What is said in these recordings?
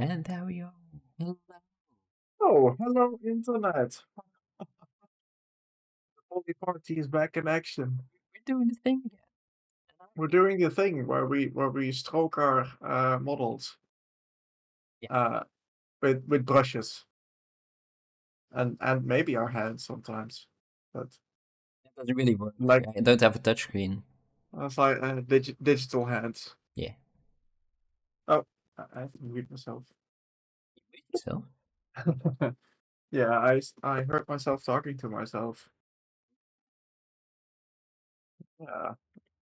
And there we are. Hello. Oh, hello, Internet. The PolyParty is back in action. We're doing the thing again. We're doing the thing where we stroke our models Yeah, uh, with brushes and maybe our hands sometimes, but it doesn't really work. like I don't have a touchscreen. it's like digital hands. Yeah. Oh, I have to mute myself. So, Yeah, I heard myself talking to myself. Yeah.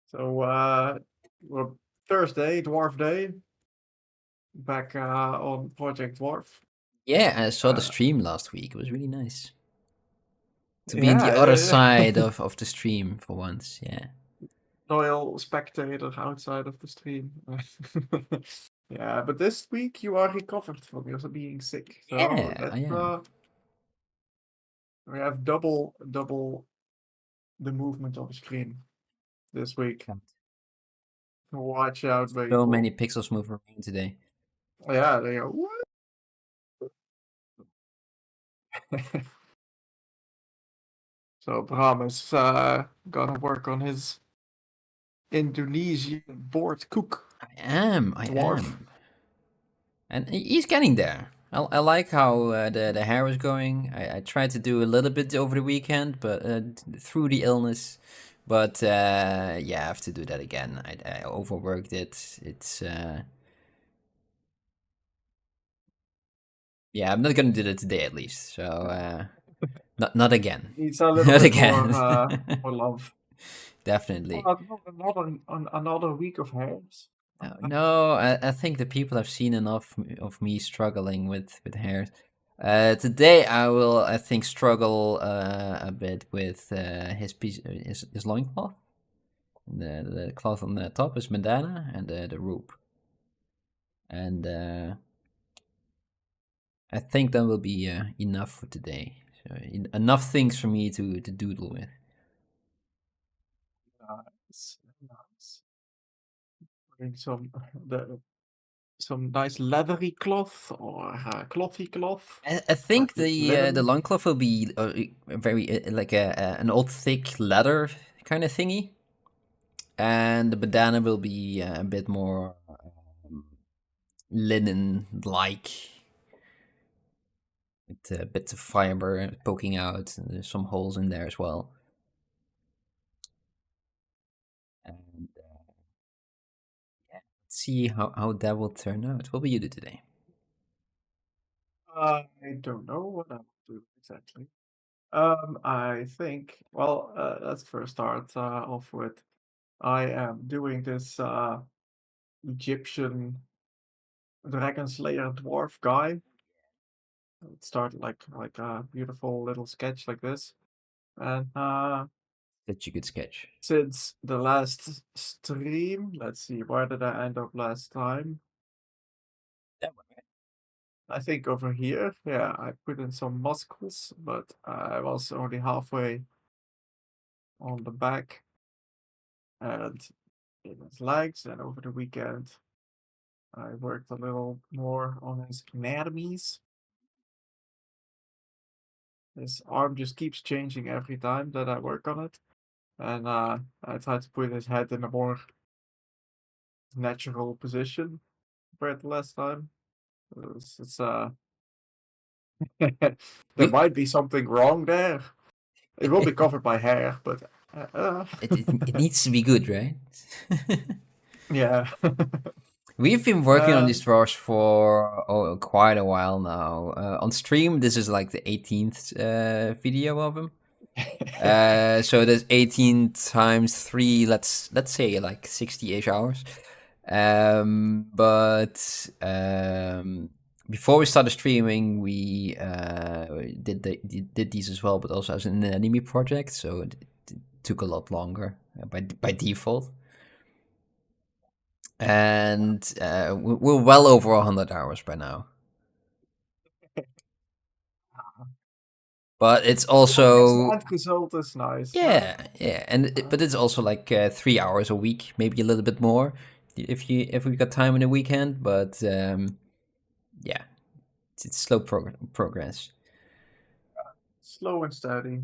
So well, Thursday, Dwarf Day, back on Project Dwarf. yeah, I saw the Uh, stream last week. It was really nice to be in the other yeah, side of the stream for once. Yeah. loyal spectator outside of the stream. Yeah, but this week you are recovered from your being sick, so Yeah, that I am. we have double the movement of the screen this week. God, Watch out, so people. many pixels move around today. Yeah, they go. What? So Bram is gonna work on his Indonesian board cook I am. dwarf. And he's getting there. I like how the hair is going. I tried to do a little bit over the weekend, but through the illness. But yeah, I have to do that again. I overworked it. It's yeah, I'm not gonna do that today at least. So not again. Needs a little Not bit again. more love. Definitely. Oh, another week of hairs. No, I think the people have seen enough of me struggling with hairs. Today I will, I think, struggle a bit with his piece, his loincloth. The cloth on the top is bandana and the rope. And I think that will be enough for today. So enough things for me to doodle with. Nice. Bring some nice leathery cloth or clothy cloth, I like think the linen. loincloth will be very like an old thick leather kind of thingy. And the bandana will be a bit more linen-like, with bits of fiber poking out. And there's some holes in there as well. And yeah, let's see how that will turn out. What will you do today? I don't know what I will do exactly. I think. Well, let's first start off with. I am doing this Egyptian dragonslayer dwarf guy. It started like a beautiful little sketch like this, and That you could sketch. since the last stream, let's see, where did I end up last time? That one, right? I think over here. Yeah, I put in some muscles, but I was only halfway on the back and in his legs. And over the weekend, I worked a little more on his anatomies. His arm just keeps changing every time that I work on it. And I try to put his head in a more natural position compared to last time. It's there We might be something wrong there. It will be covered by hair, but it needs to be good, right? yeah. We've been working on these um, drawers for quite a while now. On stream, this is like the 18th video of him. So there's 18 times 3, let's say like 60-ish hours. But before we started streaming, we did these as well, but also as an anime project, so it took a lot longer by default. And we're well over 100 hours by now. But it's also the end result is nice. yeah, and but it's also like 3 hours a week, maybe a little bit more if we got time in the weekend. But yeah, it's slow progress. Slow and steady.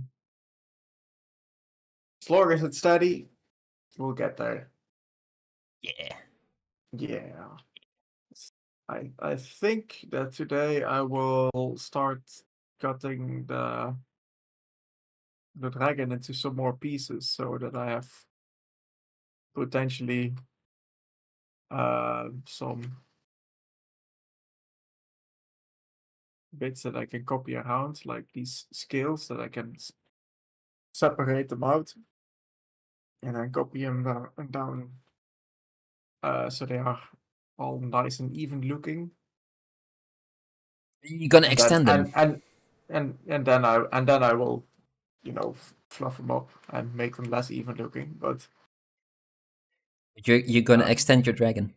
As long as it's steady, we'll get there. Yeah. Yeah. I think that today I will start cutting the dragon into some more pieces so that I have potentially some bits that I can copy around, like these scales that I can separate them out and then copy them down so they are all nice and even looking. You're gonna And then extend them. and then I will, fluff them up and make them less even looking. But You're gonna um, extend your dragon.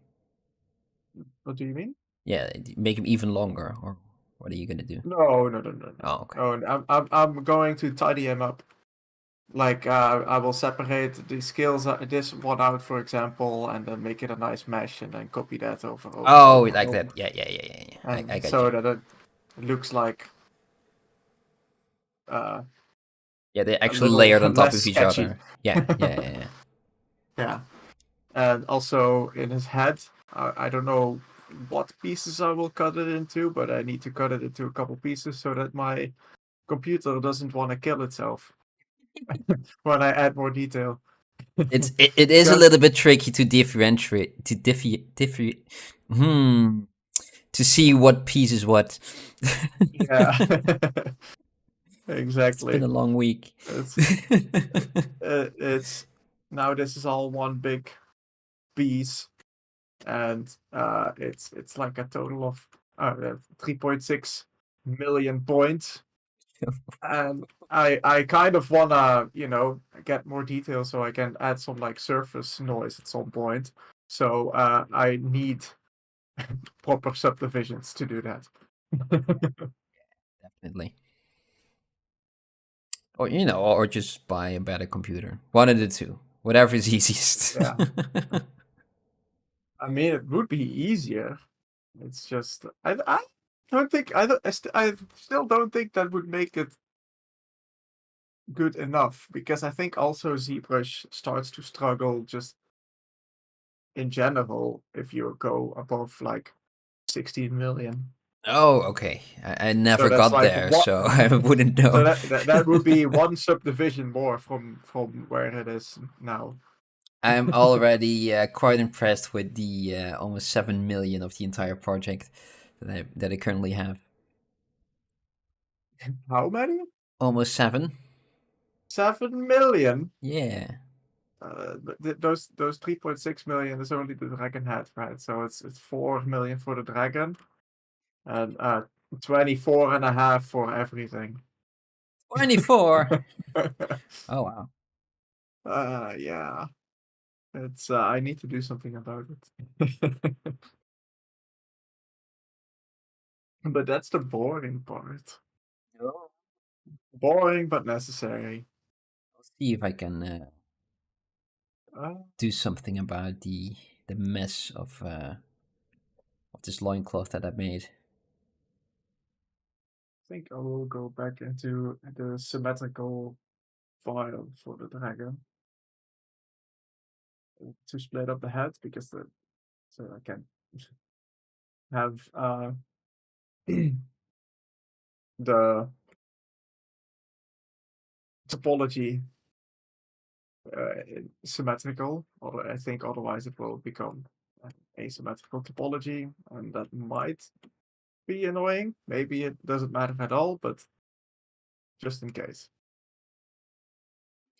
what do you mean? Yeah, make him even longer, or what are you gonna do? No, no, no, no, no. Oh, okay. Oh, and I'm going to tidy him up. Like I will separate the scales, this one out, for example, and then make it a nice mesh, and then copy that Oh, over, and like over, that. Yeah, yeah, yeah, yeah, yeah. I and got you. so that it looks like uh, Yeah, they a actually little layered on top less of each sketchy. other. Yeah, yeah, yeah, yeah. Yeah, and also in his head, I don't know what pieces I will cut it into, but I need to cut it into a couple pieces so that my computer doesn't want to kill itself when I add more detail. It is a Because little bit tricky to differentiate hmm to see what piece is what. yeah, It's been exactly. a long week. It's it's now this is all one big piece, and it's like a total of 3.6 million points, and I kind of wanna get more detail so I can add some like surface noise at some point. So I need proper subdivisions to do that. Definitely. Or or just buy a better computer. One of the two. Whatever is easiest. Yeah, I mean it would be easier. It's just I don't think I still don't think that would make it good enough because I think also ZBrush starts to struggle just in general if you go above like 16 million. Oh, okay. I So never that's got like there, what so I wouldn't so know. that would be one subdivision more from where it is now. I'm already quite impressed with the almost 7 million of the entire project that I currently have. How many? Almost 7. 7 million. Yeah. Those 3.6 million is only the dragon head, right? So it's 4 million for the dragon and 24 and a half for everything. 24. Oh wow. Yeah, it's I need to do something about it. But that's the boring part. Oh. Boring but necessary. I'll see if I can I do something about the mess of this loincloth that I made. think I will go back into the symmetrical file for the dragon to split up the head because so I can have the topology symmetrical. Although I think otherwise it will become an asymmetrical topology, and that might be annoying. Maybe it doesn't matter at all, but just in case.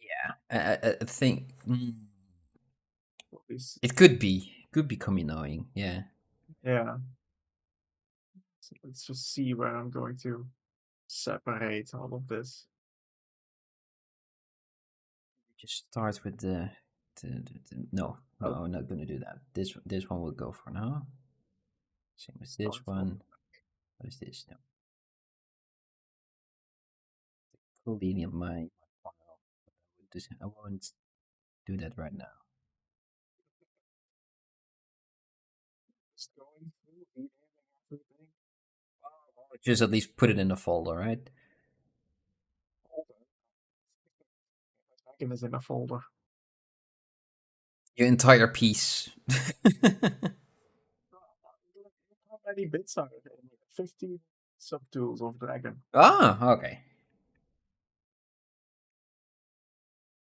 Yeah. I think At least, it could become annoying. Yeah. yeah. So let's just see where I'm going to separate all of this. Just start with no, no, Oh, I'm not gonna do that. This one will go for now. Same as this start from one. What is this? No, fully in my file. I won't do that right now. just going through, reading everything. Just at least put it in a folder, right? Dragon is in a folder. Your entire piece. How many bits are there? 15 subtools of dragon. Ah, okay.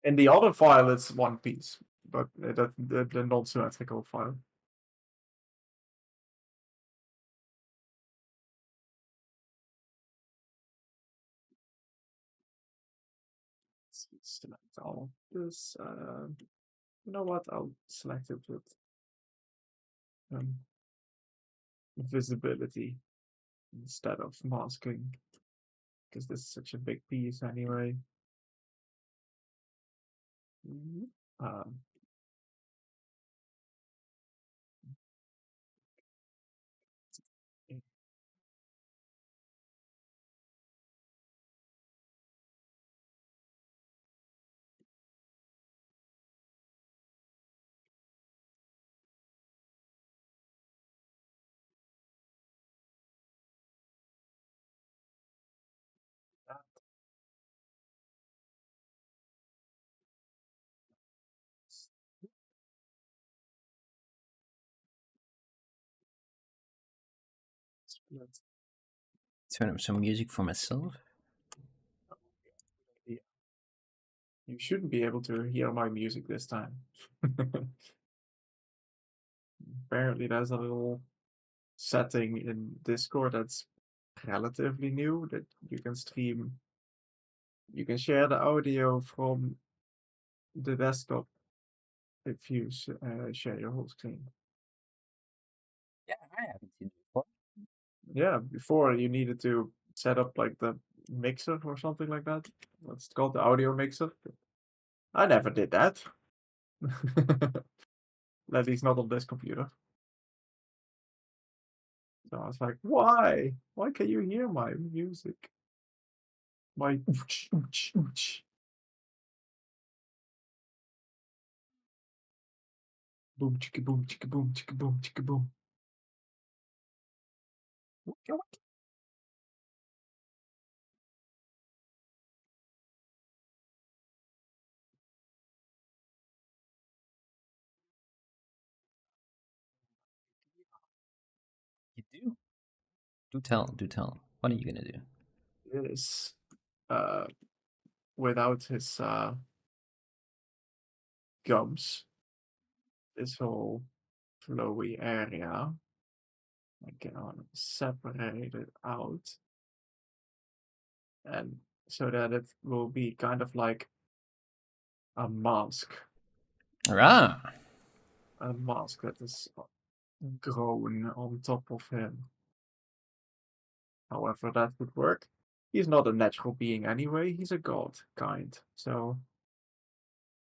In the other file, it's one piece, but that's the non-symmetrical file. Let's select all this. You know what? I'll select it with um, visibility instead of masking, because this is such a big piece anyway. Um, let's Turn up some music for myself. You shouldn't be able to hear my music this time. Apparently, there's a little setting in Discord that's relatively new that you can stream. You can share the audio from the desktop if you share your whole screen. Yeah, I haven't seen it before. Yeah, before you needed to set up like the mixer or something like that. What's it called? The audio mixer. I never did that. At least not on this computer. So I was like, why? Why can you hear my music? My ooch, ooch, ooch. Boom, chicka boom, chicka boom, chicka boom, chicka boom. What? You do? Do tell, do tell. What are you gonna do? Is uh without his gums, this whole flowy area, I can separate it out, and so that it will be kind of like a mask, Ah, that is grown on top of him. However, that would work. He's not a natural being anyway. He's a god kind, so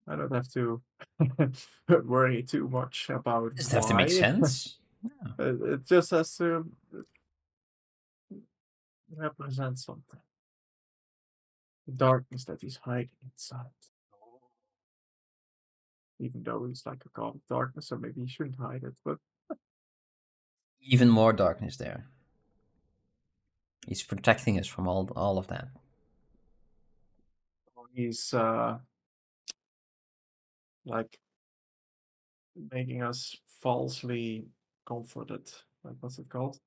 I don't have to worry too much about does it have to make why. sense? Yeah. It just has to represent something. The darkness that he's hiding inside. Even though he's like a god of darkness, so maybe he shouldn't hide it, but Even more darkness there. He's protecting us from all of that. he's like making us falsely comforted. Like what's it called?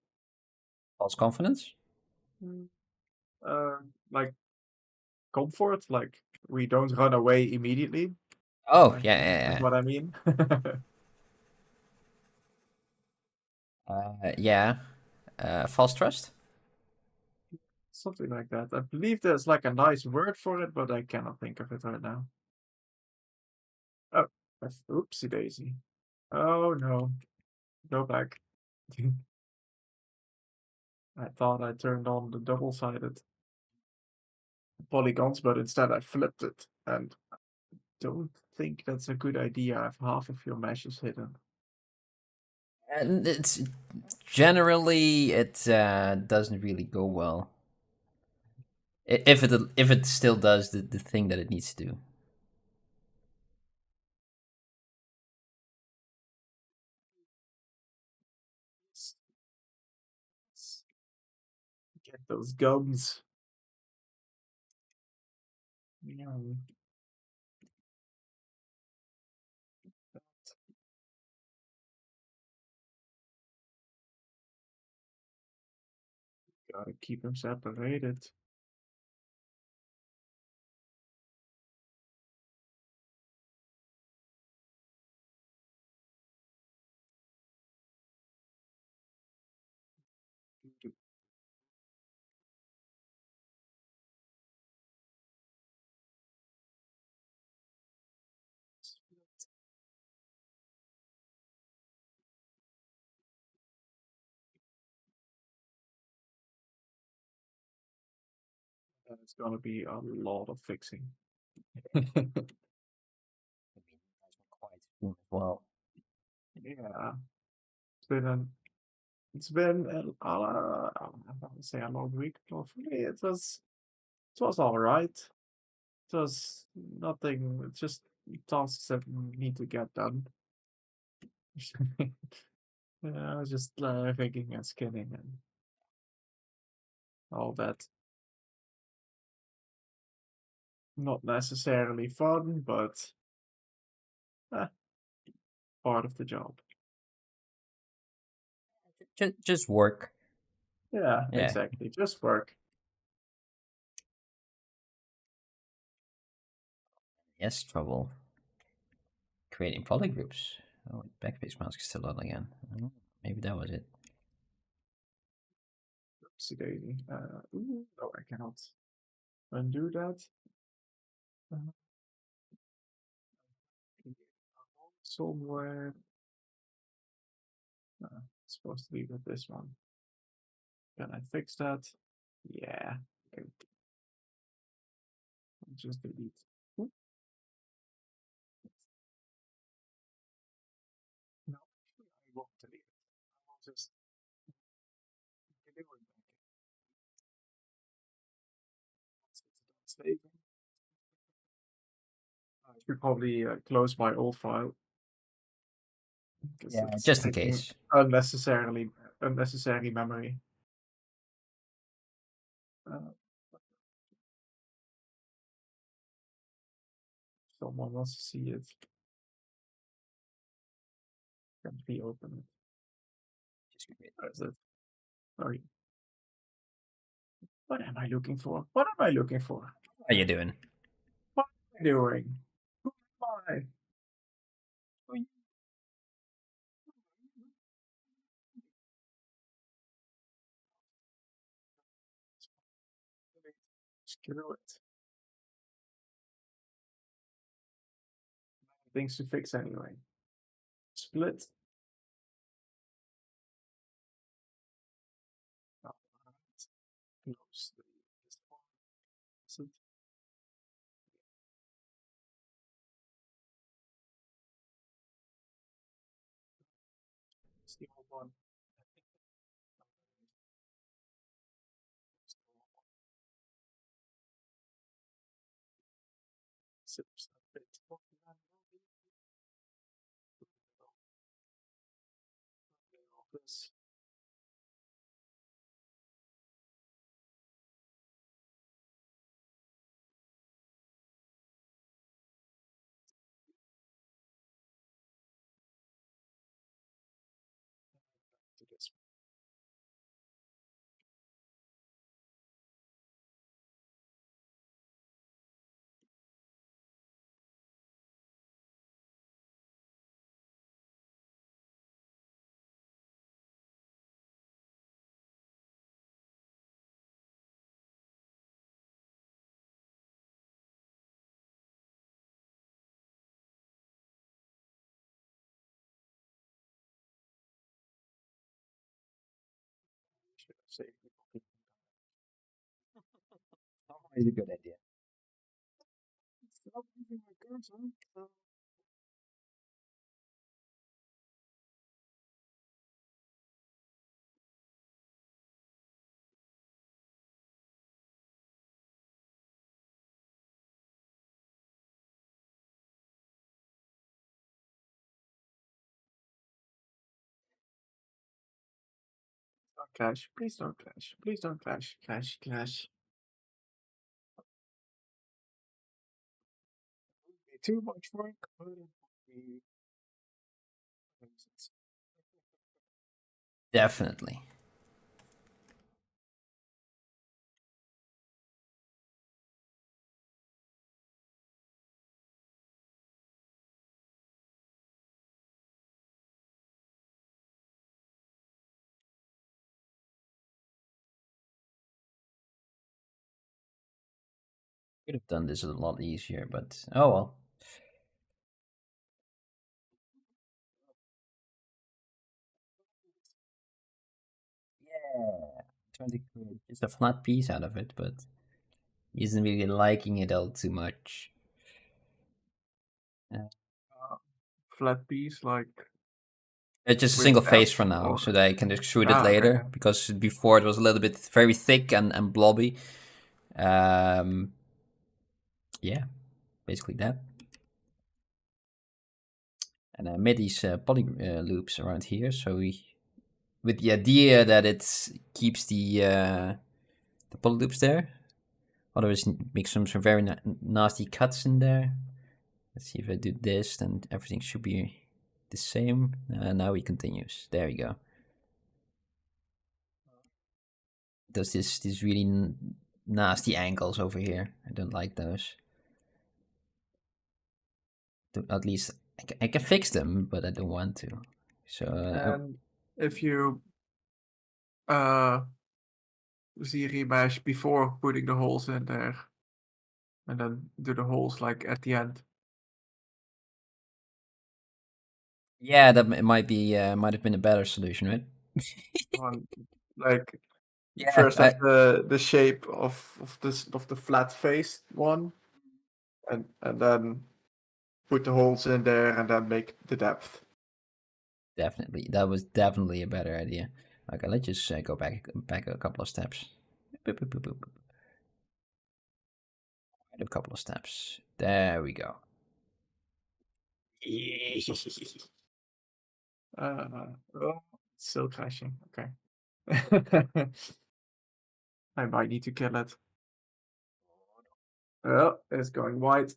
False confidence? Like comfort, like we don't run away immediately. Oh, Like, yeah, that's what I mean. yeah. False trust? Something like that. I believe there's like a nice word for it, but I cannot think of it right now. Oh, oopsie daisy. Oh no. Go back. I thought I turned on the double-sided polygons, but instead I flipped it. And I don't think that's a good idea if half of your mesh is hidden. And it's generally it doesn't really go well. If it still does the thing that it needs to do. Get those gums. Yeah. Gotta keep them separated. And it's gonna be a lot of fixing. Quite soon as well. Yeah. It's been I'm not gonna say a long week, but for me it was all right. It was nothing. It's just tasks that need to get done. Yeah, I was just thinking and skinning and all that. Not necessarily fun, but eh, part of the job. Just work. Yeah, Yeah. exactly. Just work. Yes, trouble creating poly groups. Oh, backspace mask is still on again. Oh, maybe that was it. Oopsie daisy. No, I cannot undo that. Uh, somewhere. It's supposed to be with this one. Can I fix that? Yeah. Okay. I'll just delete. Oop. No, actually, I won't delete it. I will just delete it back. Once it's done saving. I should probably close my old file because Yeah, it's just in taking case. unnecessary memory. Uh, someone wants to see it. Can't be open. Just create. That's it. Sorry. What am I looking for? What am I looking for? How you doing? What am I doing? Who am I? Screw it. Things to fix anyway. Split. Oh, close this one. Is it? It's the old one. It's the old one. Sips a bit of this. To this. Should have saved it. It's a good idea. Stop using my cursor. Clash. Please don't clash. Please don't clash. Clash. Clash. Too much work. Definitely. Could have done this a lot easier, but oh well. Yeah, trying to create just a flat piece out of it, but he isn't really liking it all too much. Flat piece like It's just a with single face for F now, or so that I can extrude it okay. later. Because before it was a little bit very thick and blobby. Yeah, basically that. And I made these poly loops around here, so with the idea that it keeps the poly loops there. Otherwise, make some very nasty cuts in there. Let's see if I do this, then everything should be the same. Now it continues. There we go. Does these really nasty angles over here? I don't like those. At least I can fix them, but I don't want to. So And if you uh remesh before putting the holes in there, and then do the holes like at the end. yeah, that might have been a better solution, right? One like Yeah, first have the shape of the flat faced one, and then put the holes in there and then make the depth. definitely. That was definitely a better idea. Okay, let's just go back a couple of steps. Boop, boop, boop, boop. A couple of steps. There we go. Oh, still crashing. Okay. I might need to kill it. Oh, it's going white.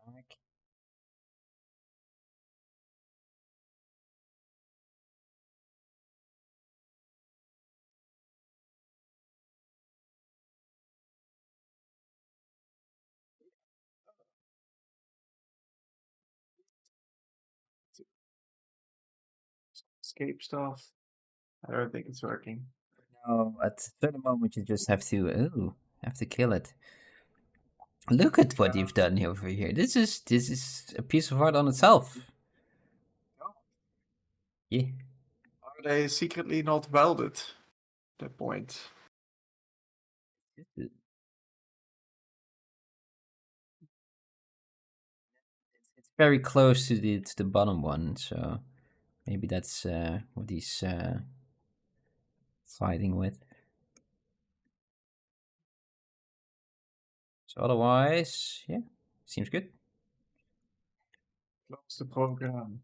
Back. Escape stuff. I don't think it's working. No, at a certain moment you just have to kill it. Look at what you've done over here. This is a piece of art on itself. Yeah. Are they secretly not welded? That point. It's very close to the bottom one, so maybe that's what he's fighting with. So otherwise, yeah, seems good. Close the program.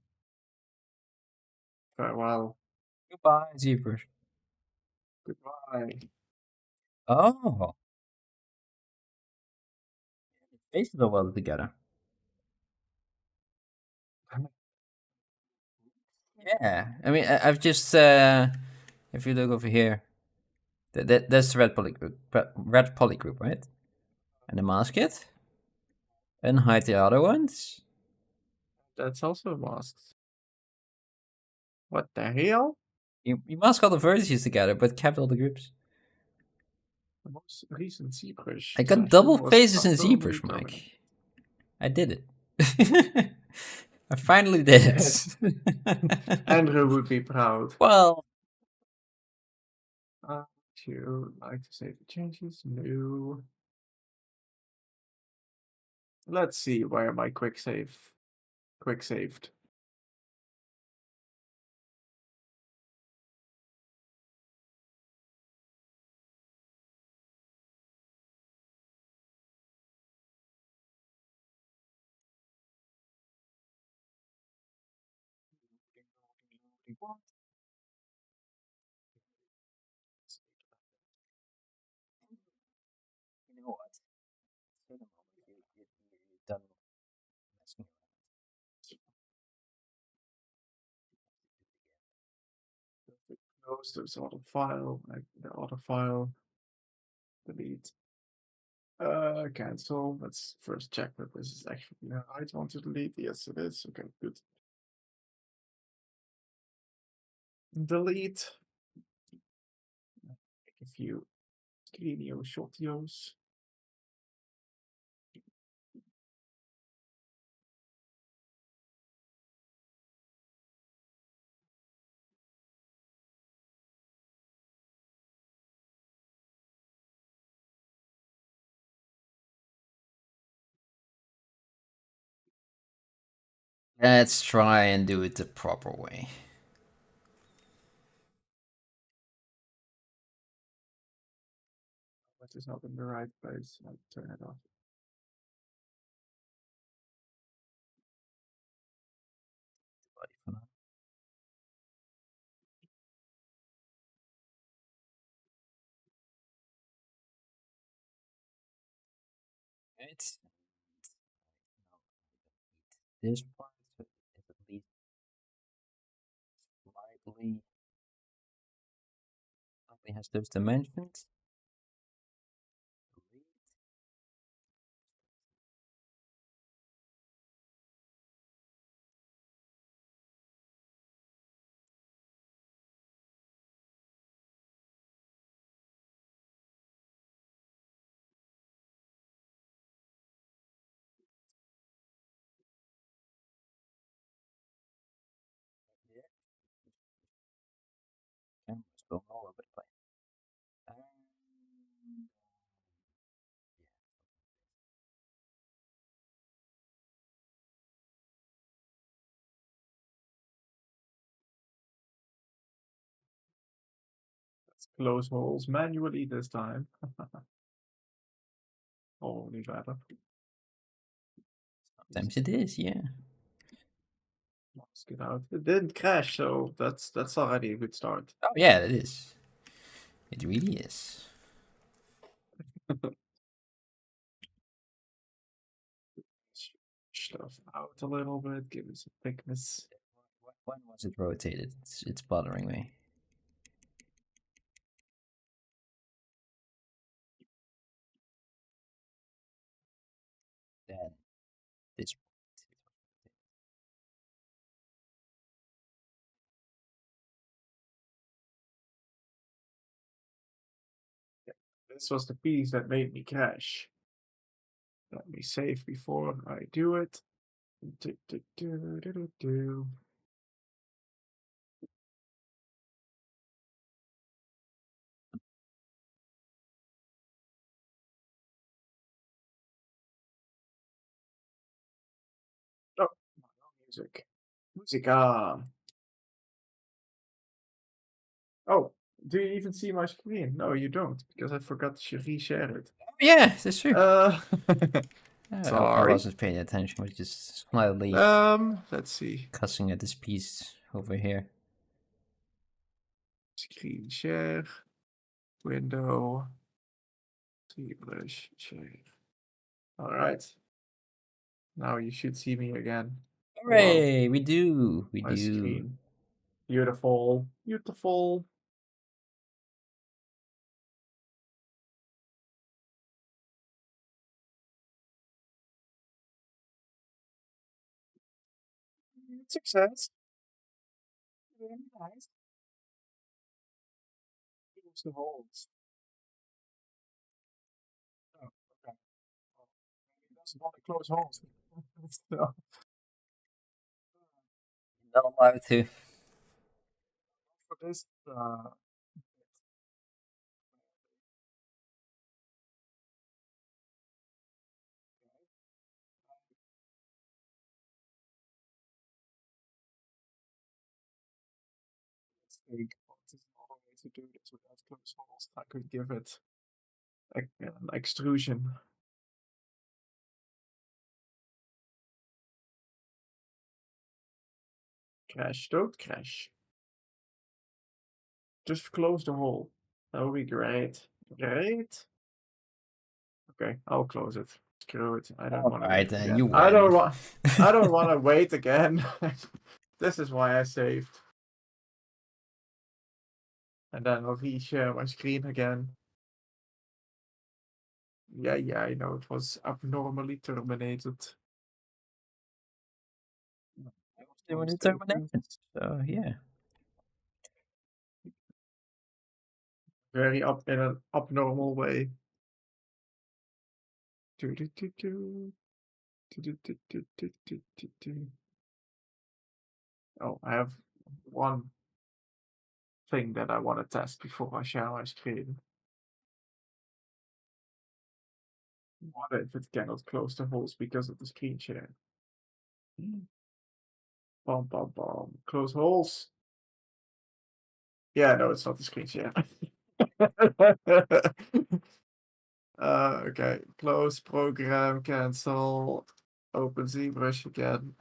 Farewell. Goodbye, zebras. Goodbye. Oh, faces are well together. Yeah, I mean, I've just if you look over here, that's the red poly group, red poly group, right? And the mask it, and hide the other ones. That's also masked. What the hell? You mask all the vertices together, but kept all the groups. The most recent ZBrush I got session double was faces in totally ZBrush, dominant. Mike. I did it. I finally did it. Yes. Andrew would be proud. Well, Would you like to save the changes? No. Let's see where my quick saved. you know what? For the moment, you're done messing Close this auto file, like the auto file, delete. Cancel. Let's first check that this is actually the right one to delete. Yes, it is. Okay, good. Delete. Make a few screenio shotios. Let's try and do it the proper way. But it's not in the right place. I'll turn it off. Right. This part is at least slightly has those dimensions. Yeah. Camera's going all over the place. Let's close holes manually this time. Only better. Sometimes it is, yeah. Let's get out. It didn't crash, so that's already a good start. Oh yeah, it is. It really is. Stuff out a little bit, give it some thickness. When was it rotated? It's bothering me. Then this. This was the piece that made me crash. Let me save before I do it. Do, do, do, do, do, do. Oh, music. Music. Oh, do you even see my screen? No, you don't, because I forgot to reshare it. Yeah, that's true. I Sorry. wasn't paying attention. I was just slightly Let's see. cussing at this piece over here. Screen share. Window. ZBrush share. All right. Now you should see me again. Hooray! We do. We My do. screen. Beautiful. Beautiful. Success. Very nice. Close the holes. Oh, okay. Well, maybe it doesn't want to close holes. So, Not allowed to. For this, mistake, but this is not a way to do this without close holes. I could give it an extrusion. Crash, don't crash. Just close the hole. That would be great. Great. Okay, I'll close it. Screw it. I don't want to Alright, wait then again. you I don't win. want. I don't want to wait again. This is why I saved. And then I'll reshare my screen again. Yeah, I know it was abnormally terminated. I was doing the termination. So yeah. Very up in an abnormal way. Do, do, do, do. Do, do, do, do, do, do, do, do. Oh, I have one thing that I want to test before I share my screen. What if it cannot close the holes because of the screen share? Bum, bum, bum. Close holes. Yeah, no, it's not the screen share. Okay, close program, cancel, open ZBrush again.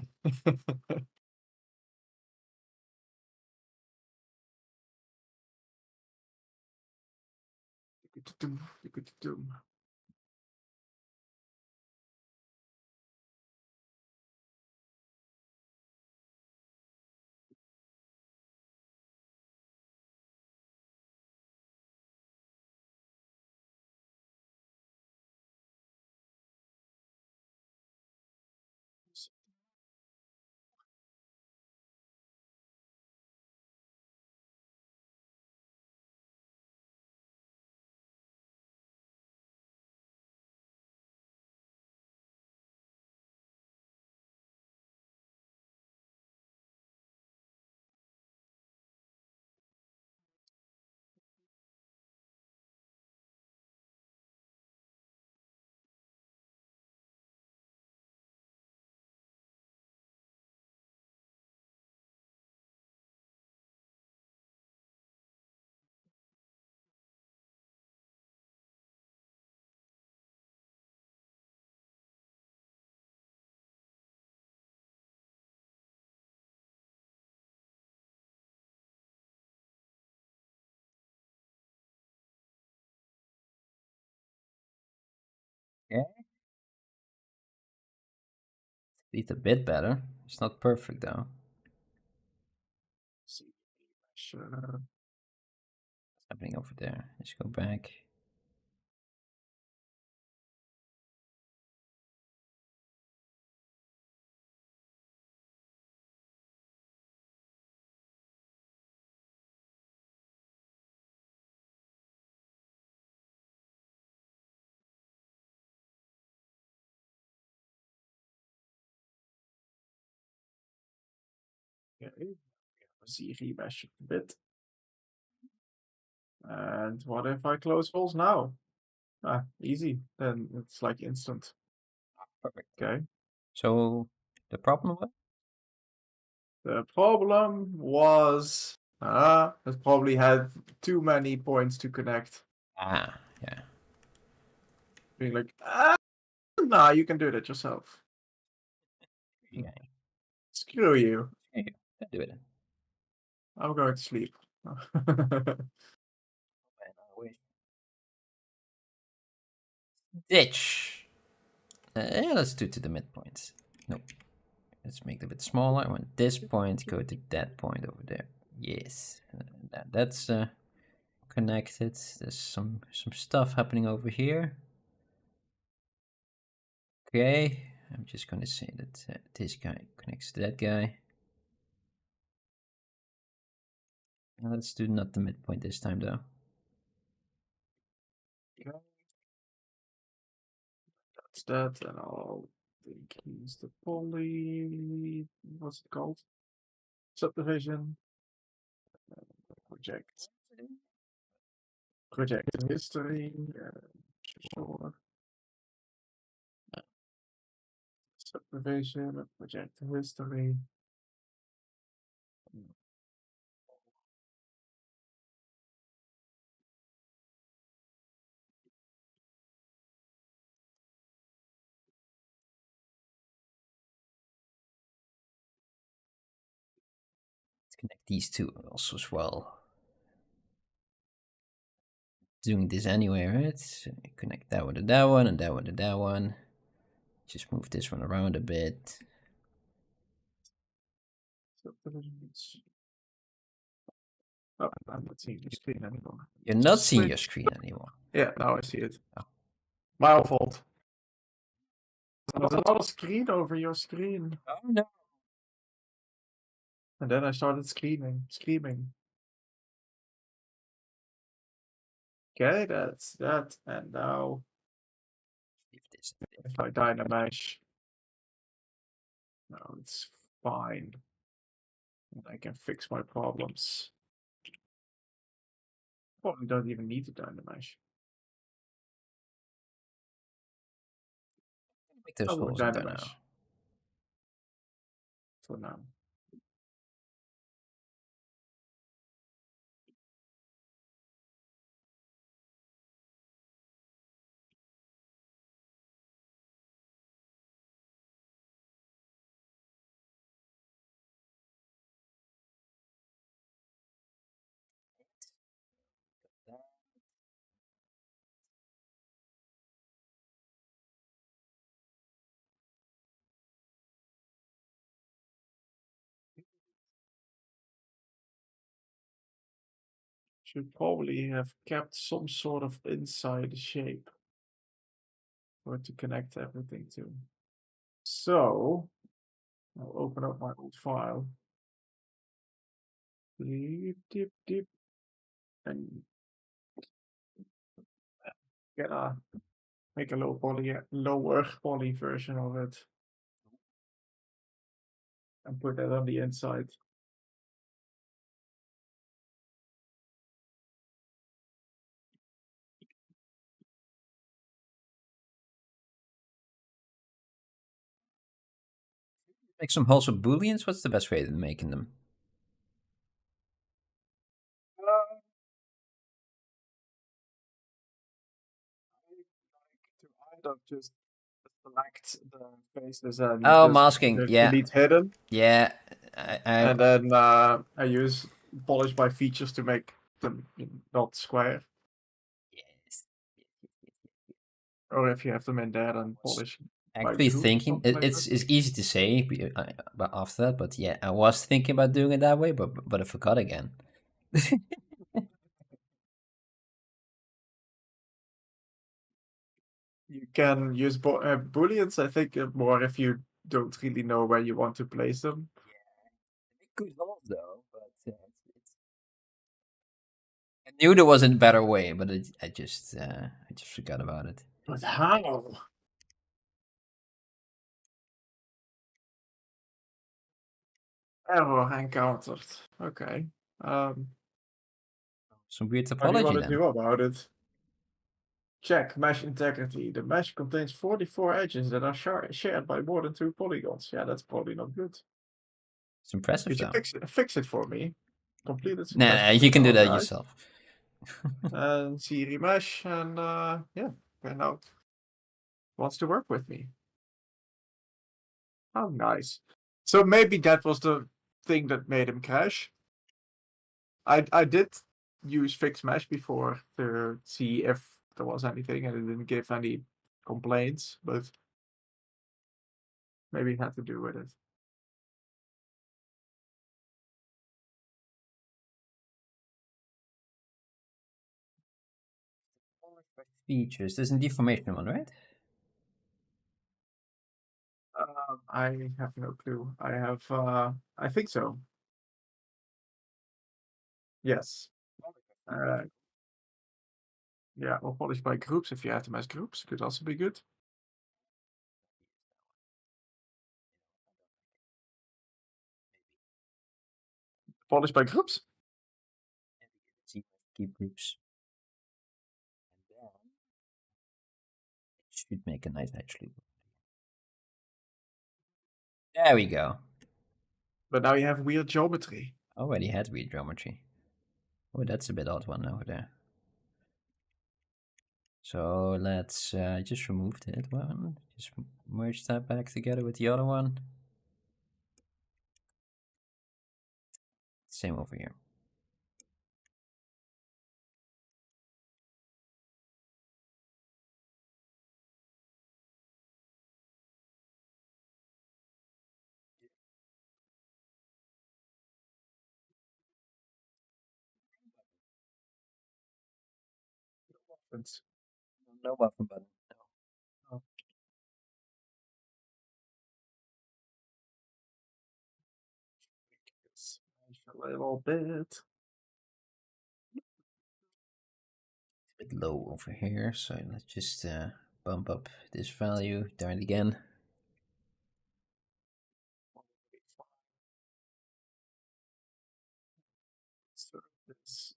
Yeah. It's a bit better. It's not perfect though. Sure. What's happening over there? Let's go back. Okay, see remesh a bit. And what if I close holes now? Ah, easy. Then it's like instant. Perfect. Okay. So the problem was? The problem was it probably had too many points to connect. Ah, yeah. Being like, nah, you can do that yourself. Yeah. Screw you. Yeah, do it. I'm going to sleep. Ditch. Yeah, let's do to the midpoint. Nope. Let's make it a bit smaller. I want this point go to that point over there. Yes, that's connected. There's some stuff happening over here. Okay, I'm just gonna say that this guy connects to that guy. Now let's do not the midpoint this time though. That's that, and I'll increase the poly. What's it called? subdivision, project history, sure. Subdivision, project history. Let's connect these two also as well. Doing this anyway, right? So connect that one to that one and that one to that one. Just move this one around a bit. Subdivisions. Oh, I'm not seeing the screen anymore. You're not seeing your screen anymore. Yeah, now I see it. Oh. My fault. There's another screen over your screen. Oh no. And then I started screaming. Okay, that's that. And now Leave this. if I dynamesh, now it's fine. And I can fix my problems. Probably don't even need to dynamesh. Make those I will holes in there dynamesh now. for now. Should probably have kept some sort of inside shape for it to connect everything to. So I'll open up my old file. Dip, and gonna make a lower poly version of it, and put that on the inside. Make some holes with booleans. What's the best way of making them? To either just select the faces and Oh, just masking. Yeah. delete hidden. Yeah. And then I use polish by features to make them not square. Yes. Or if you have them in there, then polish. Actually thinking it's easy to say but after that, but yeah, I was thinking about doing it that way, but I forgot again. You can use booleans, I think, more if you don't really know where you want to place them. Good holes though, but I knew there was a better way, but I just forgot about it. But how? Error encountered. Okay. Some weird What do you topology want to then. do about it? Check mesh integrity. The mesh contains 44 edges that are shared by more than 2 polygons. Yeah, that's probably not good. It's impressive Could you though. fix it for me? Complete it Nah, successfully. you can do that Alright. yourself. And see remesh, and yeah, now wants to work with me. Oh, nice. So maybe that was the thing that made him crash. I did use fix mesh before to see if there was anything, and it didn't give any complaints, but maybe it had to do with it. Features. There's a deformation one, right? I have no clue. I have I think so. Yes. Yeah, or polish by groups if you have them as groups could also be good. Polish by groups? Keep groups. And then it should make a nice edge loop. There we go. But now you have weird geometry. Already had weird geometry. Oh, that's a bit odd one over there. So let's just remove that one. Just merge that back together with the other one. Same over here. No button button. No. A little bit. A bit low over here, so let's just bump up this value, down it again. So this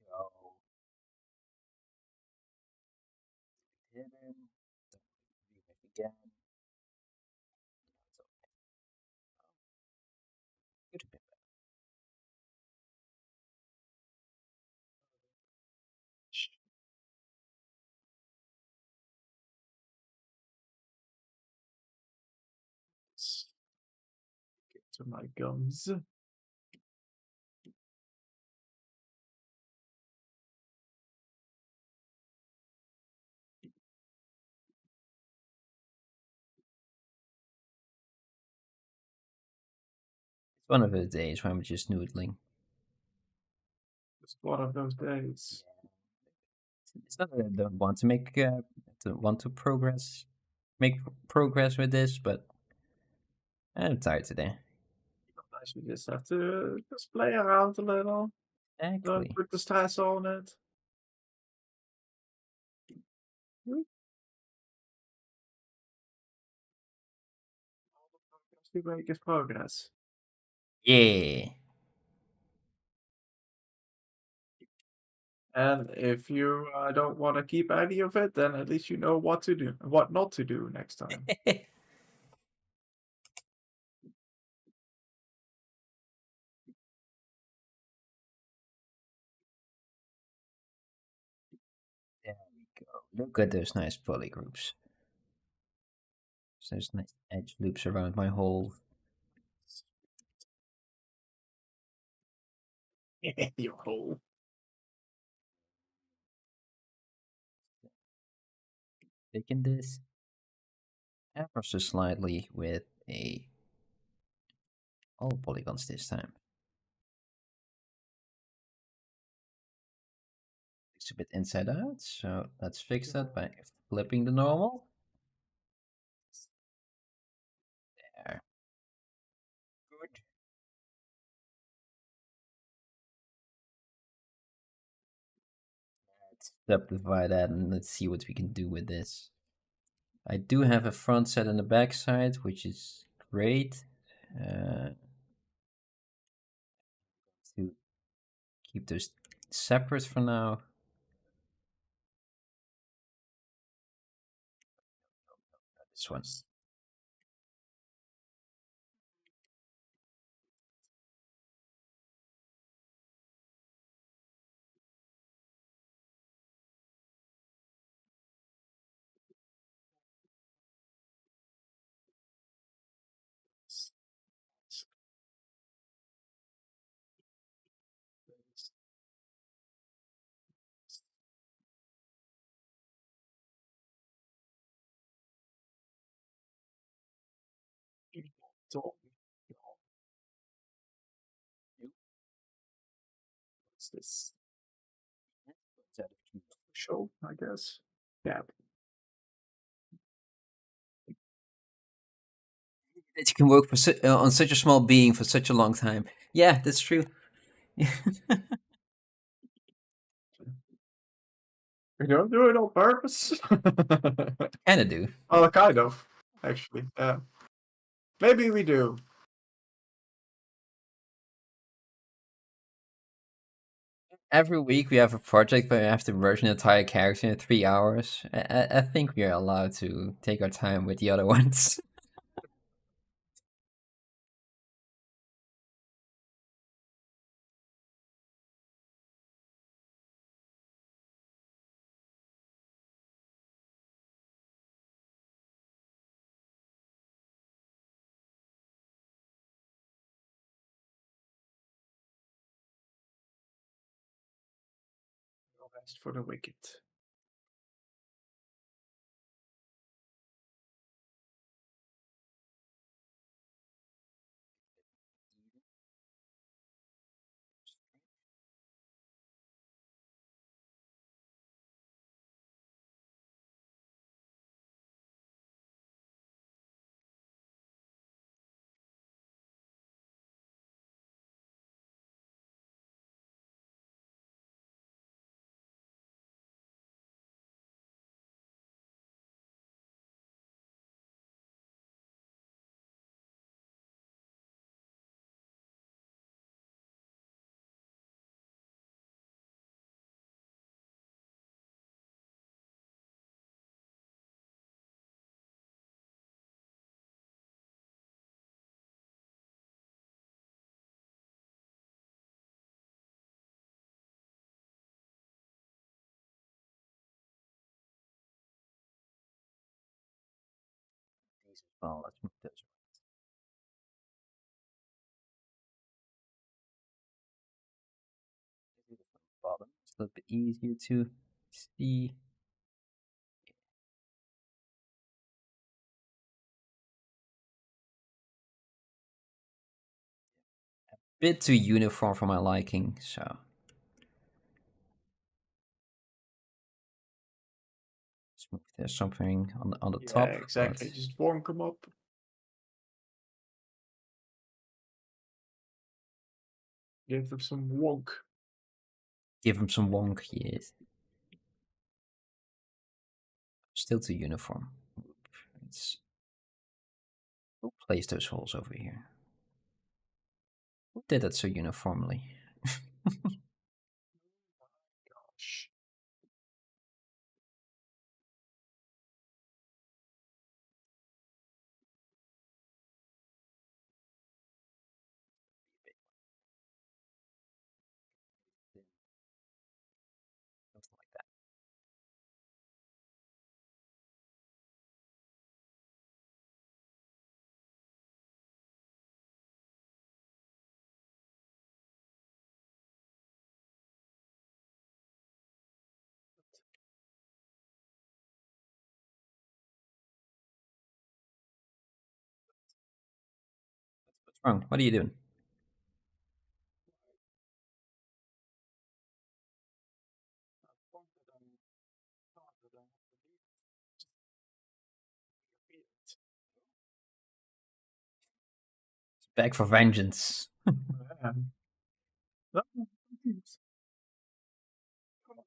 Go. Hidden. Again. Could have been better. get to my gums. It's one of those days where I'm just noodling. It's one of those days. It's not that I don't want to make progress with this, but I'm tired today. Sometimes you just have to just play around a little. Exactly. Don't put the stress on it. All the progress we make is progress. Yeah. And if you don't want to keep any of it, then at least you know what to do, what not to do next time. There we go. Look at those nice poly groups. So there's nice edge loops around my whole. Your hole. Taking this ever so slightly with all polygons this time. It's a bit inside out, so let's fix that by flipping the normal. There. Good. Let's subdivide that and let's see what we can do with this. I do have a front set and a back side, which is great. To keep those separate for now. This one. What's this? Show, I guess. Yeah. That you can work for on such a small being for such a long time. Yeah, that's true. You don't do it on purpose. Kinda do. Oh, kind of, actually. Yeah. Maybe we do. Every week we have a project where we have to merge an entire character in 3 hours. I think we are allowed to take our time with the other ones. No rest for the wicked. These as well. Let's move those from the bottom. It's a little bit easier to see. Bit too uniform for my liking, so let's move there's something on the top. Yeah, exactly. But Just wonk them up. Give them some wonk. give them some wonk, yes. Still too uniform. It's who placed those holes over here? Who did that so uniformly? Gosh. Something like that. What's wrong? What are you doing? Back for vengeance. Man. No, please. Come on.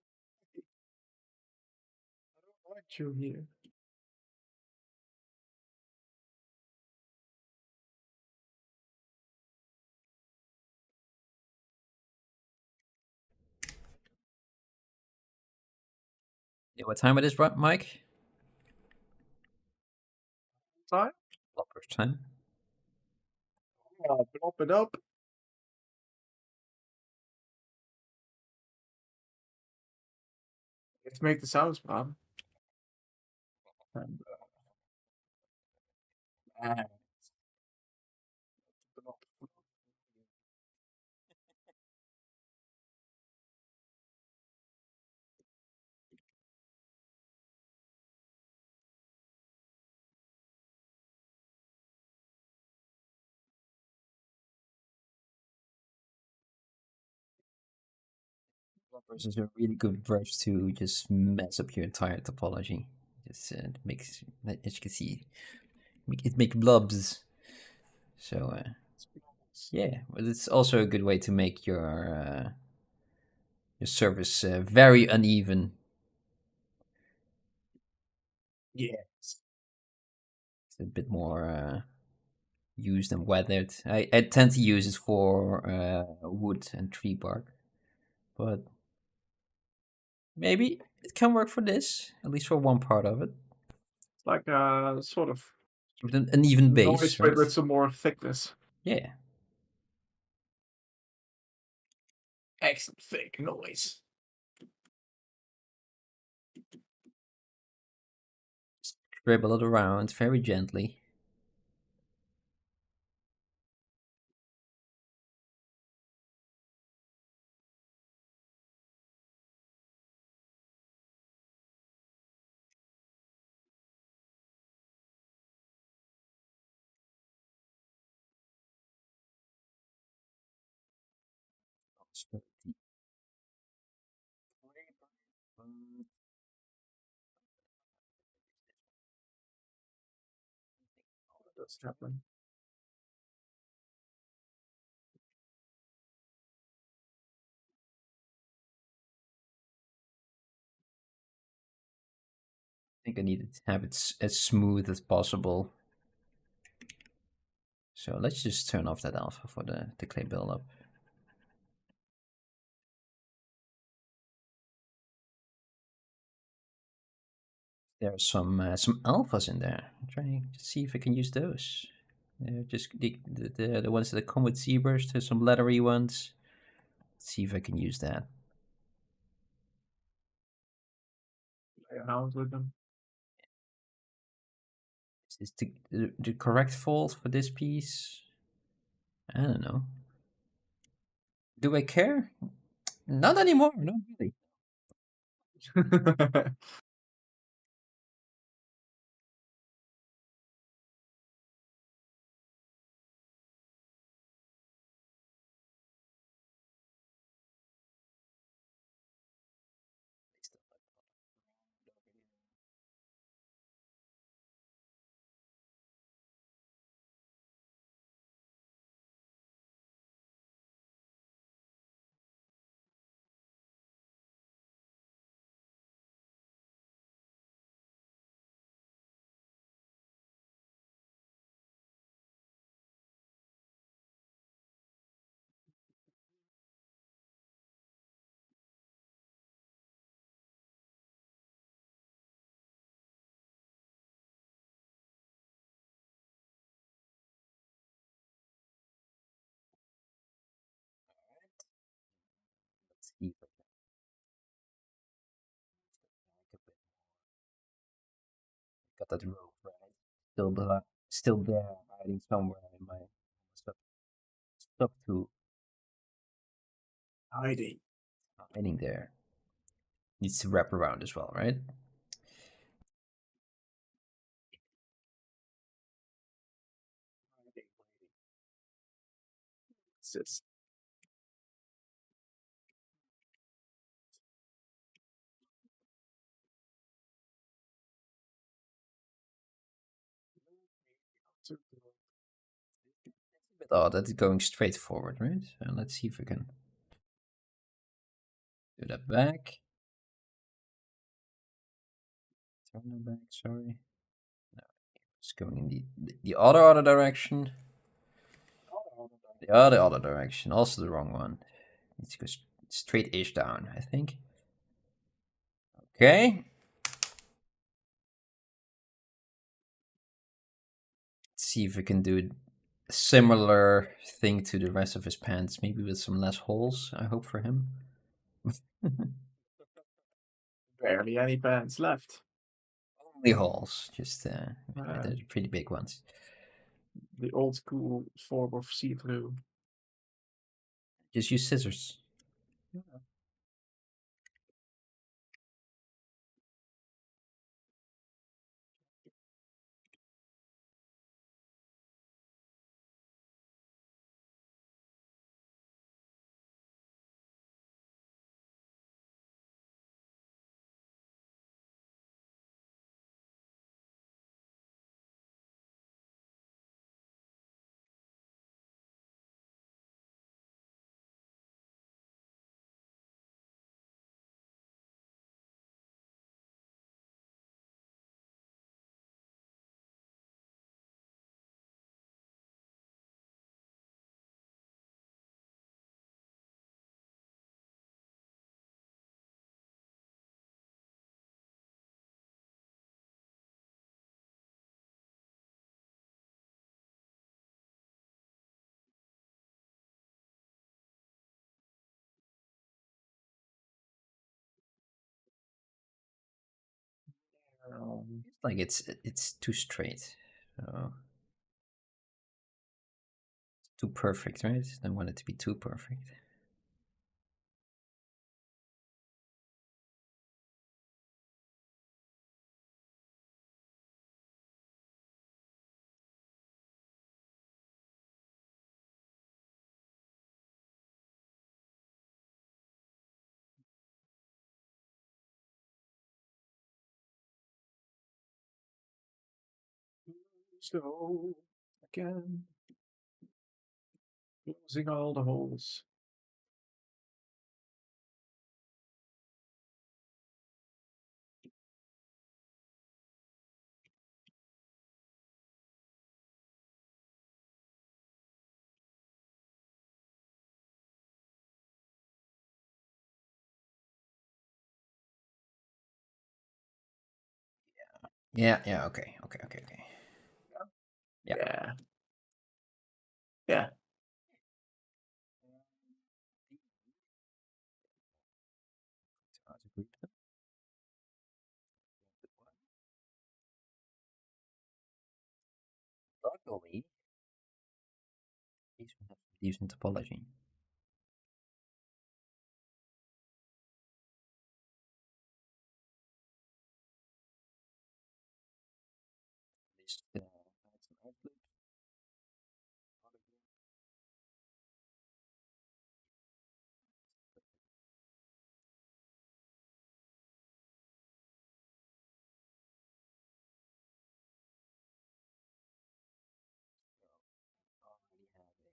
I don't like you here. Yeah, what time it is, Mike? Time? Bloppers time. Blop it up. Let's make the sounds, man. And, man. Bloppers is a really good brush to just mess up your entire topology. Just makes, as you can see, it makes blobs. So yeah, but it's also a good way to make your surface very uneven. Yes. It's a bit more used and weathered. I tend to use it for wood and tree bark, but maybe it can work for this, at least for one part of it. It's like a sort of With an even base, noise right? with some more thickness. Yeah. Excellent thick noise. Scribble it around very gently. That's happening. I think I need to have it as smooth as possible. So let's just turn off that alpha for the clay buildup. There are some alphas in there. I'm trying to see if I can use those. Just the ones that come with zebras. There's some leathery ones. Let's see if I can use that. Play around with them. Is this the correct fault for this piece? I don't know. Do I care? Not anymore, not really. Let's see if I can make a bit. Got that rope right. Still there, hiding somewhere in my stuff to Hiding. hiding there. Needs to wrap around as well, right? It's just A bit odd that it's going straight forward, right? So let's see if we can do that back. Turn it back, sorry. No, it's going in the other direction. The other direction, also the wrong one. Needs to go straight-ish down, I think. Okay. Let's see if we can do a similar thing to the rest of his pants, maybe with some less holes, I hope for him. barely any pants left. Only holes, just they're pretty big ones. The old school form of see-through. Just use scissors. It's like it's too straight. So too perfect, right? Don't want it to be too perfect. So again, closing all the holes. Yeah, okay. Yeah. Yeah. Yeah. Luckily, these one have decent topology. At least had some output. Already have a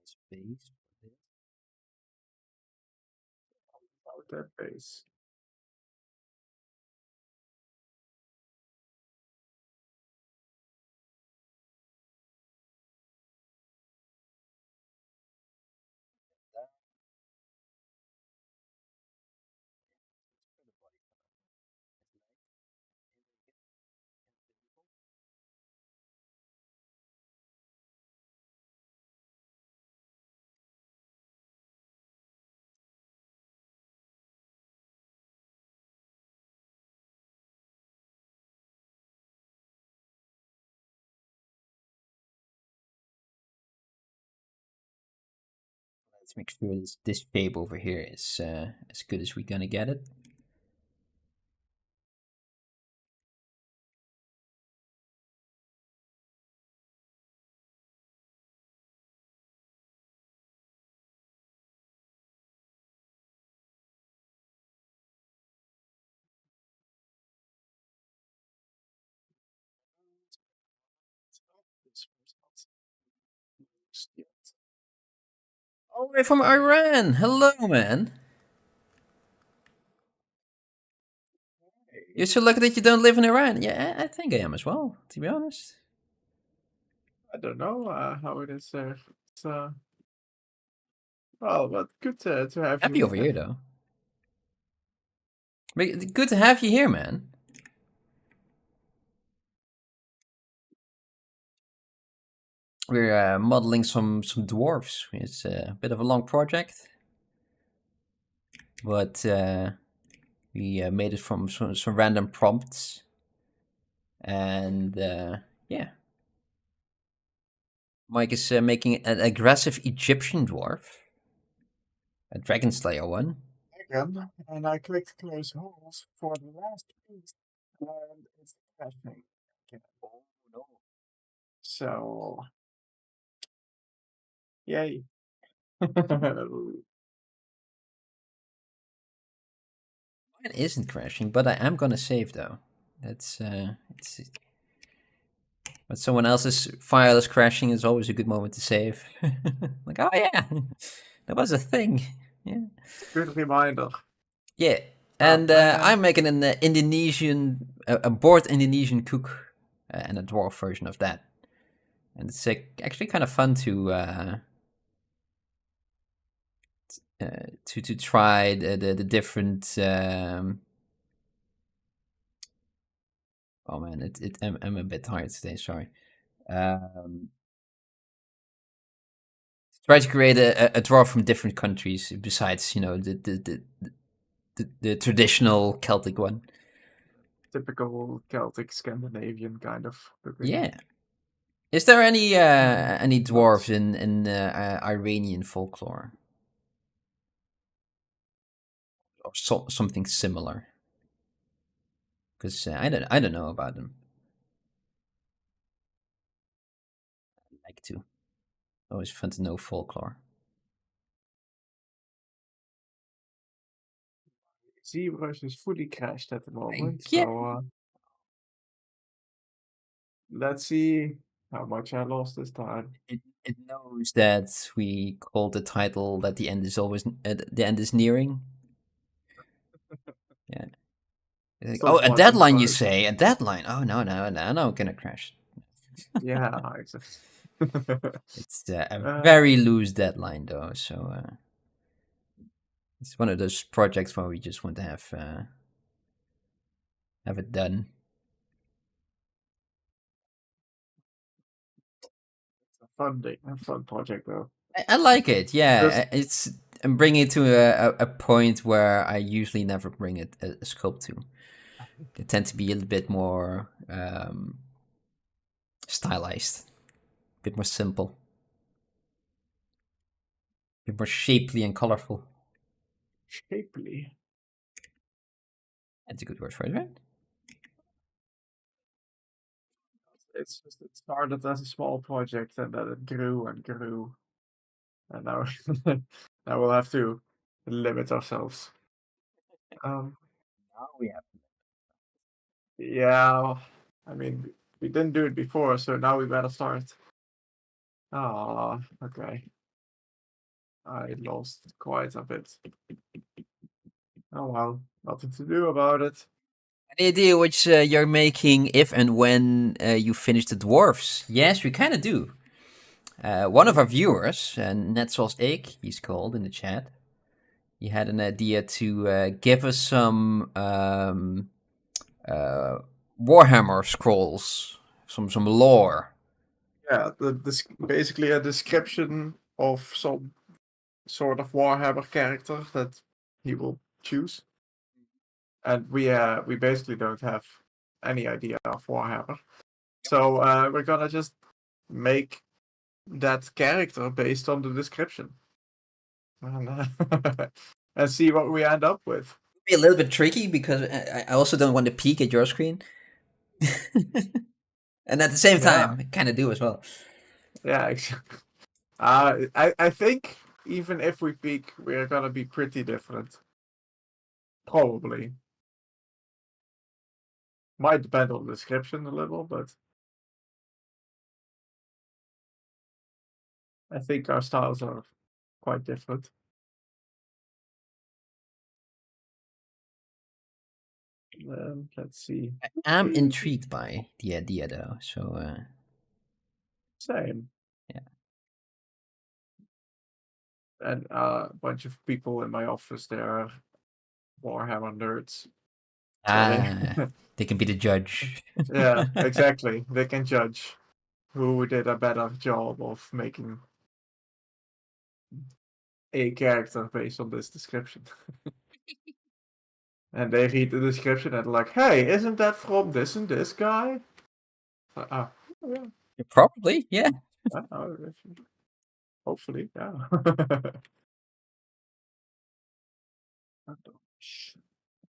nice base for this. About that base. Let's make sure this shape over here is as good as we're gonna get it. This was not used yet. All the way from Iran. Hello, man. You're so lucky that you don't live in Iran. Yeah, I think I am as well, to be honest. I don't know how it is there. It's well, but good to have Happy you over here. here, though. Good to have you here, man. We're modeling some dwarfs. It's a bit of a long project, but we made it from some random prompts, and yeah, Mike is making an aggressive Egyptian dwarf, a dragonslayer one. Again, and I clicked close holes for the last piece, and it's crashing. Again. Oh no! So, yay. Mine isn't crashing, but I am gonna save though. That's it's. But someone else's file is crashing is always a good moment to save. Like, oh yeah, that was a thing. Yeah. Good reminder. Yeah, Oh and man. I'm making an Indonesian, a bored Indonesian cook, and a dwarf version of that. And it's actually kind of fun to try the different. Oh man, I'm a bit tired today. Sorry. Try to create a dwarf from different countries besides the traditional Celtic one. typical Celtic Scandinavian kind of cooking. Yeah. Is there any dwarves Nice. in Iranian folklore or something similar? Because I don't know about them. I like to. Always fun to know folklore. ZBrush is fully crashed at the moment, Yeah, so let's see how much I lost this time. it knows that we called the title that the end is always the end is nearing. Yeah. It's like, oh, a Somewhat deadline, you inferred. say? A deadline? Oh no, I'm gonna crash. Yeah, exactly. It's a uh, very loose deadline though, so it's one of those projects where we just want to have it done. it's a fun project though. I like it. Just Yeah, it's I'm bringing it to a point where I usually never bring it a scope to. They tend to be a little bit more stylized, a bit more simple, a bit more shapely and colorful. shapely. That's a good word for it, right? It's just it started as a small project and then it grew and grew, and now now we'll have to limit ourselves. Um, Now we have. yeah, I mean we didn't do it before, so now we better start. Ah, okay. I lost quite a bit. Oh well, nothing to do about it. Any idea which you're making if and when you finish the dwarfs? Yes, we kind of do. One of our viewers, Netsos Egg, he's called in the chat. He had an idea to give us some uh, Warhammer scrolls, some lore. Yeah, this basically a description of some sort of Warhammer character that he will choose, and we basically don't have any idea of Warhammer, so we're gonna just make that character based on the description, and, and see what we end up with. Be a little bit tricky because I also don't want to peek at your screen, and at the same Yeah, time, kind of do as well. yeah. I think even if we peak, we're gonna be pretty different. Probably. Might depend on the description a little, but I think our styles are quite different. Let's see. I'm intrigued by the idea though, so Same. yeah. And a bunch of people in my office, they are Warhammer nerds. So they, They can be the judge. yeah, exactly. They can judge who did a better job of making a character based on this description. And they read the description and like, hey, isn't that from this and this guy? Yeah, Probably, yeah. hopefully, yeah.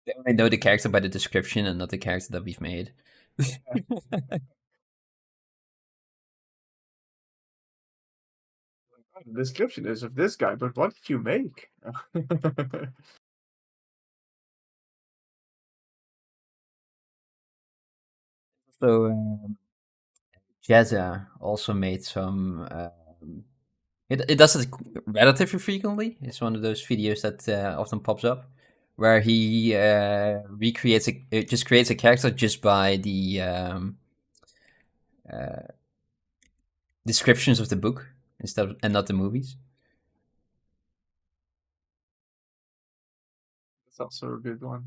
They only know the character by the description and not the character that we've made. The description is of this guy, but what did you make? So Jezza also made some. It does it relatively frequently. It's one of those videos that often pops up, where he recreates just creates a character just by the uh, descriptions of the book instead of, and not the movies. That's also a good one.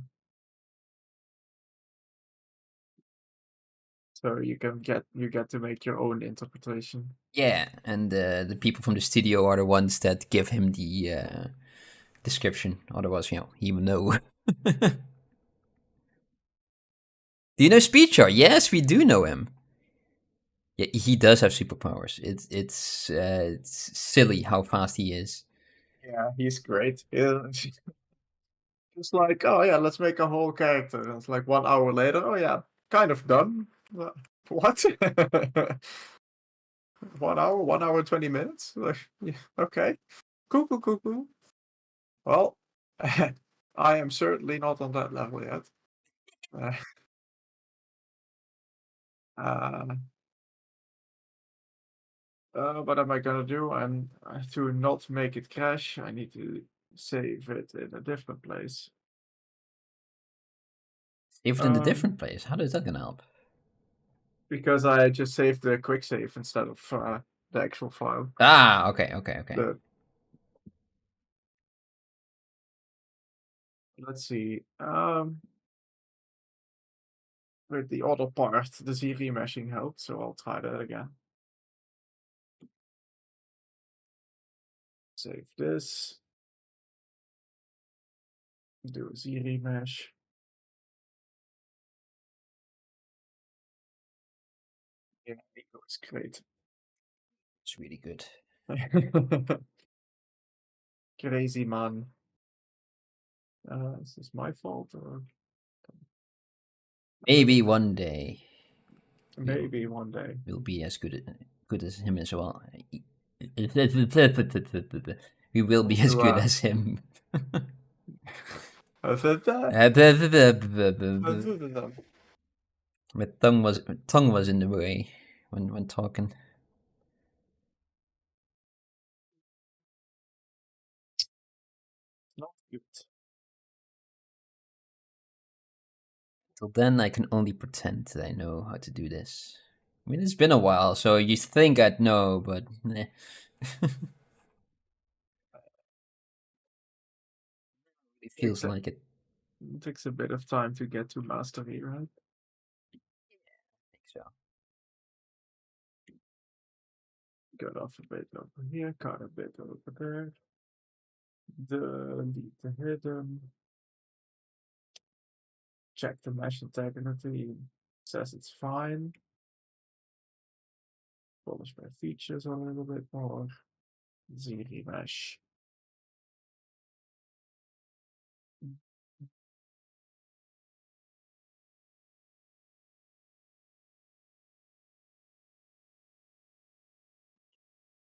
So you get to make your own interpretation. Yeah, and the people from the studio are the ones that give him the description. Otherwise, he would know. Do you know Speedchar? Yes, we do know him. Yeah, he does have superpowers. It's silly how fast he is. Yeah, he's great. Yeah. It's like, oh yeah, let's make a whole character. And it's like 1 hour later, oh yeah, kind of done. What? 1 hour, 1 hour, 20 minutes? Like, yeah, okay. Cool, cool, cool, cool. Well, I am certainly not on that level yet. Uh, what am I gonna do? And to not make it crash, I need to save it in a different place. Saved in a different place. How is that gonna help? Because I just saved the quick save instead of the actual file. Ah, okay. Let's see. With the other part, the Z remeshing helped, so I'll try that again. Save this. Do a Z remesh. Yeah, Nico is great. It's really good. Crazy man. Is this my fault or Maybe one day maybe one day? we'll be as good as him as well. We will be as good as him. My tongue was in the way when talking. Not good. Till then, I can only pretend that I know how to do this. I mean, it's been a while, so you think I'd know, but eh. It feels like it. It takes a bit of time to get to mastery, right? I think so. Cut off a bit over here, cut a bit over there. Delete the hidden. Check the mesh integrity. Says it's fine. Polish my features a little bit more. Z remesh.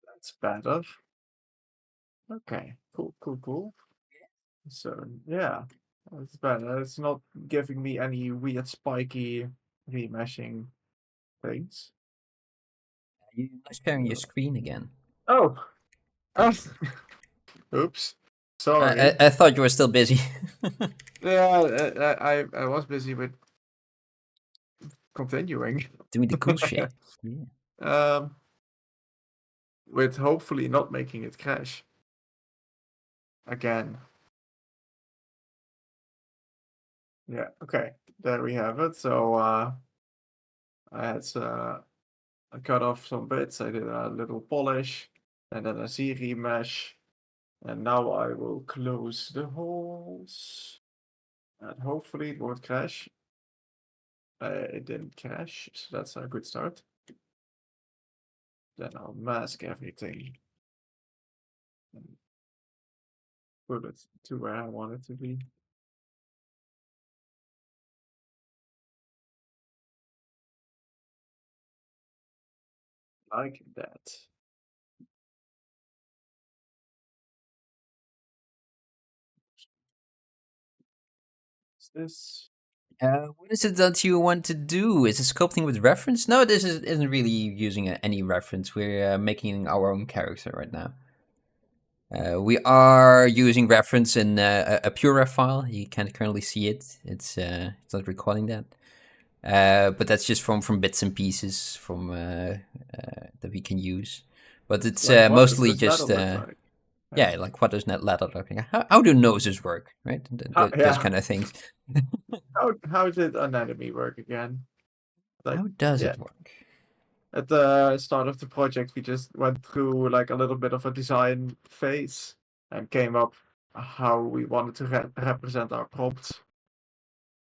That's better. Okay, cool. So yeah, that's better. It's not giving me any weird spiky remeshing things. You're sharing your screen again. Oh, oops. Sorry. I thought you were still busy. Yeah, I was busy with continuing. Doing the cool shit. Yeah. With hopefully not making it crash again. Yeah, okay, there we have it. So I had I cut off some bits. I did a little polish and then a Z remesh, and now I will close the holes, and hopefully it won't crash. It didn't crash, so that's a good start. Then I'll mask everything and put it to where I want it to be. Like that. What's this? What is it that you want to do? Is it sculpting with reference? No, this isn't really using any reference. We're making our own character right now. We are using reference in a PureRef file. You can't currently see it. It's not recording that. But that's just from bits and pieces from that we can use. But it's Like, what does mostly this just battle look like? yeah, like what does net ladder look like? How do noses work, right? Those Yeah. kind of things. How did anatomy work again? Like, How does yeah. it work? At the start of the project, we just went through like a little bit of a design phase and came up how we wanted to represent our prompts.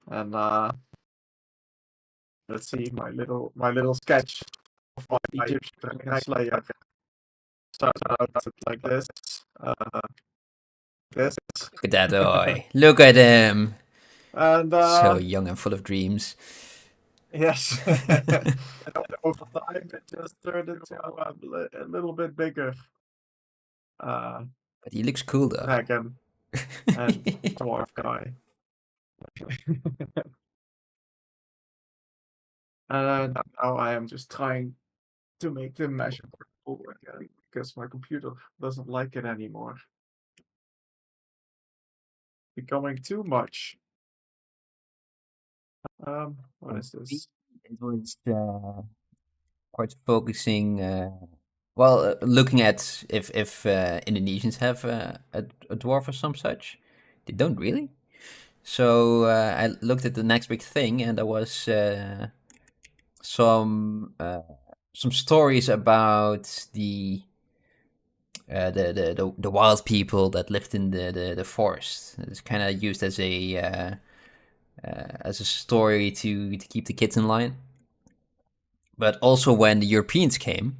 And let's see my little sketch of my Egyptian dragonslayer. Starts out like this. This. Look at that boy. Look at him. And So young and full of dreams. yes. And over time, it just turned into a little bit bigger. But he looks cool though. Dragon and dwarf guy. And now I am just trying to make the mesh work again because my computer doesn't like it anymore. Becoming too much. What is this? It was quite focusing. Well, looking at if Indonesians have a dwarf or some such, they don't really. So I looked at the next big thing, and there was some stories about the wild people that lived in the forest. It's kind of used as a story to keep the kids in line. But also when the Europeans came,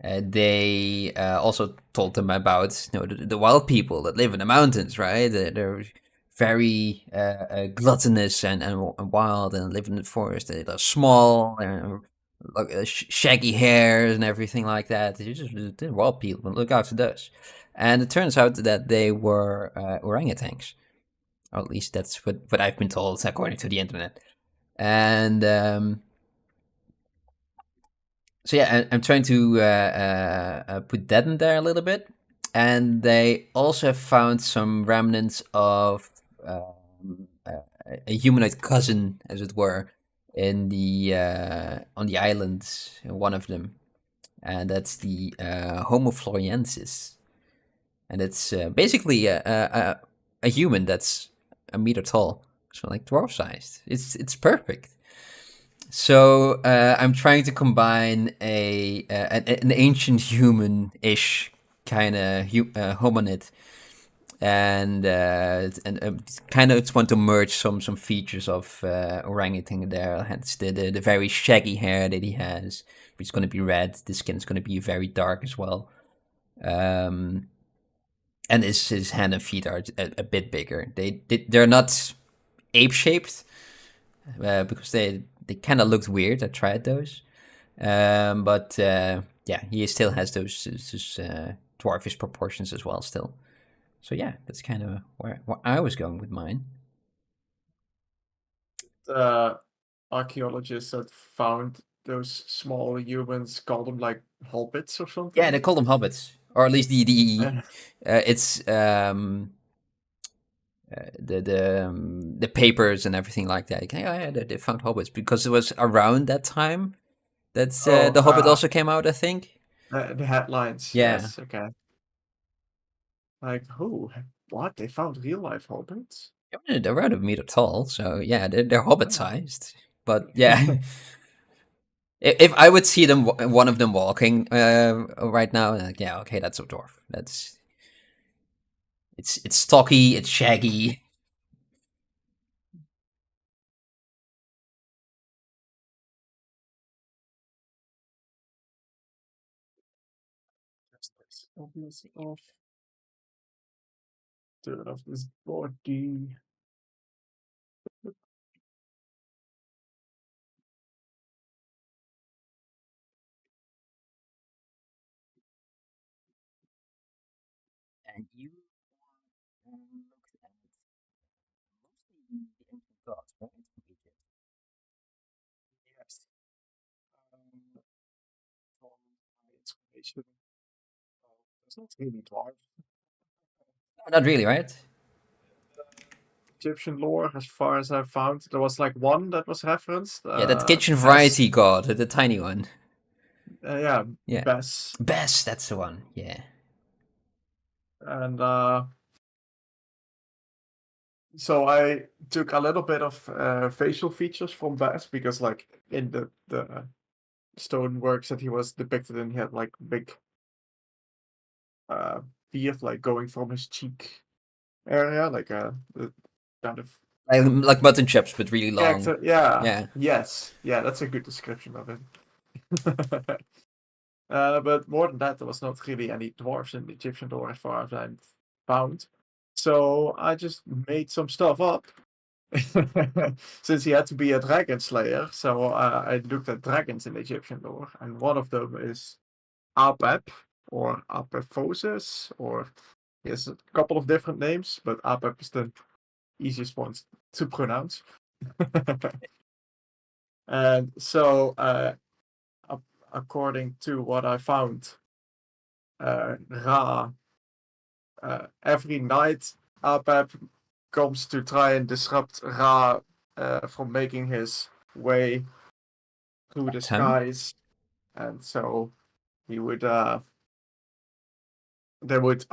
they also told them about the wild people that live in the mountains, right? They're very gluttonous and wild and live in the forest. They're small and shaggy hairs and everything like that. They're wild people. Look after those. And it turns out that they were orangutans. Or at least that's what I've been told according to the internet. And so yeah, I'm trying to put that in there a little bit. And they also found some remnants of a humanoid cousin, as it were, in the on the islands. One of them, and that's the Homo floriensis, and it's basically a human that's a meter tall, so like dwarf sized. It's perfect. So I'm trying to combine an ancient human-ish kind of hominid, and kind of just want to merge some features of orangutan there. Hence the very shaggy hair that he has, which is going to be red. The skin is going to be very dark as well. And his hand and feet are a bit bigger. They're not ape shaped because they kind of looked weird. I tried those, but yeah, he still has those dwarfish proportions as well. Still, so yeah, that's kind of where I was going with mine. The archaeologists that found those small humans called them like hobbits or something. Yeah, they call them hobbits, or at least it's the papers and everything like that. Yeah, they found hobbits because it was around that time that the Hobbit also came out, I think. The headlines. Yeah. Yes. Okay. Like who? What? They found real life hobbits? Yeah, they're around a meter tall, so yeah, they're hobbit sized. But yeah, if I would see them, one of them walking right now, like, yeah, okay, that's a dwarf. It's stocky, it's shaggy. Off. Turn off this body. And you looked at mostly the ancient gods, right? From Egypt. Yes. From my inspiration. It's not really dwarf. No, not really, right? Egyptian lore, as far as I found, there was like one that was referenced. Yeah, that kitchen variety god, the tiny one. Yeah, Yeah. Bess. Bess, that's the one. Yeah. And so I took a little bit of facial features from Bess because, like, in the stone works that he was depicted in, he had like big beard, like going from his cheek area, like the kind of Like mutton chops, but really long. character. Yeah, Yeah. yes, yeah, that's a good description of it. But more than that, there was not really any dwarves in the Egyptian lore as far as I found. So I just made some stuff up. Since he had to be a dragon slayer, so I looked at dragons in Egyptian lore, and one of them is Apep or Apephosis, or he has a couple of different names, but Apep is the easiest one to pronounce. And so, according to what I found, Ra, every night Apep comes to try and disrupt Ra from making his way through the Him? skies, and so he would they would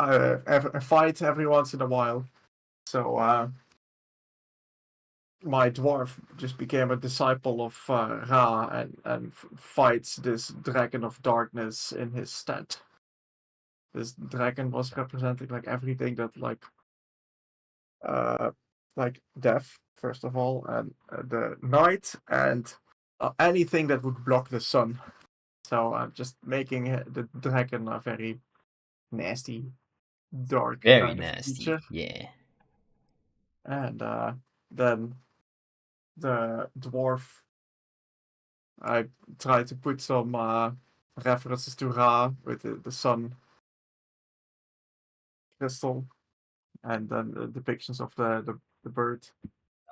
fight every once in a while. So my dwarf just became a disciple of Ra and fights this dragon of darkness in his stead. This dragon was representing like everything that uh like death first of all, and the night, and anything that would block the sun. So I'm just making the dragon a very nasty, dark Very kind of nasty. creature. Yeah. And then the dwarf, I tried to put some references to Ra with the sun crystal, and then the depictions of the bird.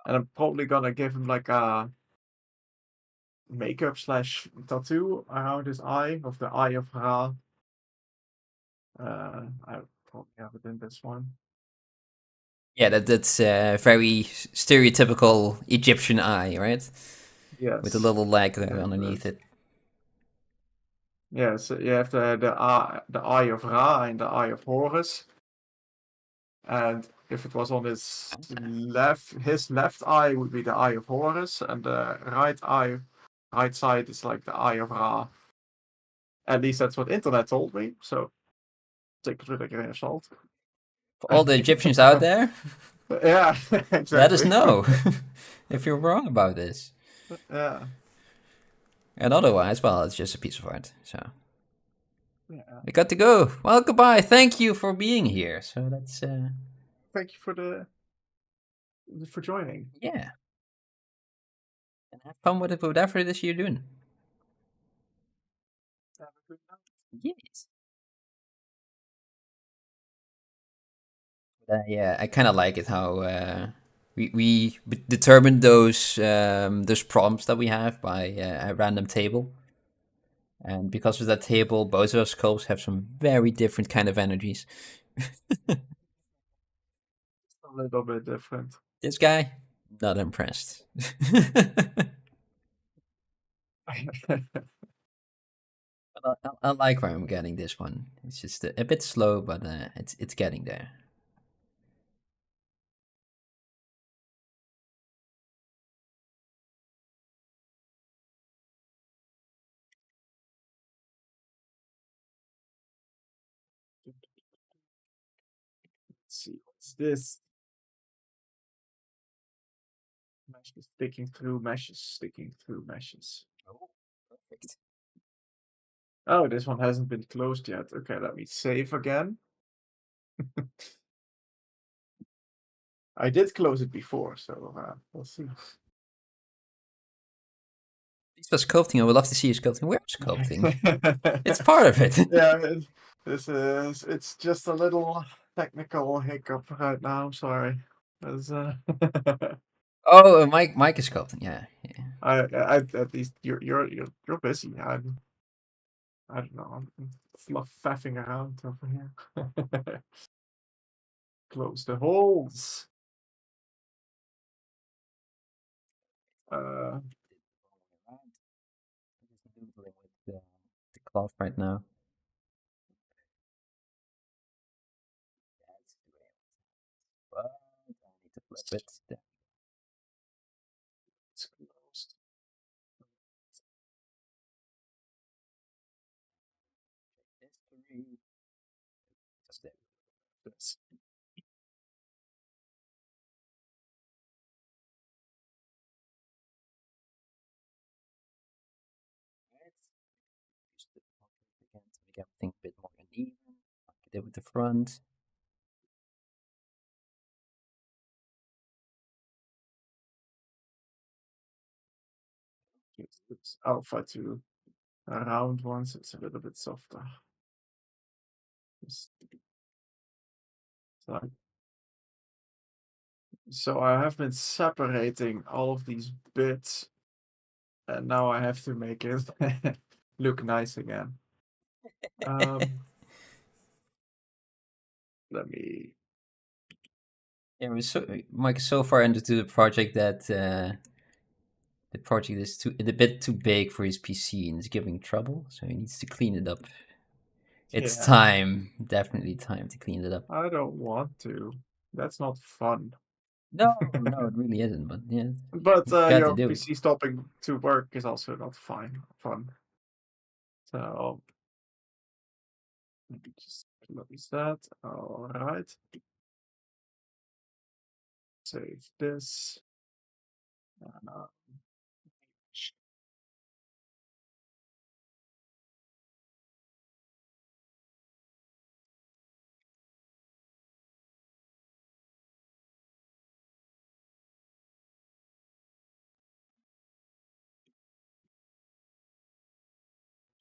And I'm probably gonna give him like a makeup slash tattoo around his eye of the eye of Ra. I probably have it in this one. Yeah, that's very stereotypical Egyptian eye, right? With a Yes. little leg And underneath it. yeah, so you have the eye of Ra and the eye of Horus. And if it was on his left eye would be the eye of Horus, and the right side is like the eye of Ra. At least that's what internet told me. So take it with a grain of salt. For all the Egyptians out there, Yeah, let us exactly. know if you're wrong about this. Yeah, And otherwise, well, it's just a piece of art. So yeah. we got to go. Well, goodbye. Thank you for being here. So that's Thank you for joining. yeah. And have fun with it, whatever it is you're doing. Have a good night. Yes. Yeah, I kind of like it how we determined those prompts that we have by a random table, and because of that table, both of our scopes have some very different kind of energies. A little bit different. This guy, not impressed. But I like where I'm getting this one. It's just a bit slow, but it's getting there. Let's see, what's this? Meshes sticking through meshes, sticking through meshes. Oh, perfect. Oh, this one hasn't been closed yet. Okay, let me save again. I did close it before, so we'll see. This was sculpting. I would love to see you sculpting. We're sculpting. It's part of it. Yeah, it's just a little technical hiccup right now. Sorry. There's, Oh, Mike is sculpting. Yeah, yeah. I at least you're busy. I don't know. I'm faffing around over here. Close the holes. Uh, Noodling with the cloth right now. But I need to flip it. it's closed. History. Just there. This. front. It's alpha to a round one, so it's a little bit softer. Just like so I have been separating all of these bits, and now I have to make it look nice again. Let me. Yeah, Mike is so far into the project that the project is a bit too big for his PC and is giving trouble, so he needs to clean it up. It's time, definitely time to clean it up. I don't want to. That's not fun. No, it really isn't. But yeah, but got your to do PC stopping to work is also not fun. So let me just close that. All right. Save this.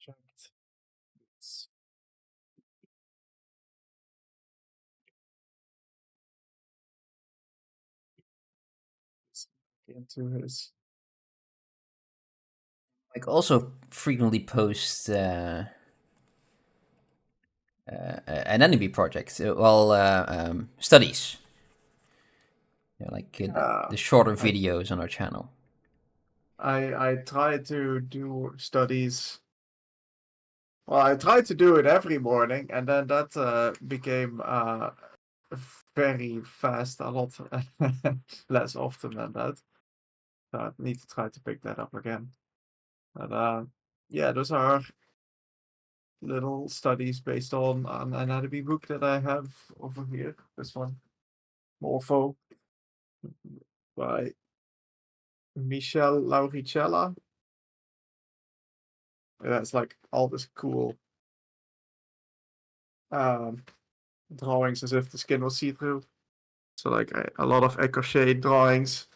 Checked. Into his. Like also frequently posts an enemy project, studies. Like the shorter videos on our channel. I try to do studies. Well, I try to do it every morning, and then that became very fast, a lot less often than that. So I need to try to pick that up again. But yeah, those are little studies based on an anatomy book that I have over here. This one, Morpho, by Michel Lauricella. It has like all this cool drawings as if the skin was see-through. So like a lot of écorché drawings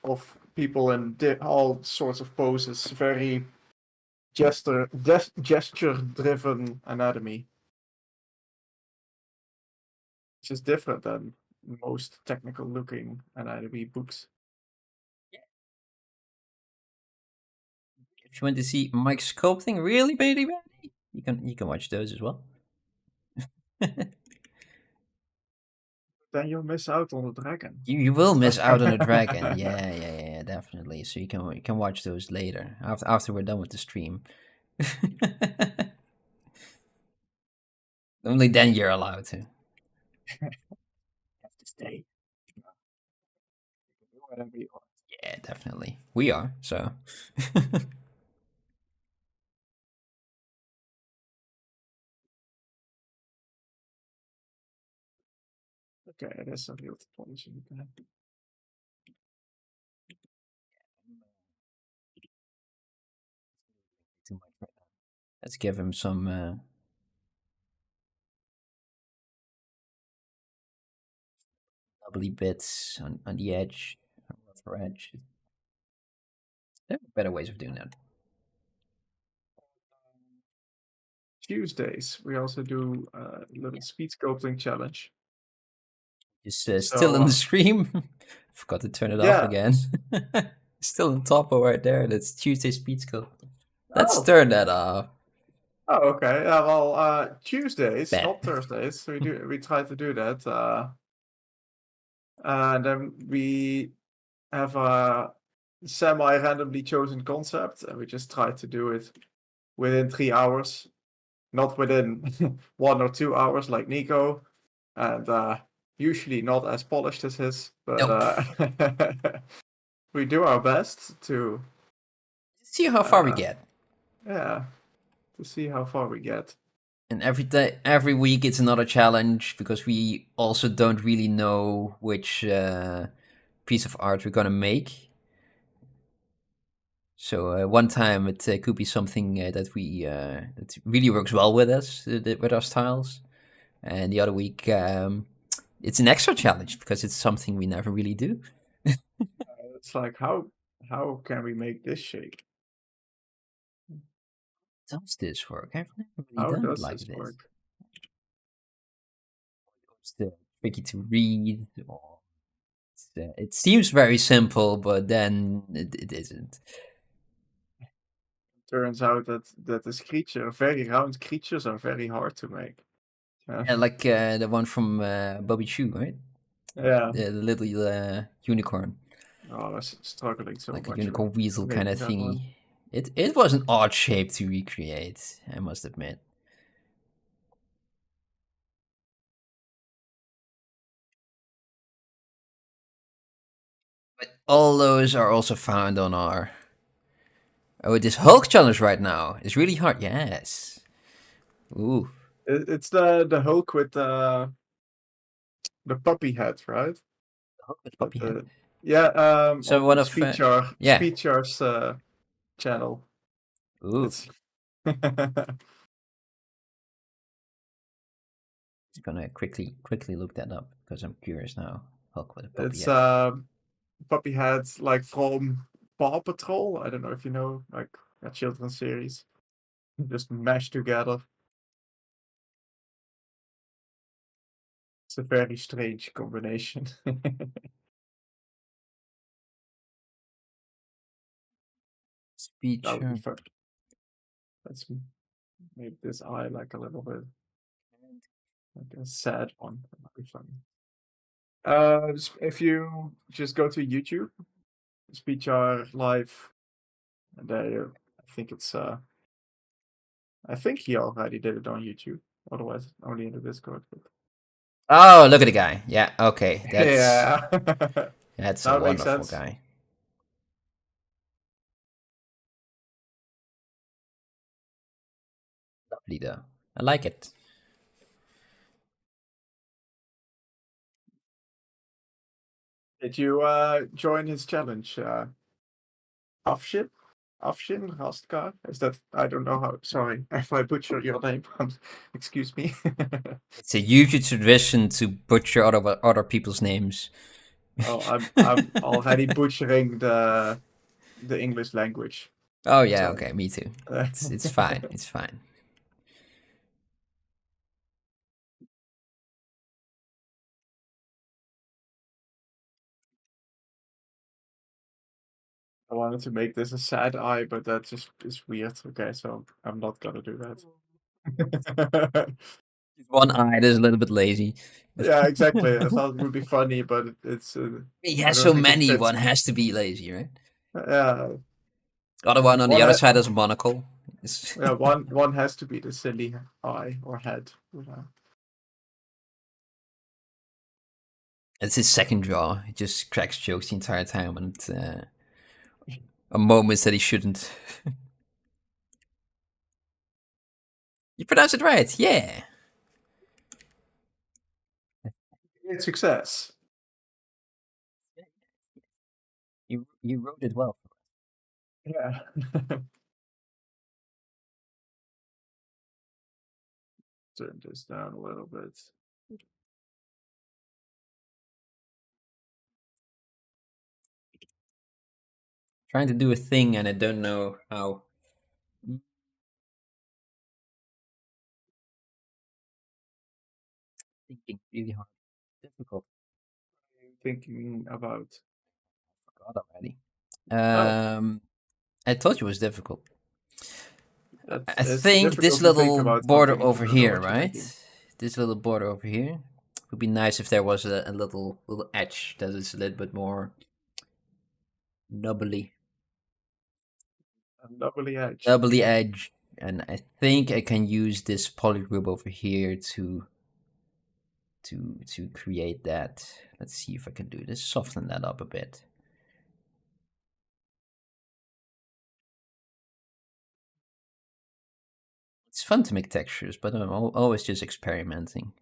of people in all sorts of poses. Very gesture-driven anatomy. Which is different than most technical-looking anatomy books. If you want to see Mike sculpting really badly, you can watch those as well. Then you'll miss out on the dragon. You will miss out on the dragon. Yeah, definitely. So you can watch those later after we're done with the stream. Only then you're allowed to. Have to stay. Whatever you want. Yeah, definitely. We are, so. Okay, it is a real topology. Too much right now. Let's give him some doubly bits on the edge, rougher edge. There are better ways of doing that. Tuesdays, we also do a little speed sculpting challenge. Just still in the stream. Forgot to turn it off again. Still on top of right there. That's Tuesday speed sculpt. Let's turn that off. Oh, okay. Yeah, well, Tuesdays, not Thursdays. We try to do that. And then we have a semi-randomly chosen concept, and we just try to do it within 3 hours, not within 1 or 2 hours like Nico, and usually not as polished as his, but we do our best to see how far we get. Yeah, to see how far we get. And every week it's another challenge, because we also don't really know which piece of art we're gonna make. So one time it could be something that really works well with us, with our styles. and the other week it's an extra challenge because it's something we never really do. It's like how can we make this shape? Does this work? I've never really How done it does like this this. work? It's tricky to read, or it seems very simple, but then it isn't. Turns out that this creature, very round creatures, are very hard to make. Yeah, like the one from Bobby Chew, right? Yeah. The little unicorn, Oh, I was struggling so like a much with unicorn weasel kind of making that thingy. one. It was an odd shape to recreate, I must admit. But all those are also found on our. Oh, this Hulk challenge right now is really hard. Yes. Ooh. It's the Hulk with the puppy head, right? Hulk with That puppy head. yeah, So one on of yeah. Speedchar's channel. Ooh. It's Just gonna quickly look that up because I'm curious now. Hulk with a puppy it's head. puppy head like from Paw Patrol. I don't know if you know, like a children's series. Just mashed together. It's a very strange combination. That would be Speecher. fun. Let's make this eye like a little bit like a sad one. That might be funny. If you just go to YouTube, Speechar live, and there, I think it's I think he already did it on YouTube. Otherwise, only in the Discord. But... Oh, look at the guy. Yeah. Okay. Yeah, That's a now it makes wonderful sense. guy. Lovely though. I like it. Did you join his challenge? Afshin? Afshin Rastkar? Is that I don't know how sorry if I butcher your name. Excuse me. It's a huge tradition to butcher other people's names. Oh, I'm already butchering the English language. Oh yeah. So Okay. Me too. It's fine. It's fine. I wanted to make this a sad eye, but that just is weird. Okay, so I'm not gonna do that. One eye is a little bit lazy. Yeah, exactly. I thought it would be funny, but it's He I has don't so think it many. fits. One has to be lazy, right? Yeah, Other one on the one other ha side has a monocle. yeah, one has to be the silly eye or head. It's his second jaw. He just cracks jokes the entire time, and on moments that he shouldn't. You pronounce it right, yeah. Great success. You wrote it well. Yeah. Turn this down a little bit. Trying to do a thing and I don't know how. Thinking really hard, difficult. Thinking about. Forgot already. Oh, I told you it was difficult. that's I it's think this difficult to think little about border something if you over don't know here, what you're right? making. This little border over here would be nice if there was a little edge that is a little bit more nubbly, A doubly edge. nubbly edge. And I think I can use this poly group over here to create that. Let's see if I can do this. Soften that up a bit. It's fun to make textures, but I'm always just experimenting.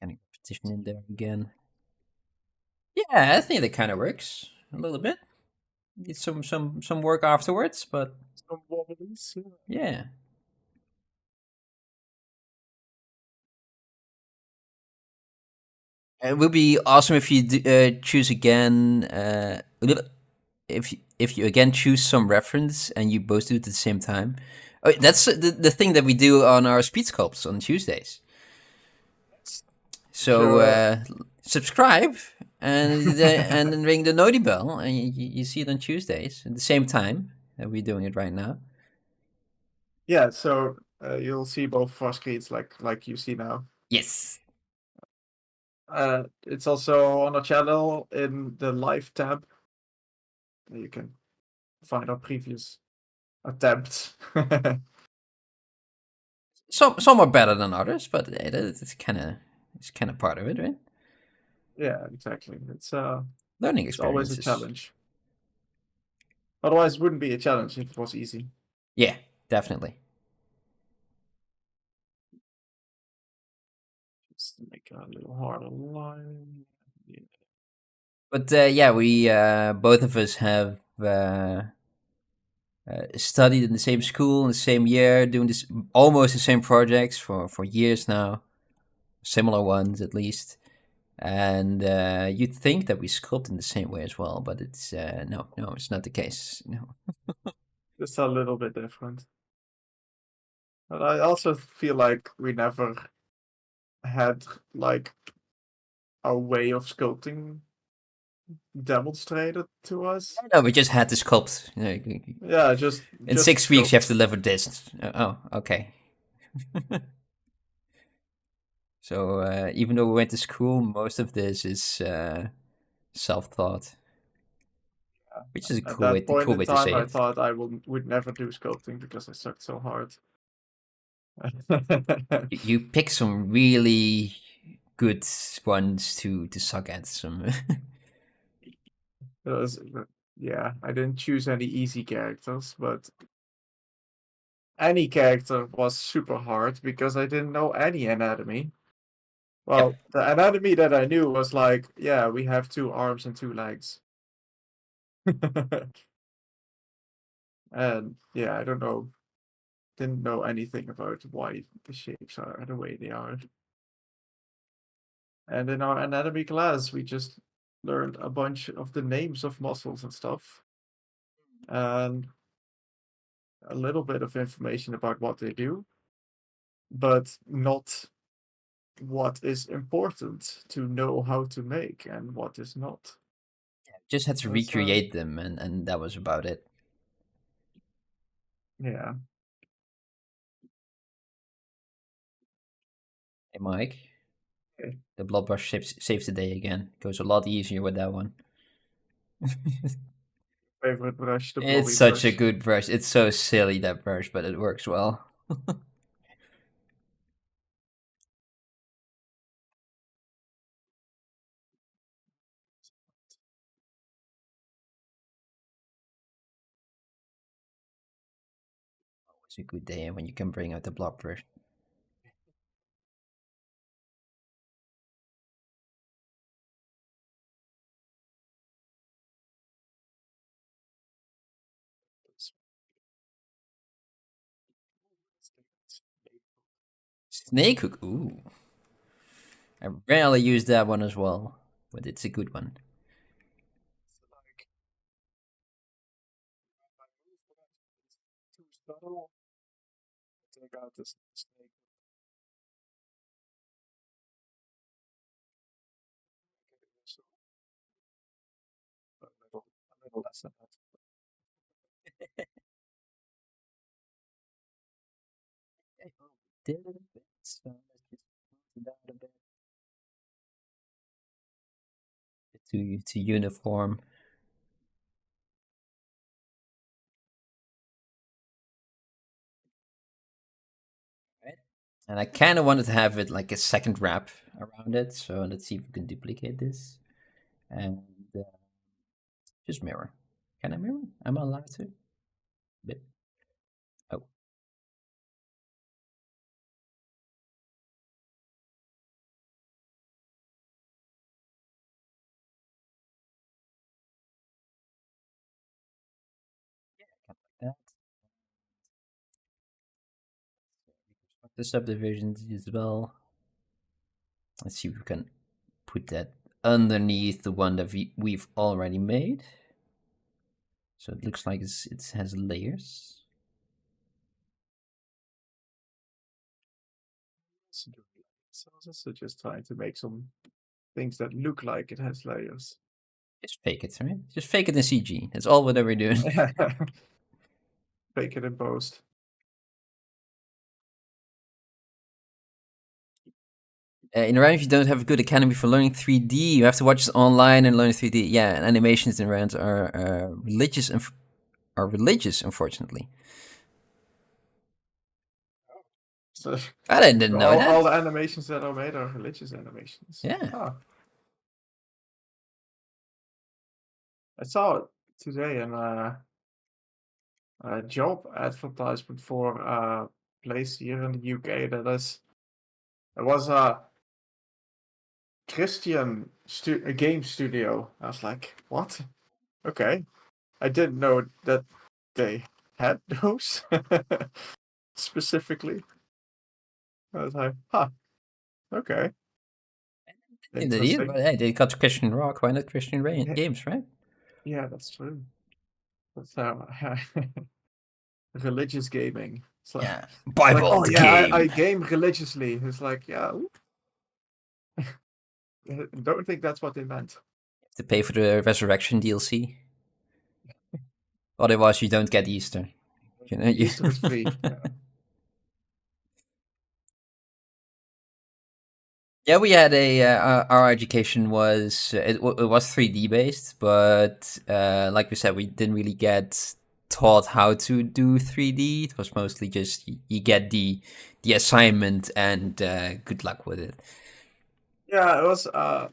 Kind of repetition in there again. Yeah, I think that kind of works a little bit. Need some work afterwards, but Some wobblies. Yeah. yeah. It would be awesome if you choose again. If you again choose some reference and you both do it at the same time. Oh, that's the thing that we do on our speed sculpts on Tuesdays. So Sure. subscribe and then ring the noti bell, and you see it on Tuesdays at the same time that we're doing it right now. Yeah, so you'll see both of our screens like you see now. Yes. It's also on our channel in the live tab. You can find our previous attempts. Some are better than others, but it's kind of part of it, right? Yeah, exactly. Learning It's always a experiences. challenge. Otherwise, it wouldn't be a challenge if it was easy. Yeah, definitely. Just to make a little harder line. Yeah. But yeah, we both of us have studied in the same school in the same year, doing this almost the same projects for years now, similar ones at least. And you'd think that we sculpt in the same way as well, but it's no, it's not the case. No. Just a little bit different. But I also feel like we never had like a way of sculpting demonstrated to us. No, we just had to sculpt. Yeah, In just 6 weeks, you have to sculpt. deliver this. Oh, okay. So even though we went to school, most of this is self-taught, which is a At that point cool in way to time, say I it. thought I would never do sculpting because I sucked so hard. You pick some really good ones to suck at. Some It was, yeah, I didn't choose any easy characters, but any character was super hard because I didn't know any anatomy. yep. Well, the anatomy that I knew was like, yeah, we have 2 arms and 2 legs. And yeah, I don't know, didn't know anything about why the shapes are the way they are. And in our anatomy class, we just learned a bunch of the names of muscles and stuff, and a little bit of information about what they do, but not what is important to know how to make and what is not. Just had to That's recreate them, and that was about it. yeah. Hey, Mike, Okay. the blood brush saves the day again. Goes a lot easier with that one. Favorite brush, the It's blobby such a brush. good brush. It's so silly, that brush, but it works well. It's a good day when you can bring out the blood brush. Snake hook. Ooh, I rarely use that one as well, but it's a good one. Like, if I move that too subtle, take out this snake. So a little less than that. Okay, well, we did it a bit, so let's just move it down a bit to uniform. Right? And I kind of wanted to have it like a second wrap around it, so let's see if we can duplicate this. And uh, just mirror. Can I mirror? Am I allowed to? Bit. Oh, the subdivisions as well. Let's see if we can put that underneath the one that we've already made. So it looks like it has layers. So I was also just trying to make some things that look like it has layers. Just fake it, right? Just fake it in CG. That's all what we're doing. Fake it in post. In Iran, if you don't have a good academy for learning 3D, you have to watch this online and learn 3D. Yeah, and animations in Iran are religious, unfortunately. So I didn't know that. all the animations that are made are religious animations. Yeah. Huh. I saw it today in a job advertisement for a place here in the UK that is. It was a Christian a game studio. I was like, what? Okay. I didn't know that they had those specifically. I was like, huh, okay. Indeed, Interesting. but hey, they got Christian rock. Why not Christian games, right? Yeah, that's true. That's how religious gaming. It's like, Yeah, it's like, Bible oh the yeah, I game. game religiously. It's like, yeah, don't think that's what they meant. To pay for the Resurrection DLC. Otherwise, you don't get Easter. You know, Easter is free. Yeah. Yeah, we had our education was it was 3D based, but like we said, we didn't really get taught how to do 3D. It was mostly just you get the assignment and good luck with it. Yeah, it was a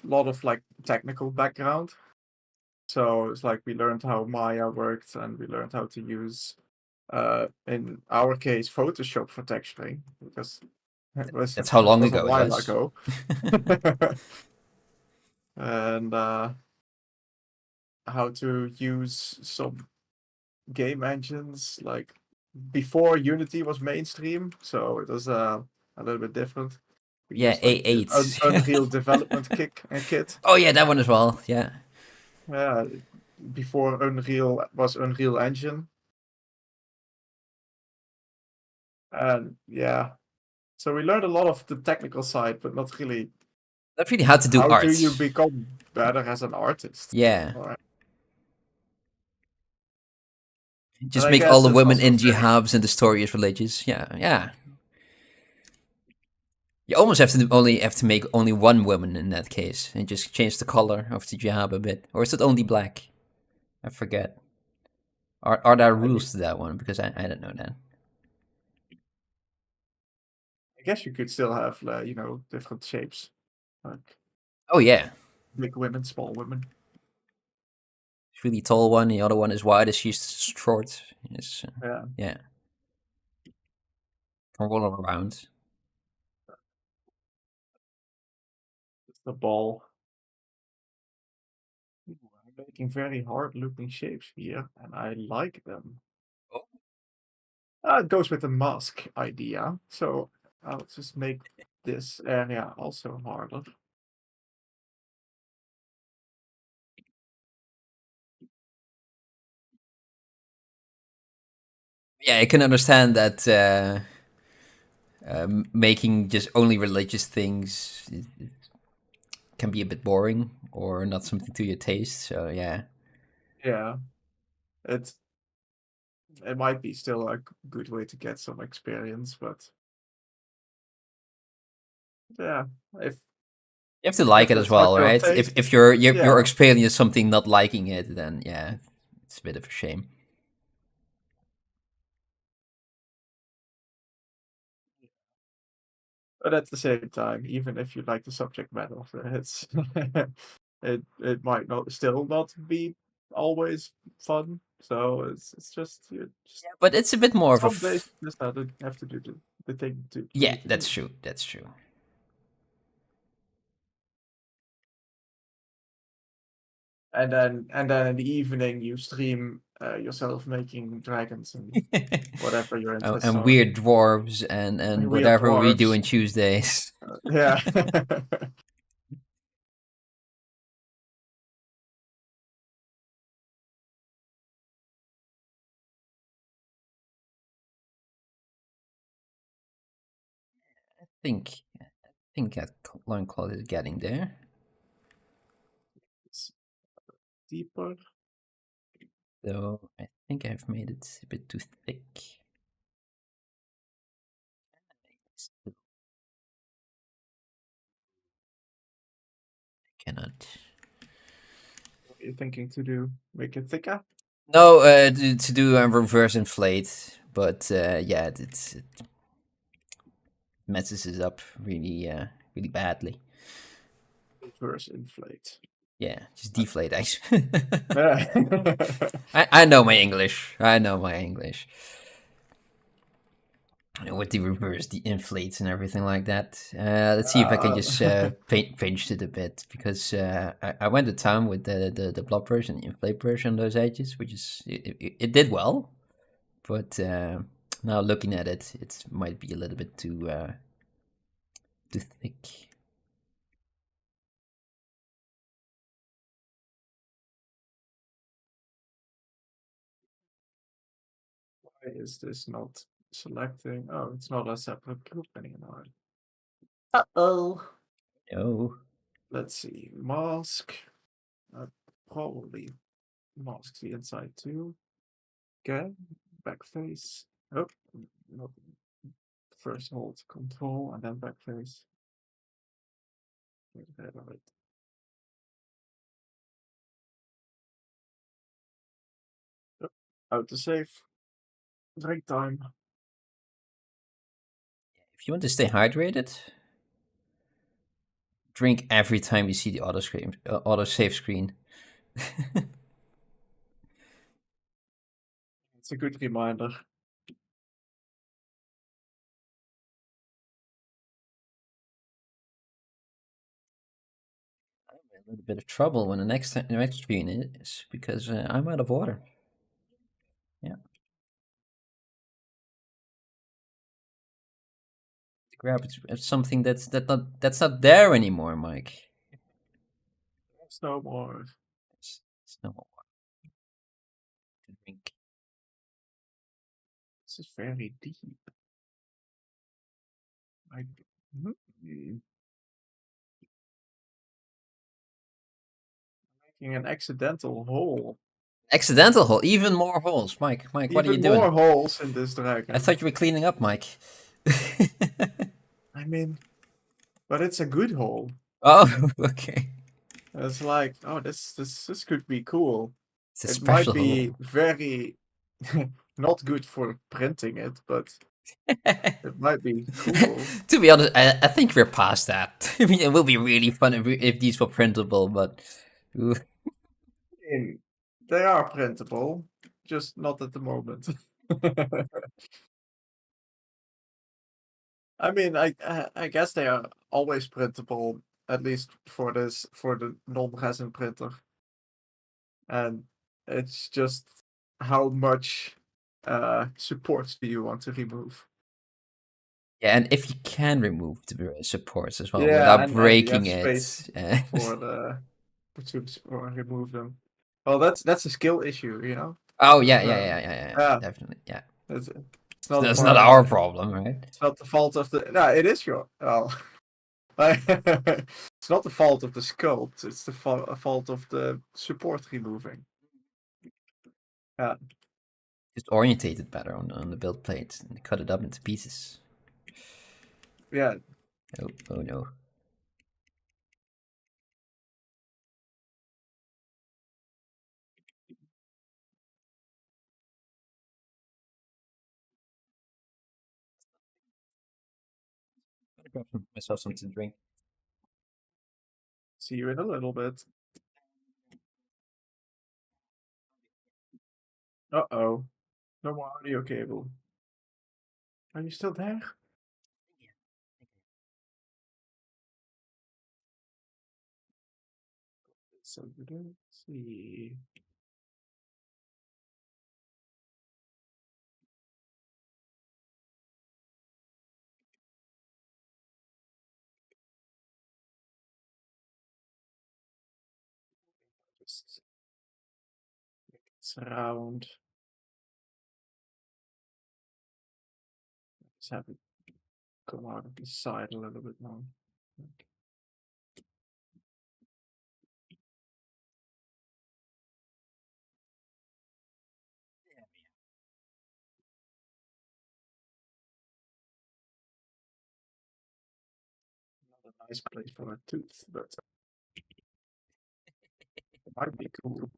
lot of like technical background. So it's like we learned how Maya worked and we learned how to use in our case Photoshop for texturing because That's how long was a ago it while was. ago. And how to use some game engines like before Unity was mainstream, so it was a little bit different. We Yeah, used like the A8. Unreal Development Kit. Oh yeah, that one as well. Yeah. Yeah, before Unreal was Unreal Engine, and yeah, so we learned a lot of the technical side, but not really Not really how to do how do art. you become better as an artist. Yeah. All right. And Just I make all guess the it's women also in very jihadis and the story is religious. Yeah, yeah. You almost only have to make only one woman in that case, and just change the color of the jihad a bit, or is it only black? I forget. Are there I rules to that one? Because I don't know that. guess you could still have different shapes, like Oh yeah, big women, small women. it's really tall one. The other one is wide. She's short. It's Yeah, yeah, can roll around. it's the ball. Ooh, I'm making very hard-looking shapes here, and I like them. Oh. It goes with the mask idea, so I'll just make this area also harder. Yeah, I can understand that. Making just only religious things can be a bit boring or not something to your taste. So yeah, Yeah, it's it might be still a good way to get some experience, but yeah, you have to like if it as that's not well, your right? taste, If you're yeah. experiencing something not liking it, then yeah, it's a bit of a shame. But at the same time, even if you like the subject matter of it's it might not be always fun. So it's just you just But it's a bit more of a some days you just have to do the thing for yeah. you to That's do. true. That's true. And then in the evening you stream yourself making dragons and whatever your interests And are. weird dwarves and Weird whatever we do dwarves. on Tuesdays. Yeah. I think that loincloth is getting there. It's deeper. Though I think I've made it a bit too thick. Still cannot. What are you thinking to do? Make it thicker? No, to do a reverse inflate, but yeah, it messes it up really, really badly. Reverse inflate. Yeah, just deflate actually. Yeah. I know my English. I know my English. With the reverse, the inflates and everything like that. Let's see if I can just pinch it a bit, because I went to town with the blob version, the inflate version on those edges, which is it did well, but now looking at it, it might be a little bit too thick. Why is this not selecting? Oh, it's not a separate group anymore. Uh-oh. Oh, Let's see. Mask. Probably mask the inside too. Okay. Back face. Oh, not first hold control and then back face. Get rid of it. Oh, out to save. Drink time. if you want to stay hydrated, drink every time you see the auto save screen. It's a good reminder. I'm in a little bit of trouble when the next screen is, because I'm out of water. Yeah, to grab it's something that's not there anymore, Mike. There's no more. It's no more to drink. This is very deep. I making an accidental hole. Accidental hole, even more holes, Mike. Mike, what are you Even doing? more holes in this I dragon. thought you were cleaning up, Mike. I mean, but it's a good hole. Oh, okay. It's like, oh, this could be cool. It's a It might special be hole. very not good for printing it, but it might be cool. To be honest, I think we're past that. I mean, it will be really fun if these were printable, but ooh. I mean, they are printable, just not at the moment. I mean, I guess they are always printable, at least for the non-resin printer, and it's just how much supports do you want to remove? Yeah, and if you can remove the supports as well Yeah, without and you have breaking space it. for the or remove them. Well, that's a skill issue, you know. Oh yeah, Yeah, definitely, yeah. it's not a That's not our part. problem, right? It's not the fault of the. No, it is your. Well, it's not the fault of the sculpt. It's the fault of the support removing. Yeah, Just orientate it better on the build plate and cut it up into pieces. yeah. Oh no. I'm gonna grab myself something to drink. See you in a little bit. Uh-oh. No more audio cable. Are you still there? So let's see. Just make this round. Just have it come out of the side a little bit more. Not a nice place for a tooth, but it might be cool.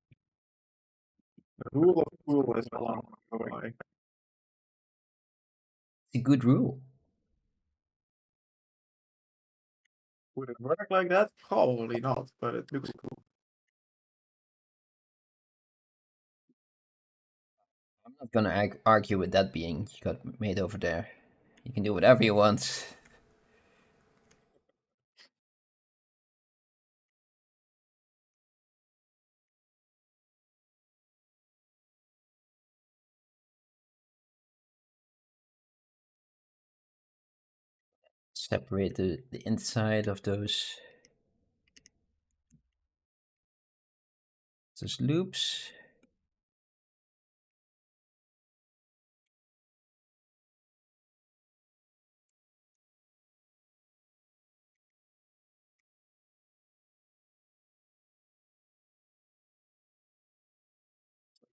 The rule of cool is a long way. It's a good rule. Would it work like that? Probably not, but it looks cool. I'm not gonna argue with that being you got made over there. You can do whatever you want. Separate the inside of those loops.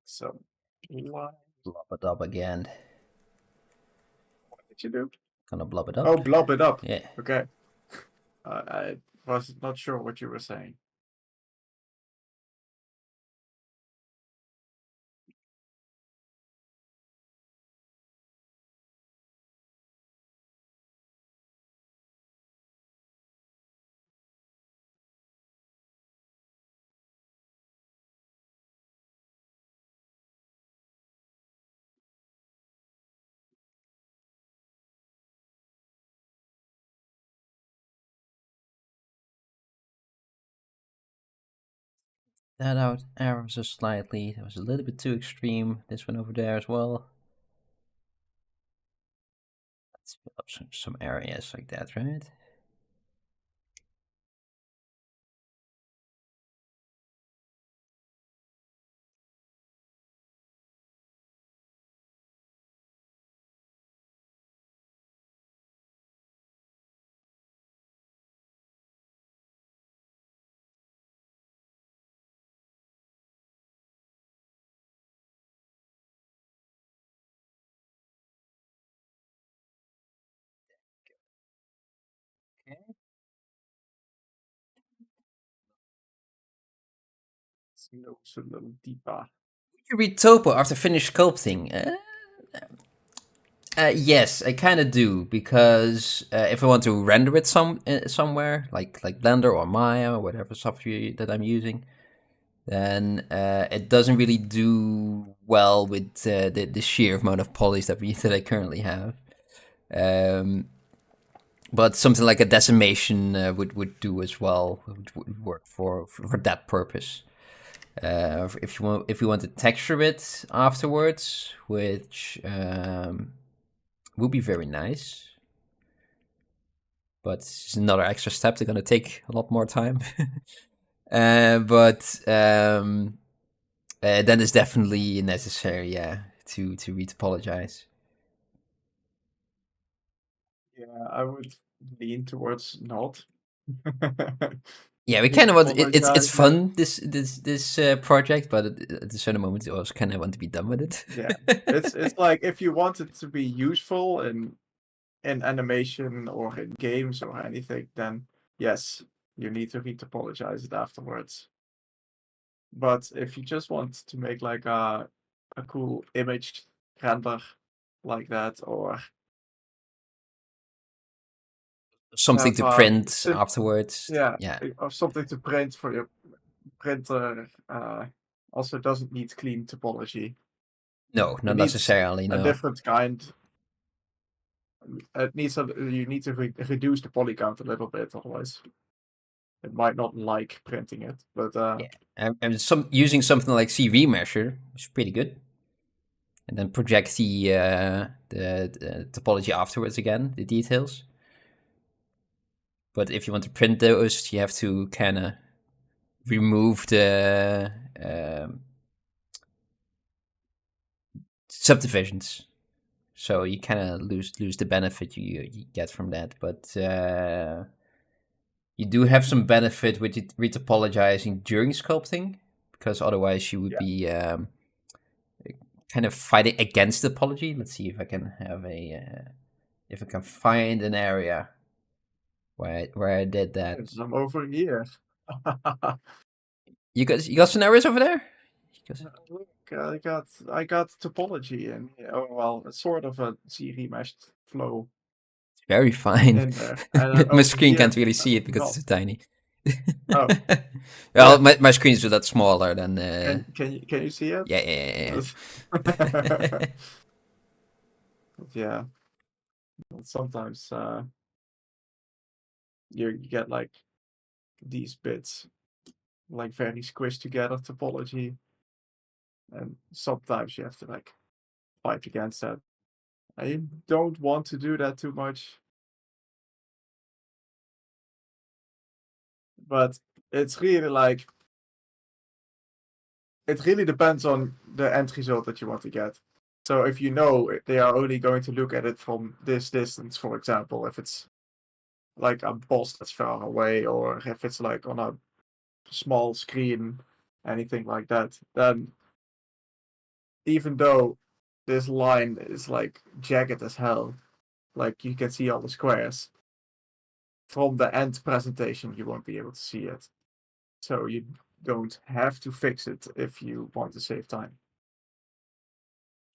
So, what Blob it up again. did you do? Gonna blob it up. Oh, blob it up. Yeah. Okay. I was not sure what you were saying. That out arrows just slightly. That was a little bit too extreme. This one over there as well. Let's fill up some areas like that, right? Okay. Let's go a little deeper. Would you read topo after finished sculpting? Yes, I kind of do, because if I want to render it somewhere, like Blender or Maya or whatever software that I'm using, then it doesn't really do well with the sheer amount of polys that I currently have. But something like a decimation would do as well. Would work for that purpose. If you want to texture it afterwards, which would be very nice, but it's another extra step. They're gonna take a lot more time. But then it's definitely necessary, yeah, to retopologize. Yeah, I would lean towards not. Yeah, we kind of want it's Retopologize, fun, this project, but at a certain moment, you also kind of want to be done with it. yeah. It's like if you want it to be useful in animation or in games or anything, then yes, you need to retopologize it afterwards. But if you just want to make like a cool image render like that, or Something have to print a afterwards. yeah, Yeah. or something to print for your printer, also doesn't need clean topology. No, not It needs necessarily. a No. different kind. It needs you need to reduce the poly count a little bit, otherwise it might not like printing it. But Yeah, and using something like CV Measure is pretty good, and then project the topology afterwards again, the details. But if you want to print those, you have to kind of remove the subdivisions. So you kind of lose the benefit you get from that, but you do have some benefit with retopologizing during sculpting, because otherwise you would be kind of fighting against the topology. Let's see if I can have if I can find an area where I did that. I'm over here. You got scenarios over there? Look, I got topology and well, it's sort of a Z-remeshed flow Very fine. in there. And My over screen here, can't really see it because not. it's so tiny. Oh. Well, Yeah. my screen is a lot smaller than. Can you see it? Yeah. Yeah. Sometimes you get like these bits like very squished together topology, and sometimes you have to like fight against that. I don't want to do that too much, but it's really like it really depends on the end result that you want to get. So if you know they are only going to look at it from this distance, for example, if it's like a boss that's far away, or if it's like on a small screen, anything like that, then even though this line is like jagged as hell, like you can see all the squares, from the end presentation you won't be able to see it. So you don't have to fix it if you want to save time.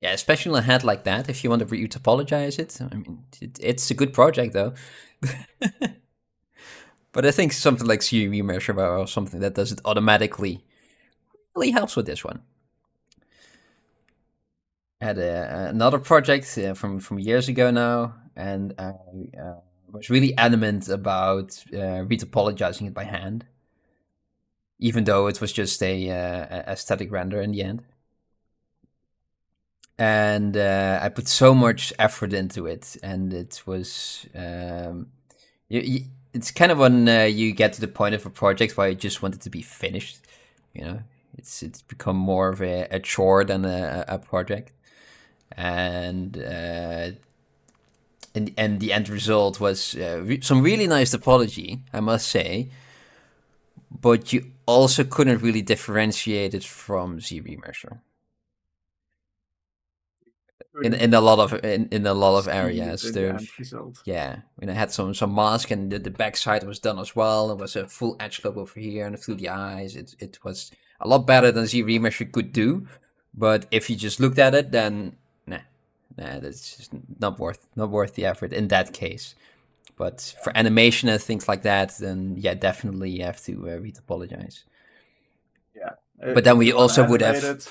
Yeah, especially on a head like that, if you want to retopologize it. I mean, it's a good project though. But I think something like CV measure or something that does it automatically really helps with this one. I had another project from years ago now, and I was really adamant about retopologizing it by hand, even though it was just a static render in the end. And I put so much effort into it, and it was it's kind of when you get to the point of a project where you just want it to be finished. You know, it's become more of a chore than a project, and the end result was some really nice topology, I must say, but you also couldn't really differentiate it from Z-remeasure. In a lot of areas in the there's end result. yeah, I had some mask, and the backside was done as well. It was a full edge loop over here and through the eyes. It was a lot better than Z-remeasure could do, but if you just looked at it, then nah, that's just not worth the effort in that case. But for animation and things like that, then yeah, definitely you have to retopologize. Yeah, But then if we you want to also would animate have it's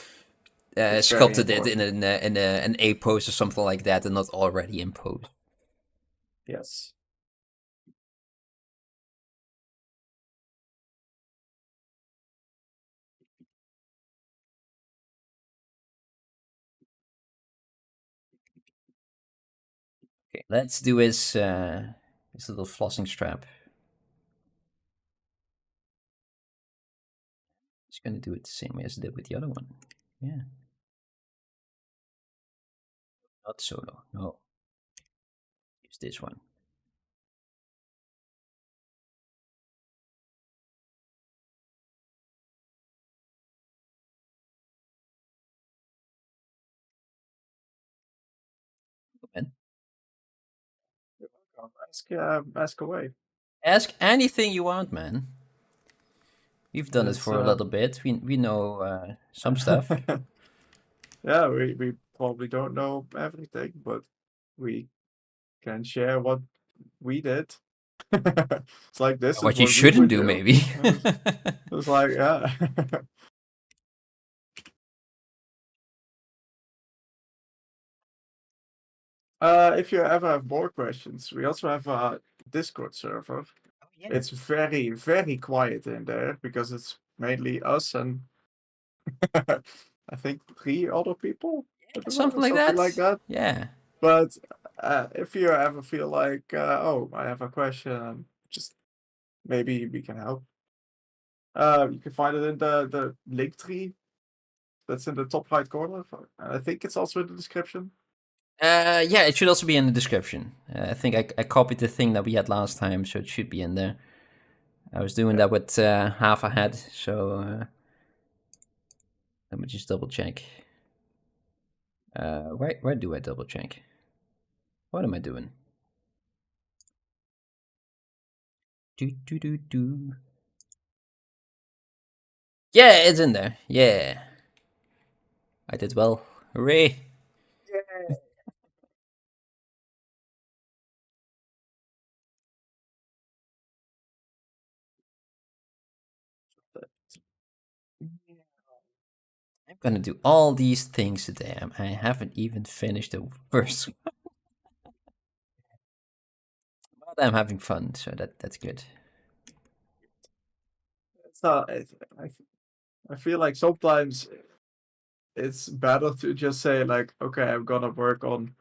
very sculpted it in important. an A pose or something like that, and not already in pose. Yes. Okay, let's do his little flossing strap. He's gonna do it the same way as I did with the other one. Yeah. Not solo. No. Use this one. And Ask away. ask anything you want, man. We've done it It's, for a little bit. We know some stuff. yeah, we probably don't know everything, but we can share what we did. It's like this is What you what we shouldn't would do, do. maybe. It's like, yeah. If you ever have more questions, we also have a Discord server. Oh, yeah. It's very, very quiet in there because it's mainly us and I think 3 other people. Something like that. Like that. Yeah. But if you ever feel like, oh, I have a question, just maybe we can help. You can find it in the link tree that's in the top right corner. I think it's also in the description. Yeah, it should also be in the description. I think I copied the thing that we had last time, so it should be in there. I was doing that with half a head, so let me just double check. Where do I double check? What am I doing? Do. Yeah, it's in there. Yeah, I did well. Hooray! I'm gonna do all these things today. I haven't even finished the first one, but I'm having fun, so that's good. It's I feel like sometimes it's better to just say like, okay, I'm gonna work on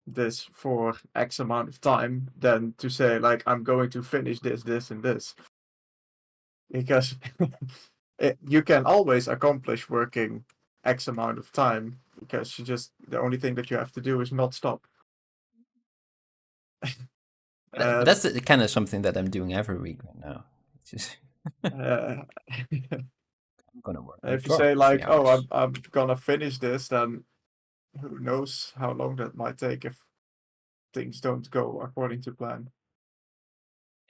this for X amount of time than to say like I'm going to finish this, and this. Because you can always accomplish working X amount of time because the only thing that you have to do is not stop. But And that's kind of something that I'm doing every week right now. It's just uh, I'm gonna work on if you dwarf say for 3 like, oh, hours. I'm gonna finish this, then who knows how long that might take if things don't go according to plan.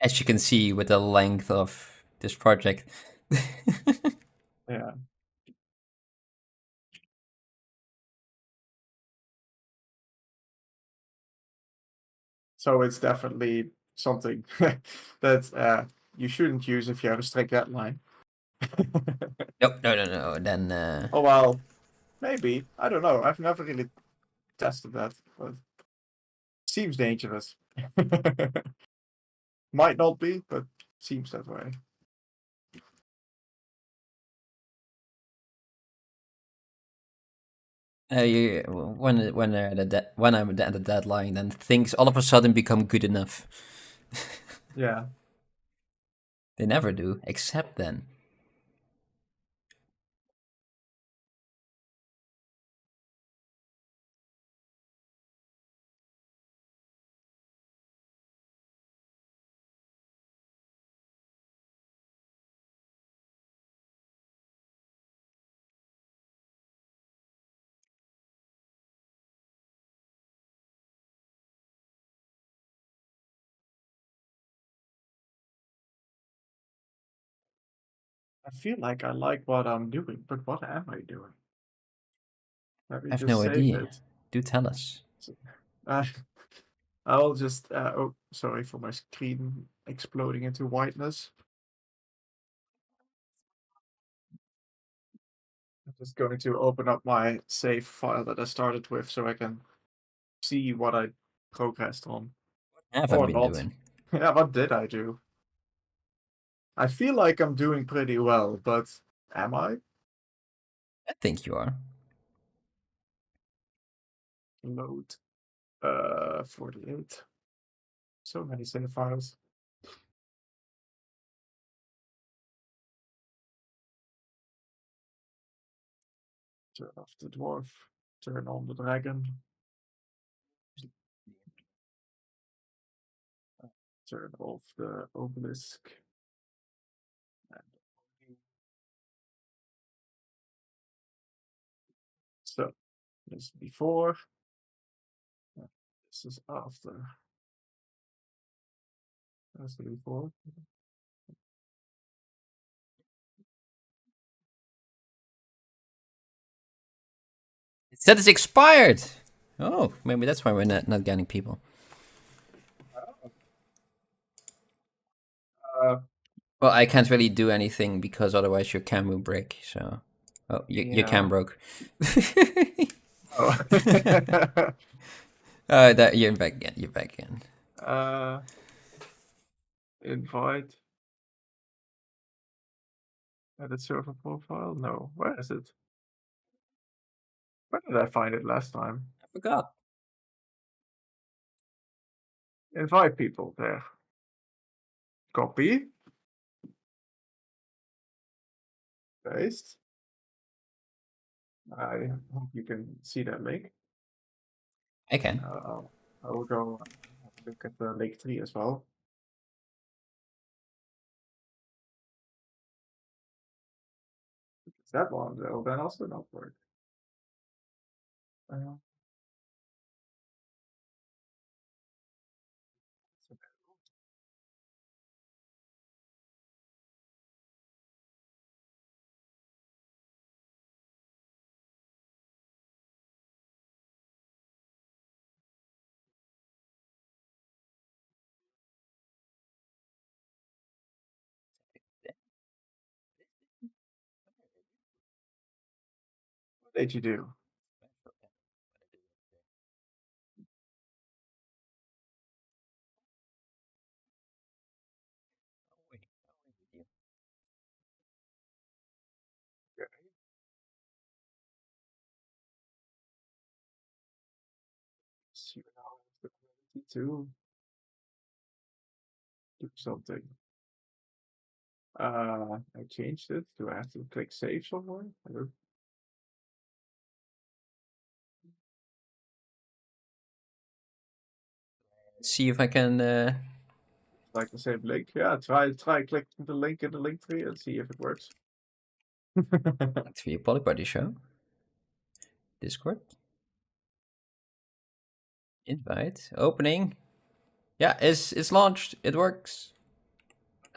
As you can see with the length of this project. Yeah. So it's definitely something that you shouldn't use if you have a strict deadline. Nope, no. Then Oh well, maybe. I don't know. I've never really tested that, but seems dangerous. Might not be, but seems that way. when I'm at the deadline, then things all of a sudden become good enough. Yeah. They never do, except then. I feel like I like what I'm doing, but what am I doing? Let me I have just no save idea. it. Do tell us. Uh, I'll just. Oh, sorry for my screen exploding into whiteness. I'm just going to open up my save file that I started with so I can see what I progressed on. Have I Or been not. doing? Yeah, what did I do? I feel like I'm doing pretty well, but am I? I think you are. Load 48. So many save files. Turn off the dwarf. Turn on the dragon. Turn off the obelisk. So this is before. This is after. That's the before. It said it's expired. Oh, maybe that's why we're not getting people. Uh, Well, I can't really do anything because otherwise your cam will break. So, oh, your cam yeah. broke. Oh. That you're back again. You're back again. uh, invite. Edit server profile? No. Where is it? Where did I find it last time? I forgot. Invite people there. Copy. paste. I hope you can see that link. I can. I will go have a look at the link tree as well. That one will then also not work. Uh, what did you do? Okay. So you now have the ability to do something. I changed it. Do I have to click save somewhere? I don't See if I can. like the same link. Yeah, try clicking the link in the link tree and see if it works. To be a PolyParty show. Discord. Invite. Opening. Yeah, it's launched. It works.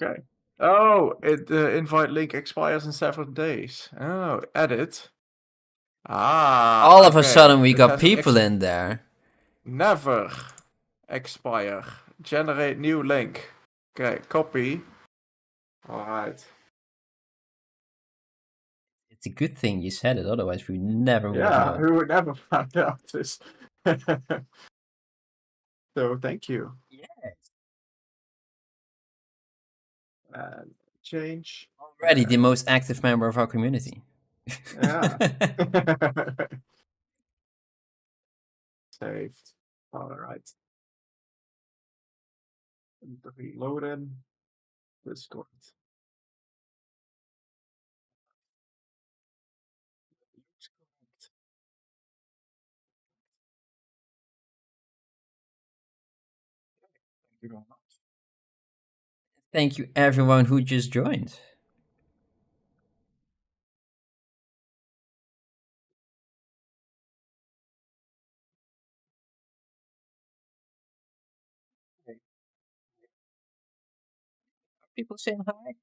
Okay. Oh, the invite link expires in 7 days. Oh, edit. Ah, All of a okay. sudden, we It got has an people in there. never expire. Generate new link. Okay, copy. All right. It's a good thing you said it, otherwise we never would have Yeah, known. we would never find out this. So thank you. Yes. And change. Already the most active member of our community. Yeah. Saved. All right. Reloaded. Discord. Thank you very much. Thank you everyone who just joined. People saying hi.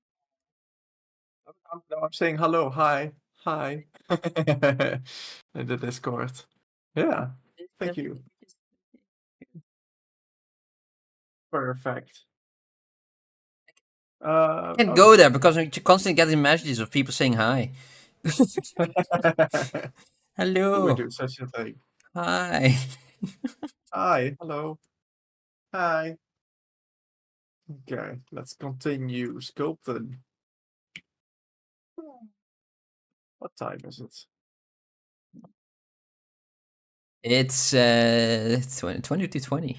No, I'm saying hello, hi, hi. In the Discord. Yeah, thank you. Perfect. I can't Oh. go there because I'm constantly getting messages of people saying hi. Who would Hello. do such a thing? Hi. Hi, hello. Hi. Okay, let's continue sculpting. What time is it? It's 20 to 20.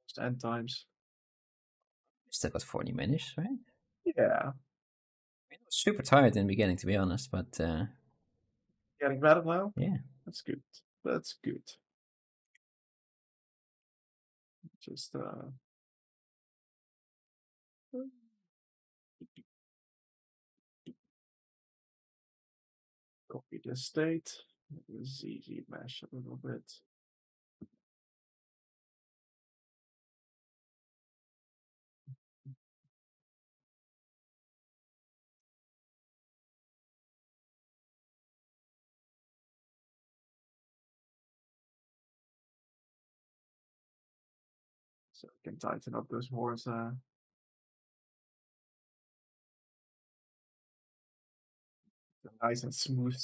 It's end times. Still got 40 minutes, right? Yeah. I was super tired in the beginning, to be honest, but Getting better now? yeah. That's good. That's good. Just copy the state. ZZ mesh a little bit. So we can tighten up those horns. Nice and smooth.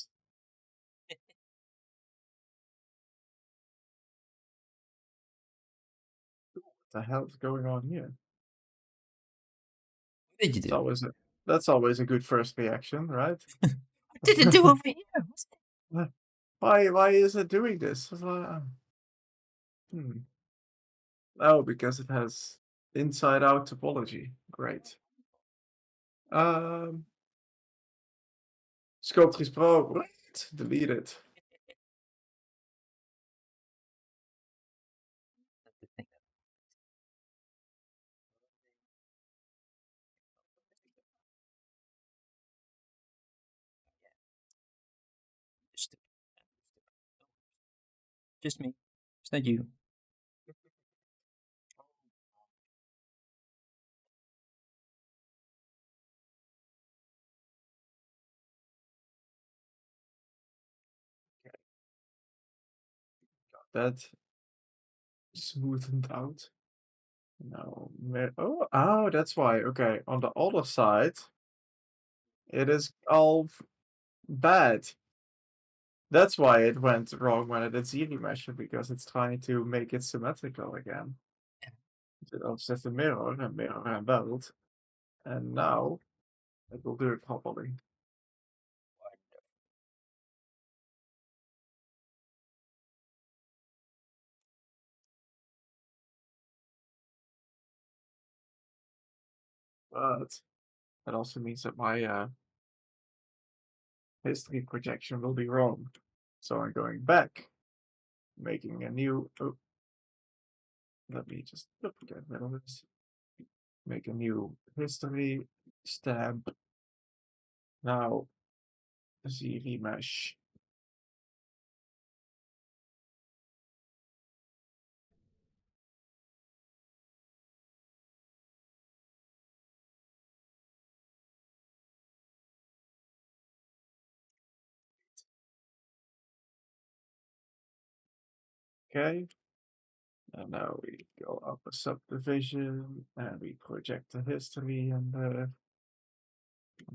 What the hell is going on here? What did you It's do? always that's always a good first reaction, right? What did it do over here? Why is it doing this? Oh, because it has Inside out topology. Great. Sculptris Pro. Right. Delete it. That's the thing. Just, just me. It's not you. That smoothened out. No. Oh, that's why. Okay. On the other side, it is all bad. That's why it went wrong when it did Z mesh, because it's trying to make it symmetrical again. It also has a mirror and belt. And now it will do it properly. But that also means that my history projection will be wrong. So I'm going back, making a new. Oh, let me just get rid of this. Make a new history stamp. Now, Z mesh. Okay. And now we go up a subdivision and we project the history and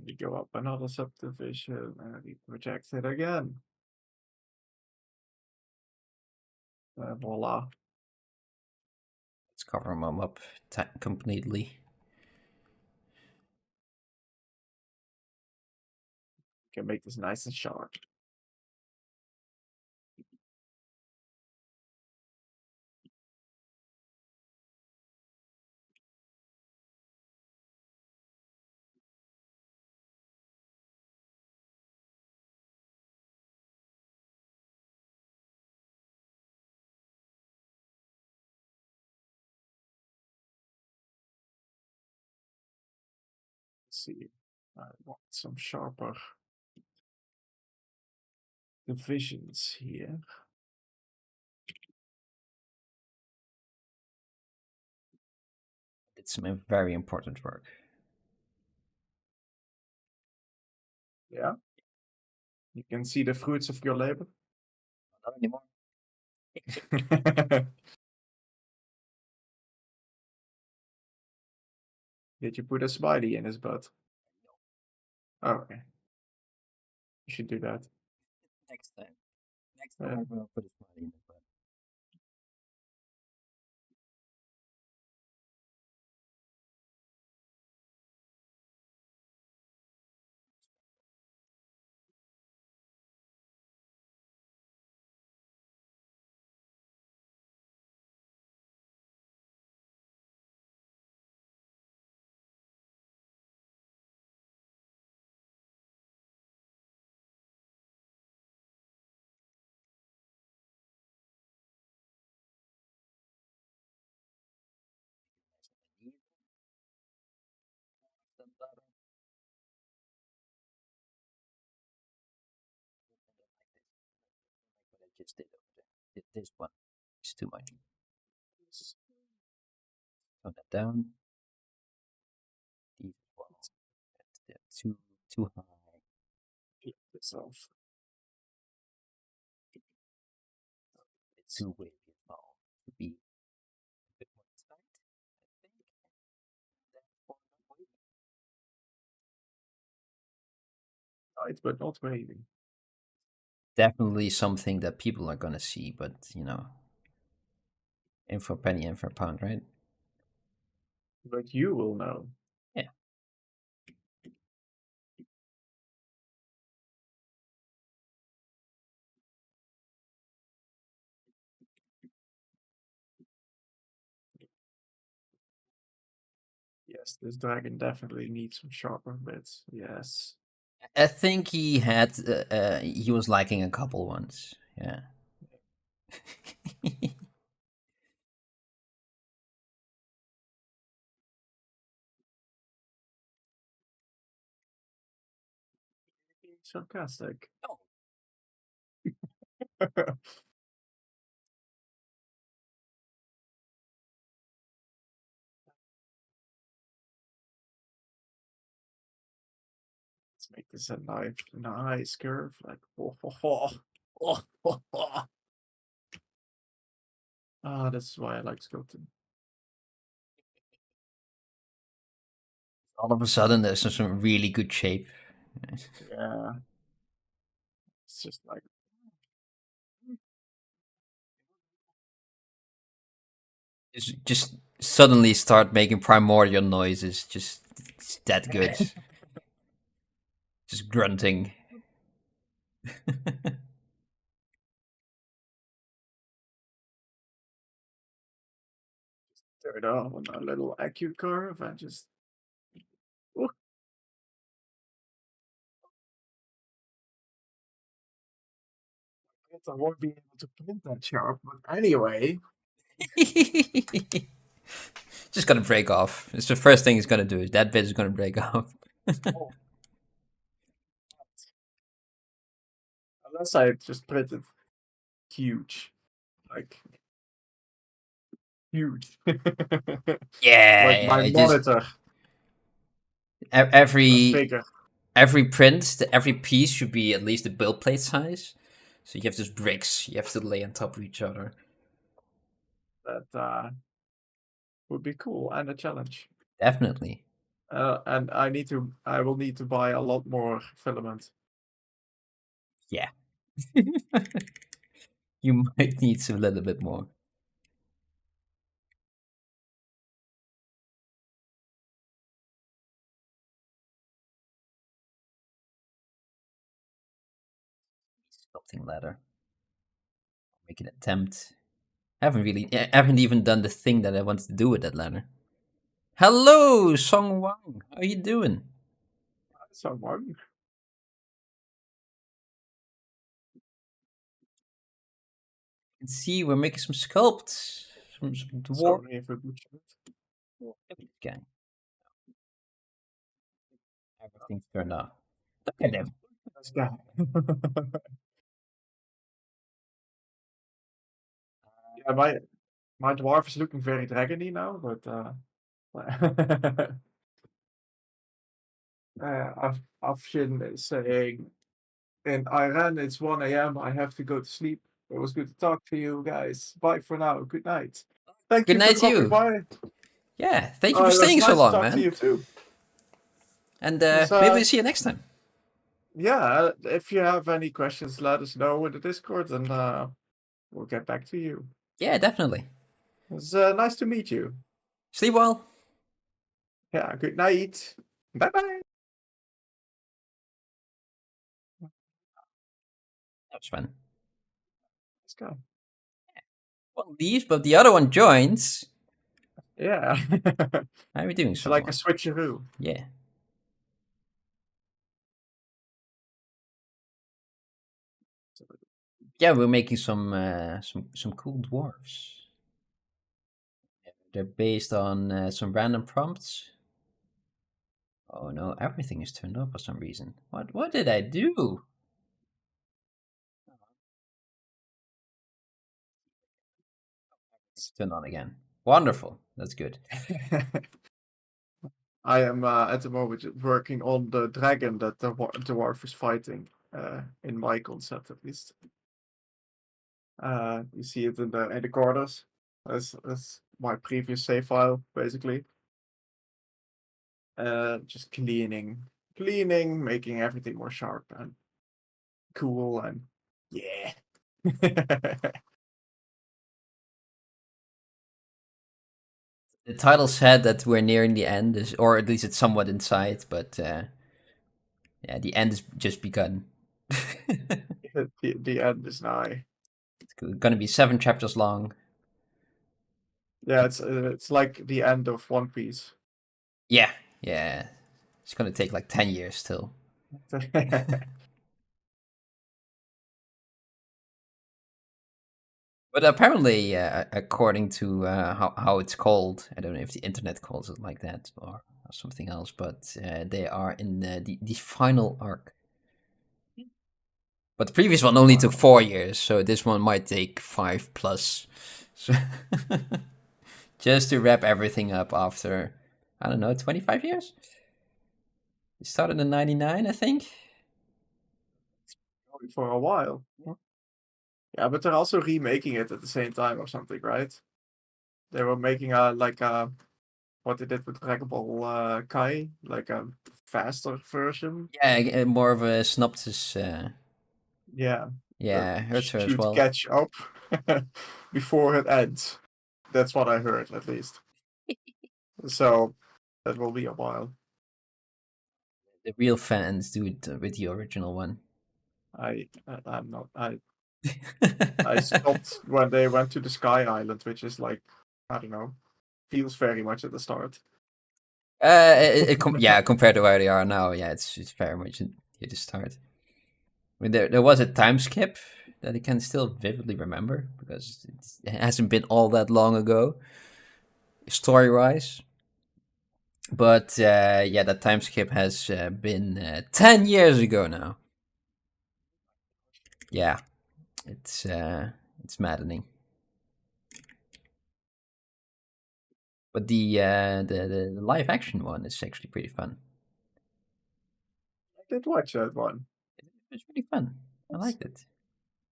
we go up another subdivision and we project it again. Voila. Let's cover them up completely. Can make this nice and sharp. Let's see. I want some sharper divisions here. Did some very important work. Yeah. You can see the fruits of your labor. Not anymore. Did you put a smiley in his butt? Oh, okay. You should do that. Next time. Next time I will put a smiley in the butt. What I just did over there. This one is too much. Tone that down. These as well. That's too high. Flip this off. It's too wavy as well. To be a bit more tight, I think. Therefore not wavy. Tight, but not wavy. Definitely something that people are gonna see, but you know, in for penny, in for pound, right? But you will know. Yeah. Yes, this dragon definitely needs some sharper bits. Yes. I think he had he was liking a couple ones. Yeah. Being sarcastic. Oh. Let's make this a nice curve. Like, oh, oh, oh, oh, oh, oh. Ah, that's why I like sculpting. All of a sudden, there's some really good shape. Yeah. It's just like, Just suddenly start making primordial noises. Just it's that good. Just grunting. turn on a little acute curve and just. Oh, I won't be able to print that sharp, but anyway. Just gonna break off. It's the first thing it's gonna do. Is that bit is gonna break off. Oh, unless I just printed huge. Like, huge. Like Yeah, my it just monitor, but every bigger. every print, every piece should be at least a build plate size. So you have these bricks you have to lay on top of each other. That would be cool and a challenge. Definitely. And I will need to buy a lot more filament. Yeah. You might need a little bit more. Sculpting ladder. Make an attempt. I haven't even done the thing that I wanted to do with that ladder. Hello, Song Wang. How you doing? Someone. You can see we're making some sculpts. Some dwarf. Sorry if I butchered it. Okay. Everything's turned off. Look at him. This guy. Yeah, my dwarf is looking very dragony now, but Afshin is saying in Iran it's 1 a.m. I have to go to sleep. It was good to talk to you guys. Bye for now. Good night. Thank Good you for night to dropping you. by. Yeah, thank you Oh, for it was staying so nice to long, talk to man. you too. And It was, maybe we'll see you next time. yeah, if you have any questions, let us know in the Discord and we'll get back to you. Yeah, definitely. It was nice to meet you. Sleep well. Yeah, good night. Bye bye. That was fun. Let's go. One leaves, but the other one joins. Yeah. How are we doing It's so like far? a switcheroo. Yeah. Yeah, we're making some cool dwarves. They're based on some random prompts. Oh no, everything is turned off for some reason. What did I do? It's turned on again. Wonderful. That's good. I am at the moment working on the dragon that the dwarf is fighting. In my concept, at least. You see it in the corners. That's my previous save file, basically. Just cleaning, making everything more sharp and cool, and yeah. The title said that we're nearing the end, or at least it's somewhat in sight, but yeah, the end is just begun. The end is nigh. It's gonna be 7 chapters long. Yeah, it's like the end of One Piece. Yeah, yeah. It's gonna take like 10 years still. But apparently, according to how it's called, I don't know if the internet calls it like that or something else, but they are in the final arc. But the previous one only took Wow. 4 years, so this one might take 5 plus. So just to wrap everything up after, I don't know, 25 years? It started in 99, I think. For a while. Yeah, but they're also remaking it at the same time or something, right? They were making what they did with Dragon Ball Kai, like a faster version. Yeah, more of a synopsis. Yeah, that Yeah, I heard so as should well. catch up before it ends. That's what I heard, at least. So that will be a while. The real fans do it with the original one. I'm not. I stopped when they went to the Sky Island, which is like, I don't know, feels very much at the start. Yeah, compared to where they are now, yeah, it's very much at the start. I mean, there was a time skip that I can still vividly remember because it hasn't been all that long ago, story wise. But yeah, that time skip has been 10 years ago now. Yeah, it's maddening. But the live action one is actually pretty fun. I did watch that one. It's really fun. I It's, liked it.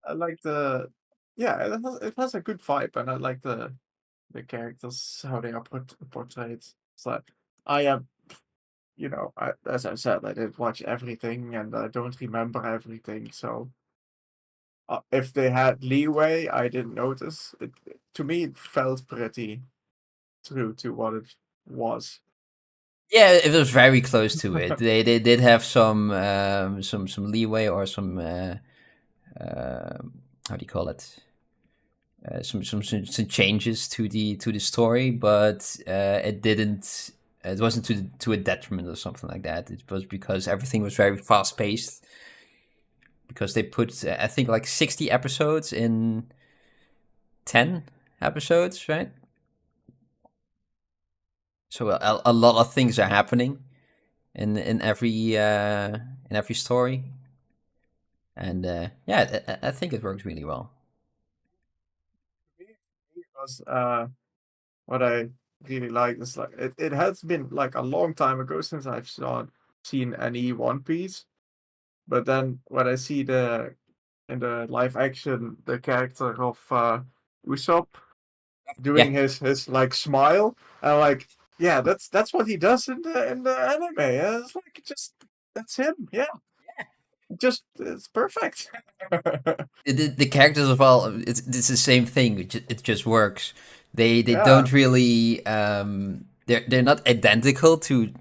I like the, yeah, it has a good vibe, and I like the characters how they are portrayed. So I am, as I said, I did watch everything, and I don't remember everything. So if they had leeway, I didn't notice. To me, it felt pretty true to what it was. Yeah, it was very close to it. They did have some leeway or some how do you call it? Some changes to the story, but it didn't. It wasn't to a detriment or something like that. It was because everything was very fast paced. Because they put I think like 60 episodes in 10 episodes, right? So a lot of things are happening in every story, and yeah, I think it works really well. Was what I really like is like it has been like a long time ago since I've seen any One Piece. But then when I see in the live action the character of Usopp Yeah, doing his like smile, I'm like, yeah, that's what he does in the anime. Yeah? It's like just that's him. Yeah, just it's perfect. the characters as well. It's the same thing. It just works. They Yeah, don't really they're not identical to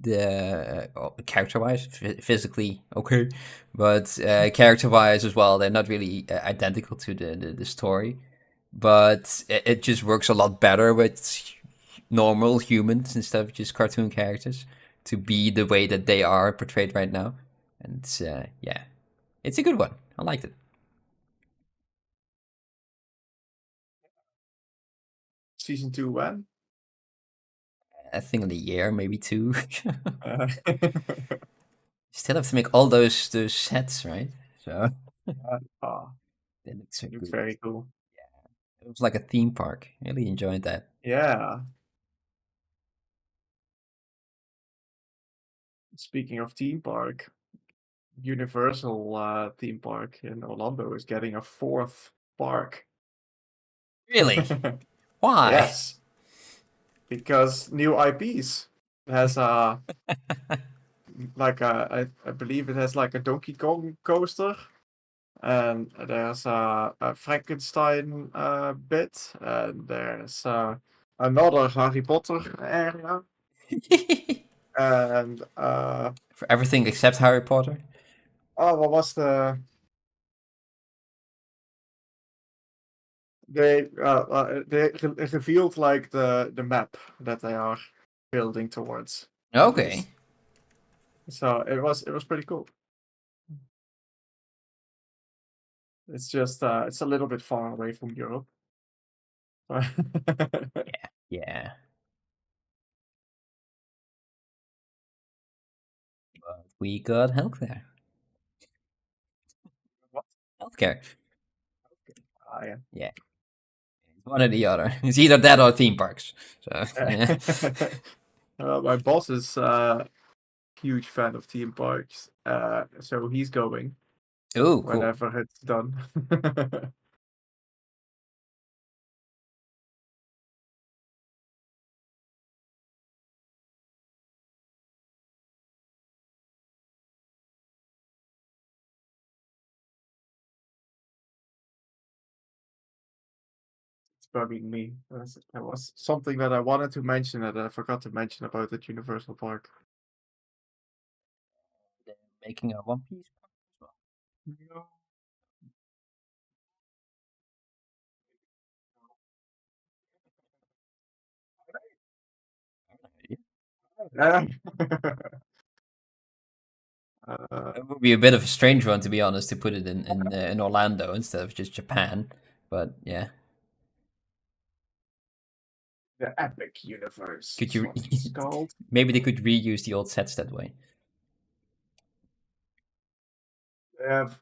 the character wise, physically okay, but character wise as well. They're not really identical to the story, but it just works a lot better with normal humans instead of just cartoon characters to be the way that they are portrayed right now. And yeah, it's a good one. I liked it. season 2 when? I think in a year, maybe two. Uh, Still have to make all those sets, right? So oh, they look so looks good. very cool. It was like a theme park. Really enjoyed that. Yeah. Speaking of theme park, Universal theme park in Orlando is getting a fourth park. Really? Why? Yes, because new IPs. It has I believe it has like a Donkey Kong coaster, and there's a Frankenstein bit, and there's another Harry Potter area, and For everything except Harry Potter? oh, what was they revealed like the map that they are. building towards. Okay. So it was pretty cool. It's just it's a little bit far away from Europe. Yeah. But we got healthcare. What? Healthcare. Yeah. Yeah. It's one or the other. It's either that or theme parks. So yeah. My boss is huge fan of theme parks, so he's going Oh, cool. whenever it's done. It's bugging me. That was something that I wanted to mention that I forgot to mention about the Universal Park. They're making a One Piece park as well. No. It would be a bit of a strange one, to be honest, to put it in Orlando instead of just Japan. But yeah, The Epic Universe could is you? what it's called. Maybe they could reuse the old sets that way. They have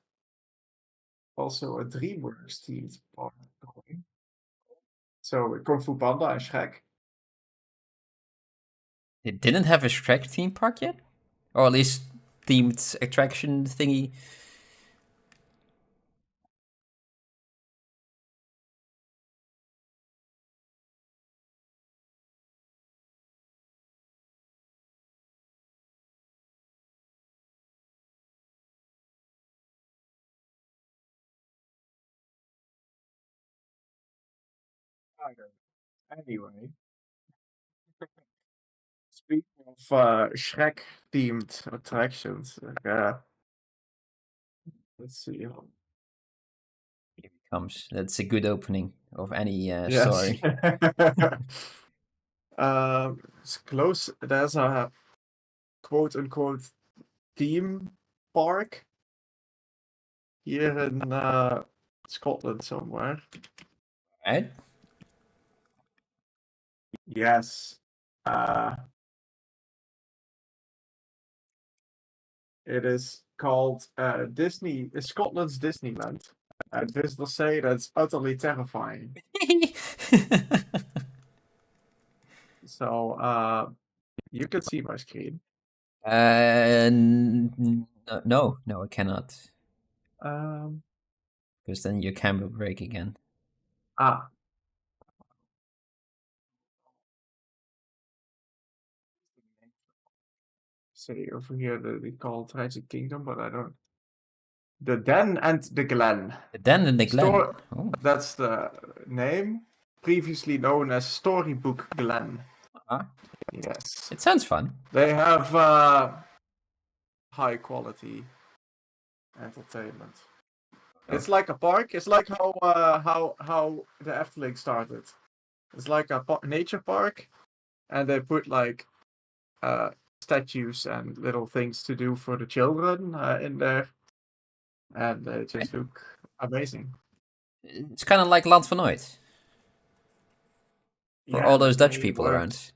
also a DreamWorks themed park going. So Kung Fu Panda and Shrek. They didn't have a Shrek theme park yet, or at least themed attraction thingy. I don't know. Anyway, speaking of Shrek themed attractions, let's see. Here it comes. That's a good opening of any Yes. story. It's close. There's a quote unquote theme park here in Scotland somewhere. Right? Yes. It is called Scotland's Disneyland. And visitors say that's utterly terrifying. So you can see my screen. No, I cannot, Um, because then your camera will break again. ah, say over here that they call Tragic Kingdom, but I don't. The Den and the Glen. Then in the Glen. Store. Oh, That's the name. Previously known as Storybook Glen. uh-huh. Yes. It sounds fun. They have high quality entertainment. It's like a park. It's like how the Efteling started. It's like a nature park, and they put like statues and little things to do for the children in there, and they just look amazing. It's kind of like Land van Nooit for all those Dutch They people around.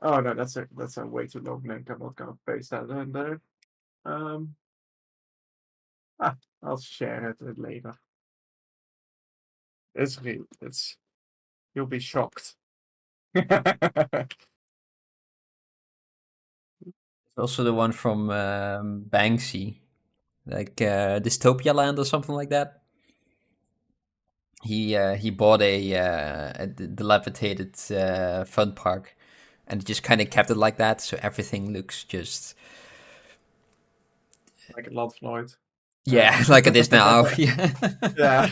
Oh no, that's a way too long link. I'm not gonna paste that in there. Um, I'll share it later. It's you'll be shocked. Also the one from Banksy, like Dystopia Land or something like that. He bought a dilapidated fun park, and just kind of kept it like that, so everything looks just Like a lot of Floyd. yeah, like it is now. Yeah. Yeah.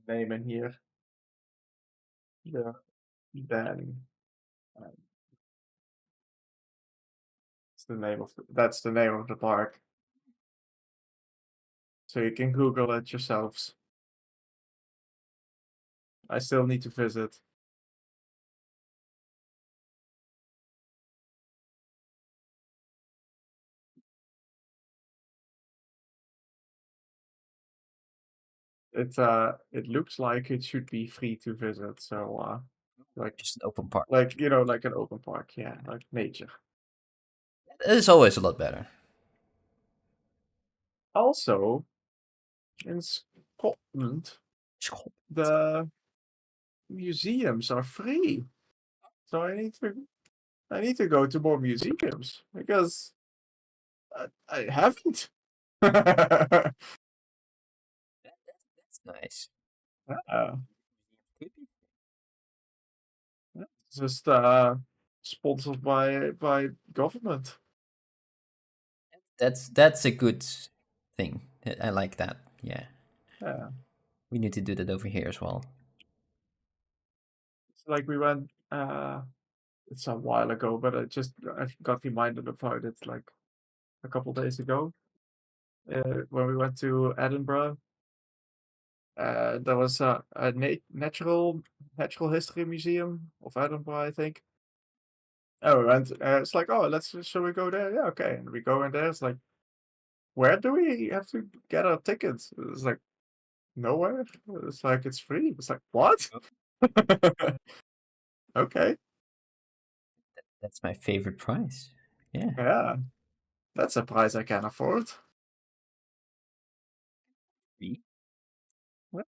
Name in here. Yeah. Ben. It's the name of that's the name of the park. So you can Google it yourselves. I still need to visit. It looks like it should be free to visit, so like Just an open park. like like an open park, yeah, like nature. It is always a lot better. Also, in Scotland, the museums are free. So I need to go to more museums because I haven't. That's nice. Uh, it's just sponsored by government. That's a good thing. I like that. Yeah. Yeah. We need to do that over here as well. It's like we went it's a while ago, but I got reminded about it like a couple days ago. When we went to Edinburgh, there was a natural history museum of Edinburgh, I think. Oh, we went. It's like, oh, shall we go there? Yeah, okay. And we go in there. It's like, where do we have to get our tickets? It's like nowhere. It's like it's free. It's like what? Okay, That's my favorite price. Yeah. yeah, that's a price I can afford. Free. Yeah.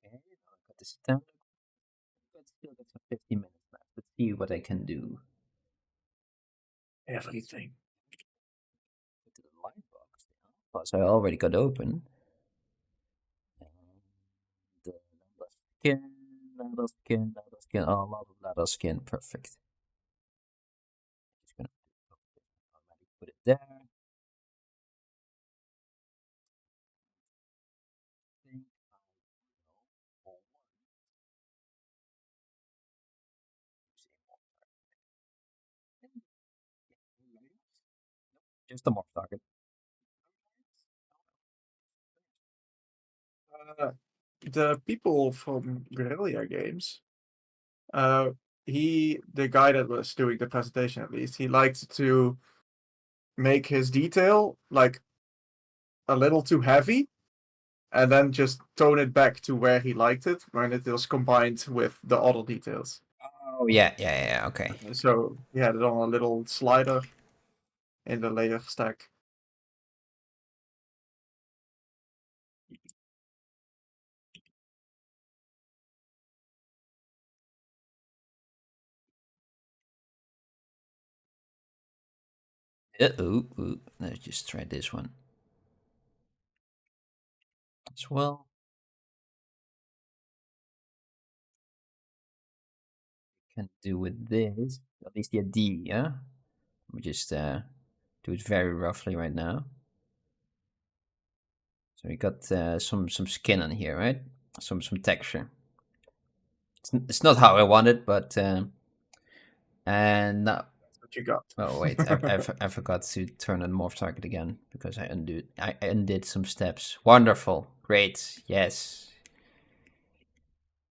Okay, now I got this down. Still got some 50 minutes left. Let's see what I can do. Everything. Go to the light box. Plus, I already got open. The leather skin. Oh, a lot of leather skin. Perfect. Just gonna automatically put it there. Think I will just a morph target. The people from Guerrilla Games, uh, the guy that was doing the presentation at least, he liked to make his detail like a little too heavy and then just tone it back to where he liked it when it was combined with the other details. Oh yeah. Okay. So he had it on a little slider in the layer stack. Ooh. Let's just try this one as well. Can do with this at least the idea. Let me just do it very roughly right now. So we got some skin on here, right? Some texture. It's not how I want it, but and now. That's what you got. Oh wait, I forgot to turn on morph target again because I undid some steps. Wonderful, great, yes.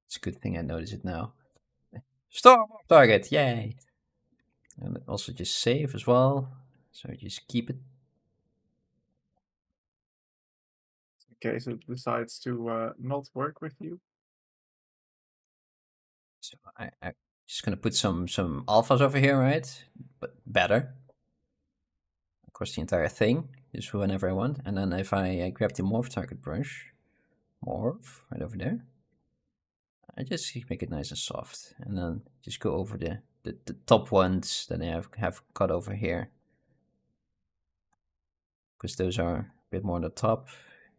It's a good thing I notice it now. Store morph target, yay! And also just save as well. So just keep it. In case it decides to not work with you. So I just gonna put some alphas over here, right? But better across the entire thing. just whenever I want. And then if I grab the morph target brush, morph right over there, I just make it nice and soft, and then just go over the top ones that I have cut over here, because those are a bit more on the top.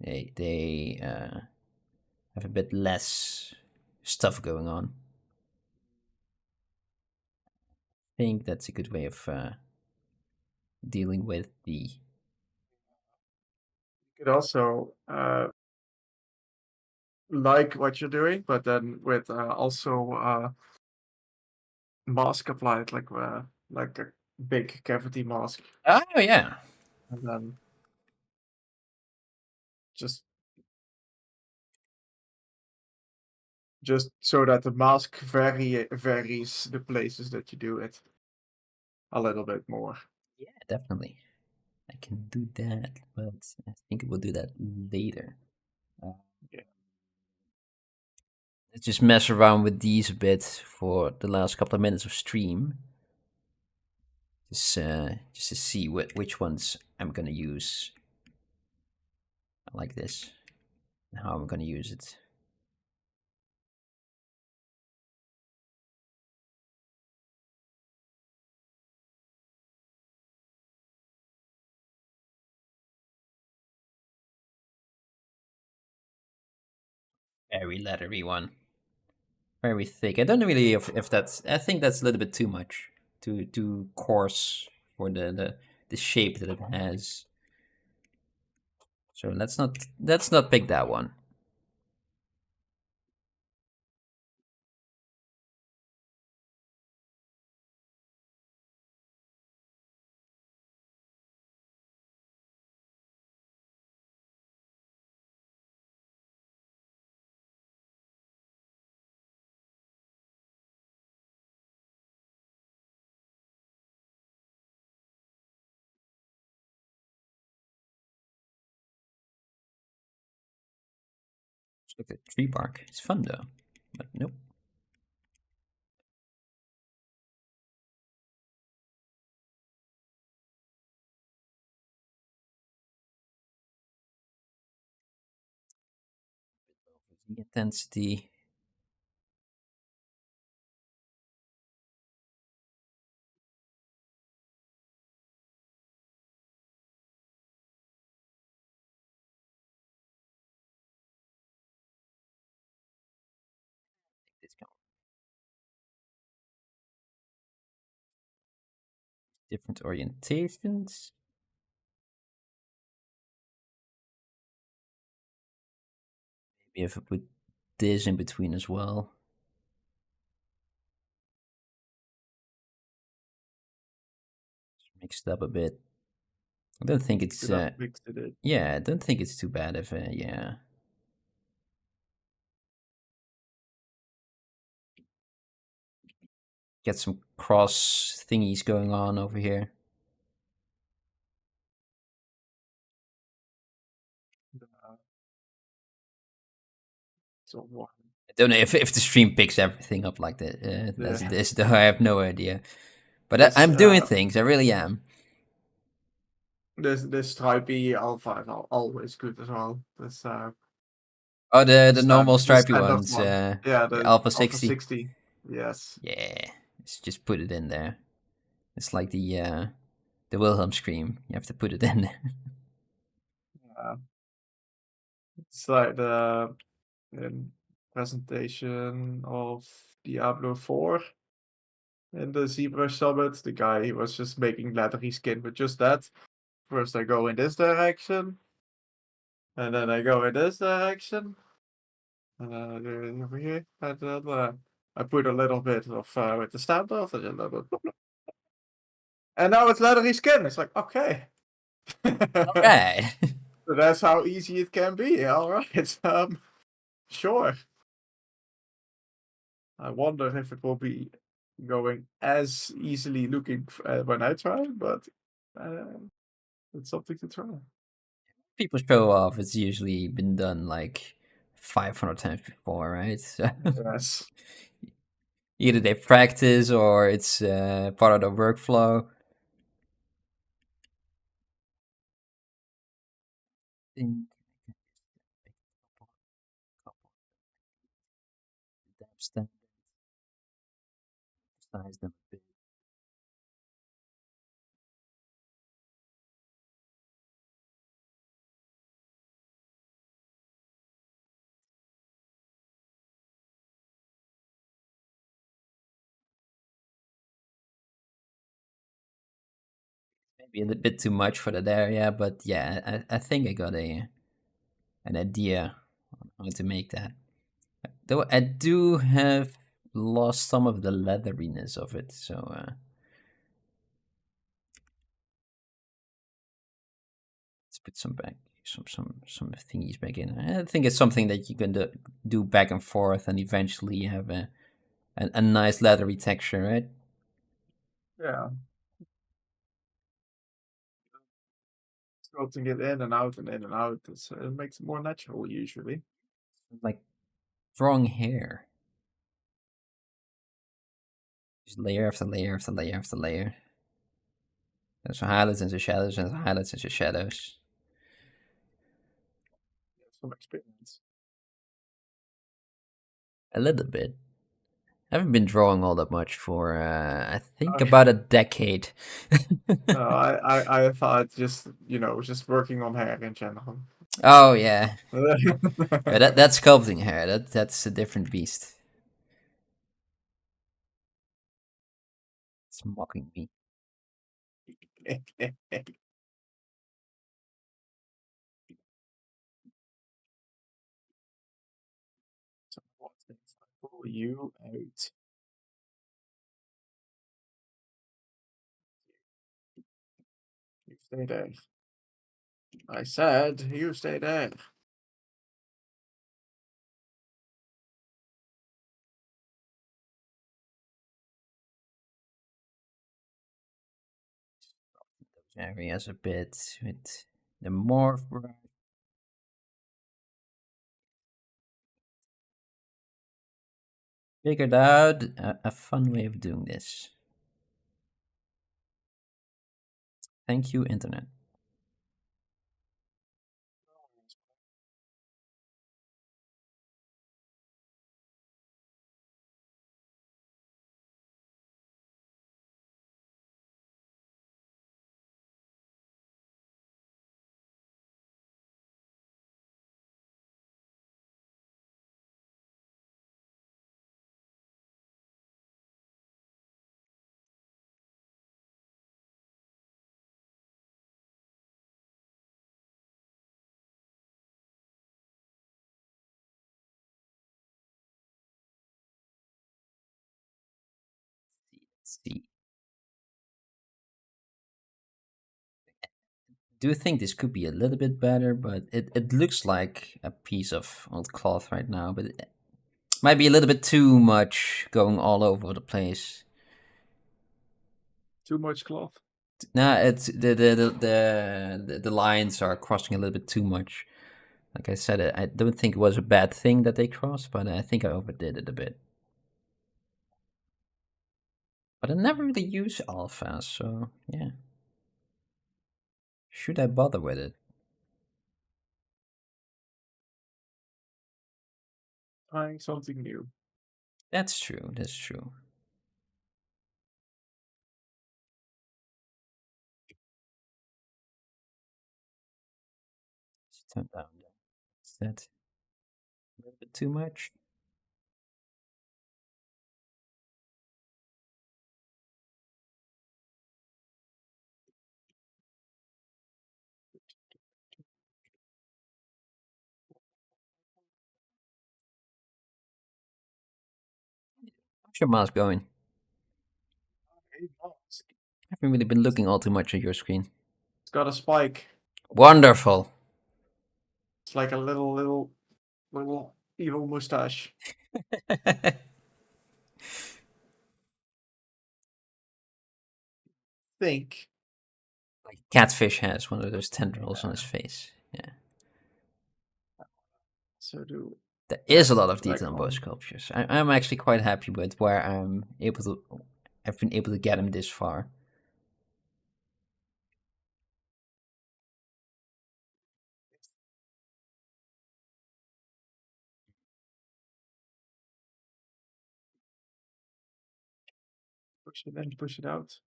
They have a bit less stuff going on. I think that's a good way of dealing with the. You could also like what you're doing, but then with also mask applied, like a big cavity mask, Oh yeah, and then just so that the mask varies the places that you do it a little bit more. yeah, definitely. I can do that, but I think we'll do that later. Yeah. Let's just mess around with these a bit for the last couple of minutes of stream. Just to see which ones I'm gonna use. I like this. And how I'm gonna use it. Very leathery one. Very thick. I don't know really if that's. I think that's a little bit too much. Too coarse for the shape that it has. So let's not pick that one. Let's look at tree bark. It's fun though, but nope. The intensity. It's got different orientations. Maybe if I put this in between as well. Mix it up a bit. I don't think it's. Mixed it in. Yeah, I don't think it's too bad if. Yeah. Get some cross thingies going on over here. So one. I don't know if the stream picks everything up like that as it is, though. I have no idea. But I'm doing things. I really am. This stripy alpha is always good as well. This Oh, the normal the stripy standard ones. one. Yeah, The the Alpha alpha 60. 60. Yes. Yeah, let's just put it in there. It's like the Wilhelm scream. You have to put it in there. It's like the presentation of Diablo 4 in the Zebra Summit. The guy, he was just making leathery skin with just that. First I go in this direction, and then I go in this direction, and then I do it over here, and then I put a little bit of with the standoff, and, and now it's leathery skin. It's like, okay. All right. So that's how easy it can be. All right. Sure. I wonder if it will be going as easily looking when I try, but it's something to try. People show off. It's usually been done like 500 times before, right? So Yes. either they practice or it's part of the workflow. think I can just pick couple depth standards, size them a bit. Maybe a little bit too much for that area, but yeah, I think I got an idea on how to make that. Though I do have lost some of the leatheriness of it, so let's put some back, some thingies back in. I think it's something that you can do back and forth, and eventually you have a nice leathery texture, right? Yeah. Sculpting it in and out and in and out. It makes it more natural usually. Like drawing hair, just layer after layer after layer after layer. There's some highlights into shadows, and highlights into shadows. Some experience. A little bit. I haven't been drawing all that much for I think Okay. about a decade. No, I thought just just working on hair in general. Oh yeah, yeah, that's sculpting hair. That's a different beast. It's mocking me. So what if I pull you out? You stay there. I said you stay there. Those areas a bit with the morph brush. Figured out a fun way of doing this. Thank you, internet. Let's see. Do think this could be a little bit better, but it looks like a piece of old cloth right now, but it might be a little bit too much going all over the place. Too much cloth. Nah, it's the lines are crossing a little bit too much. Like I said, I don't think it was a bad thing that they crossed, but I think I overdid it a bit. But I never really use alpha, so yeah. Should I bother with it? Trying something new. That's true. That's true. Let's turn down that. Is that a little bit too much? How's your mouse going? It's I haven't really been looking all too much at your screen. got a spike. Wonderful. It's like a little evil mustache. Think. Like Catfish has one of those tendrils on his face. Yeah. So do There is a that lot of detail in both dragon. sculptures. I'm actually quite happy with where I've been able to get him this far. push it in, push it out?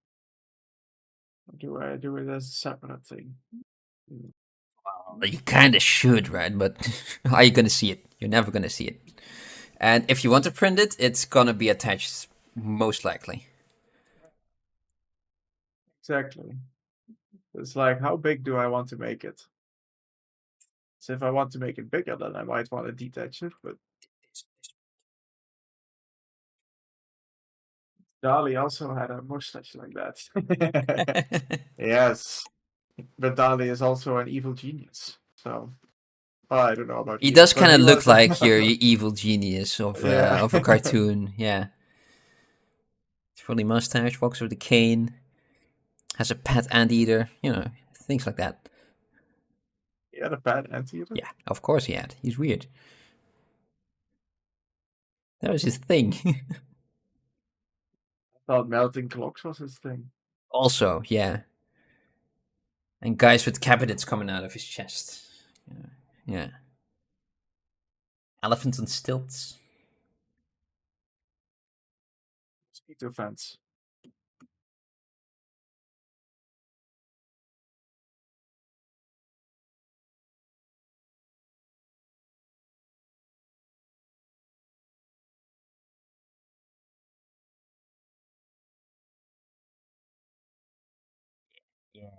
Or do I do it as a separate thing? Well, you kind of should, right? But how are you gonna see it? You're never gonna see it. And if you want to print it, it's gonna be attached, most likely. Exactly. It's like, how big do I want to make it? So if I want to make it bigger, then I might want to detach it, but Dali also had a mustache like that. Yes. But Dali is also an evil genius. So, well, I don't know about He evil, does but kind of he look was. like your evil genius Yeah. of a cartoon. Yeah, fully mustache, walks with a cane, has a pet anteater. You know, things like that. He had a bad anteater. Yeah, of course he had. He's weird. That was his thing. I thought melting clocks was his thing. Also, yeah, and guys with cabinets coming out of his chest. Yeah, yeah. Elephants on stilts. Mosquito fence. Yeah,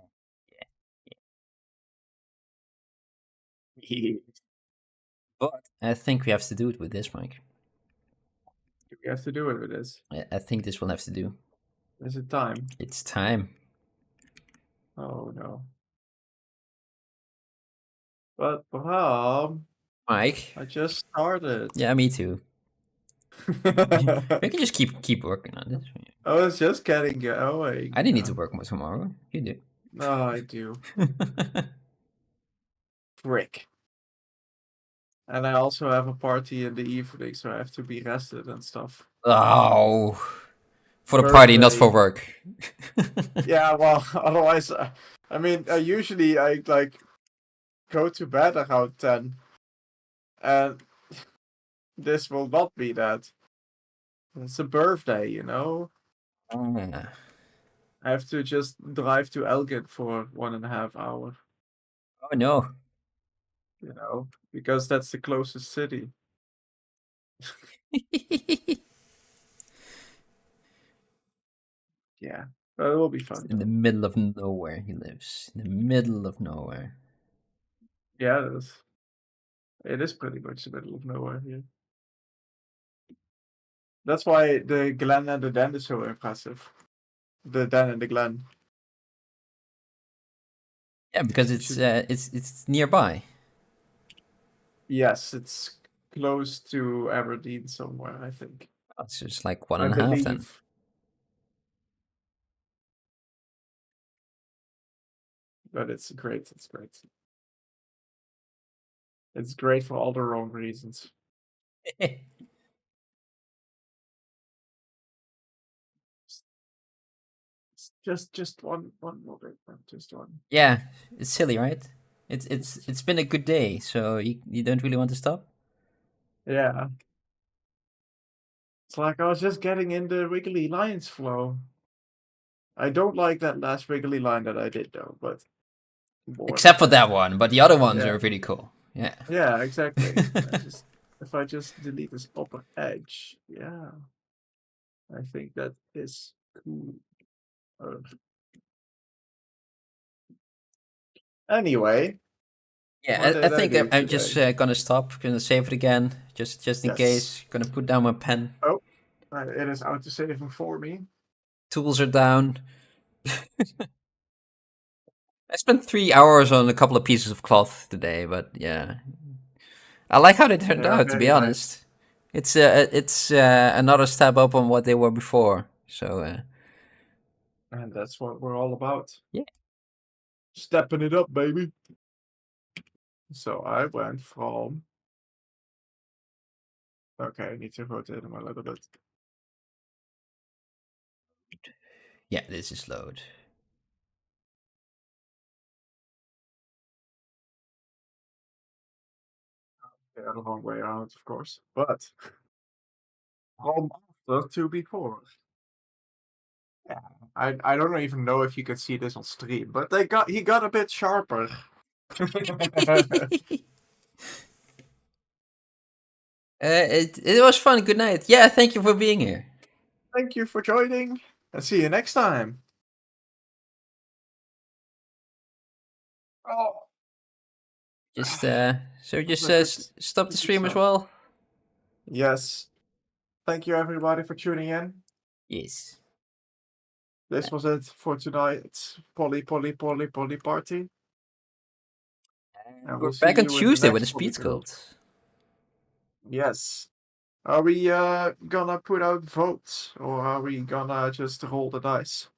Yeah. but I think we have to do it with this, Mike. Do we have to do it with this? I think this will have to do. Is it time? It's time. Oh no. But Mike. I just started. Yeah, me too. We can just keep working on this. I was just getting going. I didn't need to work more tomorrow. You do. No, I do. Frick. And I also have a party in the evening, so I have to be rested and stuff. Oh, for the party, not for work. Yeah, well, otherwise, I mean, usually I like go to bed around 10, and this will not be that. It's a birthday, you know? Ah. I have to just drive to Elgin for 1.5 hours, Oh no. you know, because that's the closest city. Yeah, but it will be fun. In the middle of nowhere, he lives. In the middle of nowhere. Yeah, it is pretty much the middle of nowhere here. That's why the Glen and the Den is so impressive. The Den and the Glen. Yeah, because it's nearby. Yes, it's close to Aberdeen somewhere, I think. It's just like one I and a half then. believe. But it's great. It's great. It's great for all the wrong reasons. Just one more bit, just one. Yeah, it's silly, right? It's been a good day, so you don't really want to stop. Yeah. It's like I was just getting in the Wiggly Lines flow. I don't like that last Wiggly line that I did though, but Except for that one, but the other ones Yeah. are pretty cool. Yeah. Yeah, exactly. If I just delete this upper edge, yeah. I think that is cool. Anyway, Yeah, what I did I think do I'm just today? gonna stop. Gonna save it again, just in Yes. case. Gonna put down my pen. Oh, it is auto-saving for me. Tools are down. I spent 3 hours on a couple of pieces of cloth today, but yeah, I like how they turned They are out. To be very nice. honest, it's another step up on what they were before. So And that's what we're all about. yeah, Stepping it up, baby. So I went from. Okay, I need to rotate them a little bit. yeah, this is load. Yeah, the wrong way around, of course. But home after to before. Yeah, I don't even know if you could see this on stream, but he got a bit sharper. It was fun. Good night. Yeah, thank you for being here. Thank you for joining, and see you next time. Oh. Just stop the Good stream as stuff. well. Yes. Thank you everybody for tuning in. Yes. This was it for tonight's PolyParty. And We're we'll see back on you in the Tuesday with a next speed Polycode. sculpt. Yes. Are we gonna put out votes, or are we gonna just roll the dice?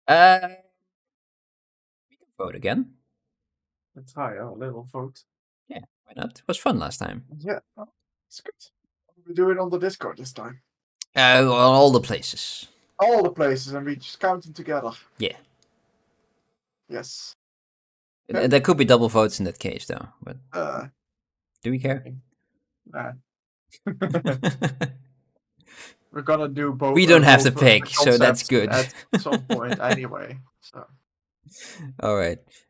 We can vote again. Let's try a little vote. Yeah, why not? It was fun last time. Yeah, it's good. We do it on the Discord this time. On all the places. All the places, and we just count them together. Yeah. Yes. Okay. There could be double votes in that case, though. But do we care? Nah. We're gonna do both. We don't have to pick, so that's good. At some point, anyway. So. All right.